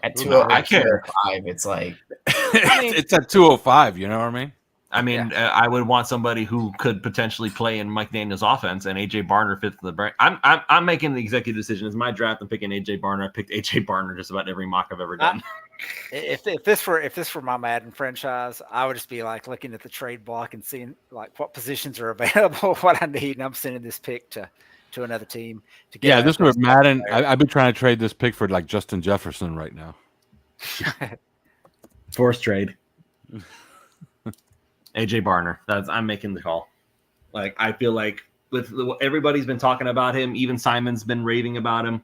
At 205, it's like it's at 205. You know what I mean? I mean, I would want somebody who could potentially play in Mike Daniel's offense, and AJ Barner fits the brand. I'm making the executive decision. It's my draft. I'm picking AJ Barner. I picked AJ Barner just about every mock I've ever done. If this were my Madden franchise, I would just be like looking at the trade block and seeing like what positions are available, what I need, and I'm sending this pick to another team to get. Yeah, this was Madden. I've been trying to trade this pick for like Justin Jefferson right now. Forced trade. AJ Barner. I'm making the call. Like, I feel like everybody's been talking about him. Even Simon's been raving about him.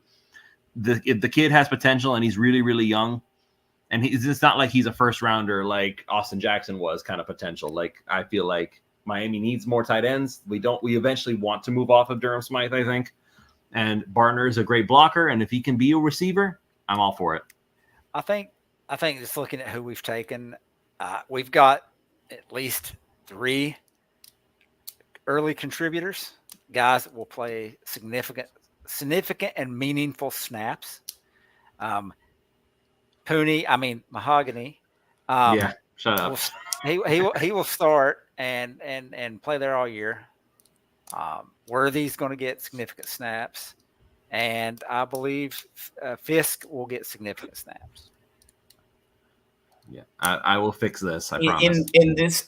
The kid has potential, and he's really, really young. And it's not like he's a first rounder like Austin Jackson was kind of potential. Like, I feel like Miami needs more tight ends. We eventually want to move off of Durham Smythe, I think. And Barner is a great blocker. And if he can be a receiver, I'm all for it. I think just looking at who we've taken, we've got at least 3 early contributors, guys that will play significant and meaningful snaps. Mahogany. Shut up. He will start and play there all year. Worthy's going to get significant snaps, and I believe Fisk will get significant snaps. Yeah, I will fix this. I promise.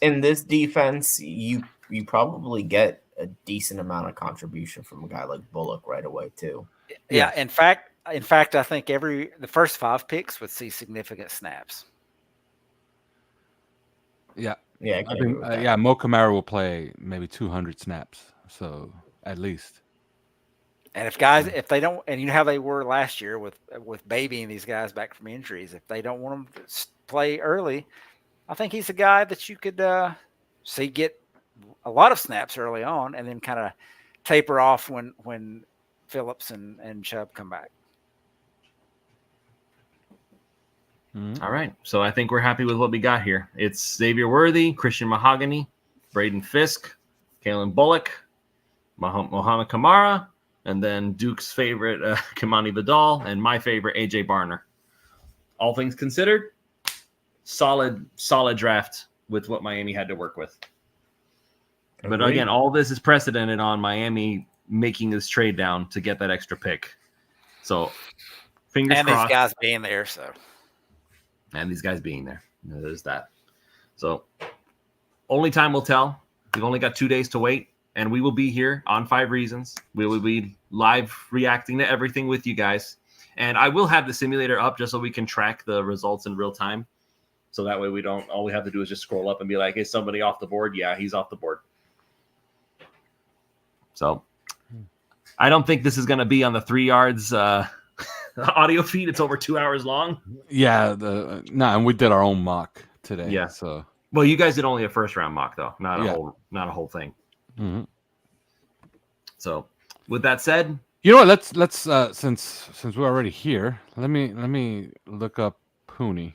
In this defense, you probably get a decent amount of contribution from a guy like Bullock right away too. Yeah. In fact, I think the first 5 picks would see significant snaps. Yeah. Yeah, I think, Mo Kamara will play maybe 200 snaps, so at least. And if they don't, and you know how they were last year with babying these guys back from injuries, if they don't want them to play early, I think he's a guy that you could see get a lot of snaps early on, and then kind of taper off when Phillips and Chubb come back. All right. So I think we're happy with what we got here. It's Xavier Worthy, Christian Mahogany, Braden Fisk, Kalen Bullock, Mohamed Kamara, and then Duke's favorite, Kimani Vidal, and my favorite, AJ Barner. All things considered, solid draft with what Miami had to work with. But again, all this is precedented on Miami making this trade down to get that extra pick. So fingers crossed. And these guys being there, so. And these guys being there. There's that. So only time will tell. We've only got 2 days to wait, and we will be here on 5 Reasons. We will be live reacting to everything with you guys. And I will have the simulator up just so we can track the results in real time. So that way all we have to do is just scroll up and be like, is somebody off the board? Yeah, he's off the board. So I don't think this is going to be on the 3 yards audio feed. It's over 2 hours long. Yeah, and we did our own mock today. Yeah. So well, you guys did only a first round mock though, not a whole thing. Mm-hmm. So with that said, you know what? Let's since we're already here, let me look up Pooney.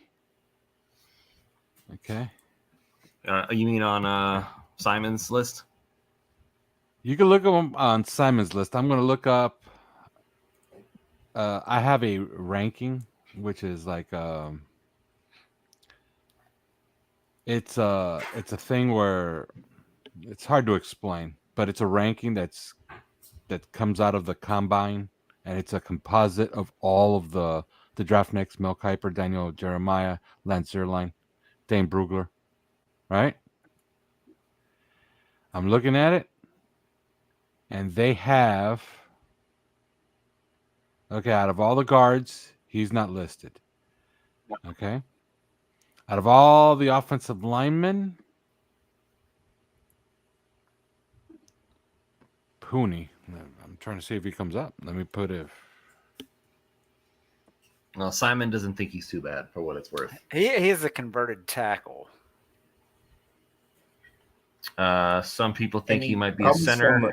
Okay. You mean on Simon's list? You can look up on Simon's list. I'm going to look up. I have a ranking, which is like it's a thing where it's hard to explain, but it's a ranking that comes out of the combine, and it's a composite of all of the draft nicks: Mel Kiper, Daniel Jeremiah, Lance Zierlein, Dane Brugler. Right? I'm looking at it, and they have. Okay, out of all the guards, he's not listed. Okay. Out of all the offensive linemen, Pooney. I'm trying to see if he comes up. Let me put it. Well, Simon doesn't think he's too bad for what it's worth. He is a converted tackle. Some people think he might be a center.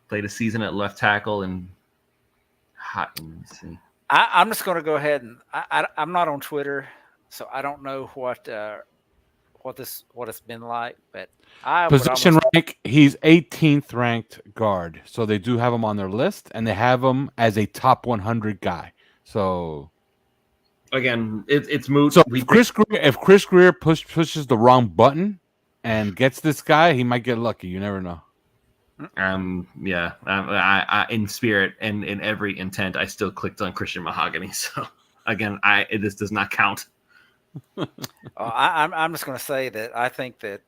Played a season at left tackle and hot. Let me see. I'm just going to go ahead and I'm not on Twitter, so I don't know what it's been like. But position rank, he's 18th ranked guard, so they do have him on their list, and they have him as a top 100 guy. So again, it's moot. So if Chris Greer pushes the wrong button and gets this guy, he might get lucky. You never know. I in spirit and in every intent, I still clicked on Christian Mahogany. So again, this does not count. I'm just going to say that I think that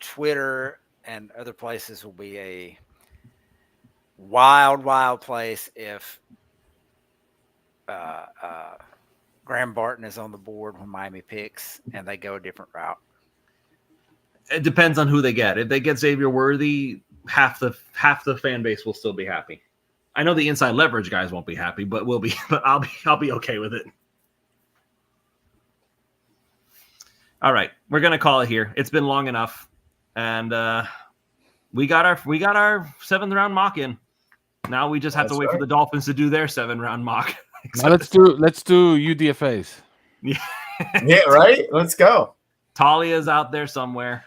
Twitter and other places will be a wild place if Graham Barton is on the board when Miami picks and they go a different route. It depends on who they get. If they get Xavier Worthy, half the fan base will still be happy. I know the inside leverage guys won't be happy, but I'll be okay with it. All right, we're gonna call it here. It's been long enough, and we got our 7th round mock in. Now we just have to wait for the Dolphins to do their 7th round mock. Now let's do UDFAs. Yeah, yeah, right. Let's go. Talia's out there somewhere.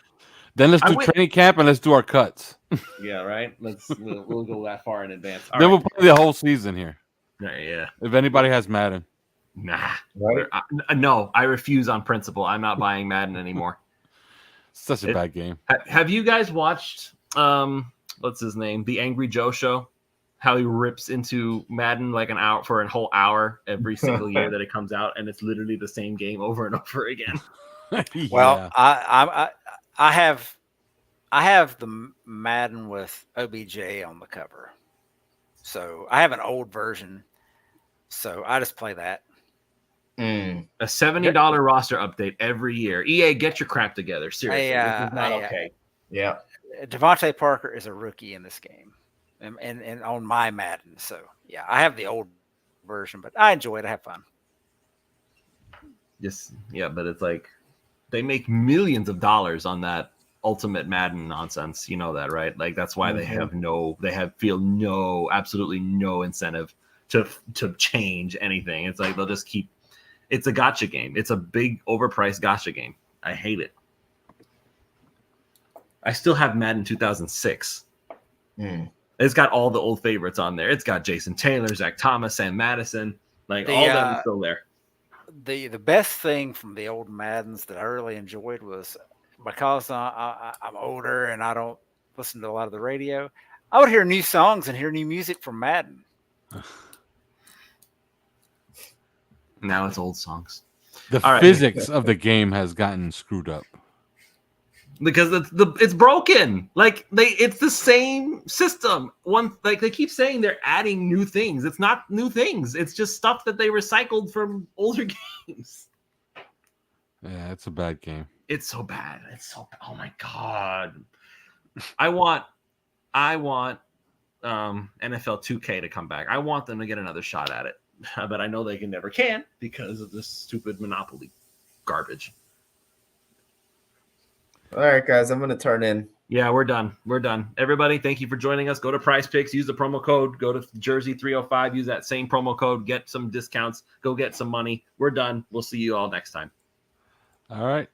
Then let's do training camp and let's do our cuts. Yeah, right. We'll go that far in advance. Then we'll play the whole season here. Yeah. If anybody has Madden. Nah. Right. No, I refuse on principle. I'm not buying Madden anymore. Such a bad game. Have you guys watched what's his name? The Angry Joe Show? How he rips into Madden like an hour for a whole hour every single year that it comes out, and it's literally the same game over and over again. Well, I have the Madden with OBJ on the cover, so I have an old version. So I just play that. Mm. A $70 roster update every year. EA, get your crap together. Seriously, this is not okay. Yeah. Devontae Parker is a rookie in this game, and on my Madden. So yeah, I have the old version, but I enjoy it. I have fun. Just yeah, but it's like they make millions of dollars on that Ultimate Madden nonsense. You know that, right? Like that's why they have absolutely no incentive to change anything. It's like they'll just keep. It's a gotcha game. It's a big overpriced gotcha game. I hate it. I still have Madden 2006. It's got all the old favorites on there. It's got Jason Taylor, Zach Thomas, Sam Madison, like all of them still there. The best thing from the old Maddens that I really enjoyed was because I'm older and I don't listen to a lot of the radio. I would hear new songs and hear new music from Madden. Now it's old songs. The physics of the game has gotten screwed up because it's broken. Like it's the same system. Like they keep saying they're adding new things. It's not new things. It's just stuff that they recycled from older games. Yeah, it's a bad game. It's so bad. Oh my god. I want NFL 2K to come back. I want them to get another shot at it. But I know they never can because of this stupid Monopoly garbage. All right, guys, I'm going to turn in. Yeah, we're done. Everybody, thank you for joining us. Go to Prize Picks, use the promo code, go to Jersey 305, use that same promo code, get some discounts, go get some money. We're done. We'll see you all next time. All right.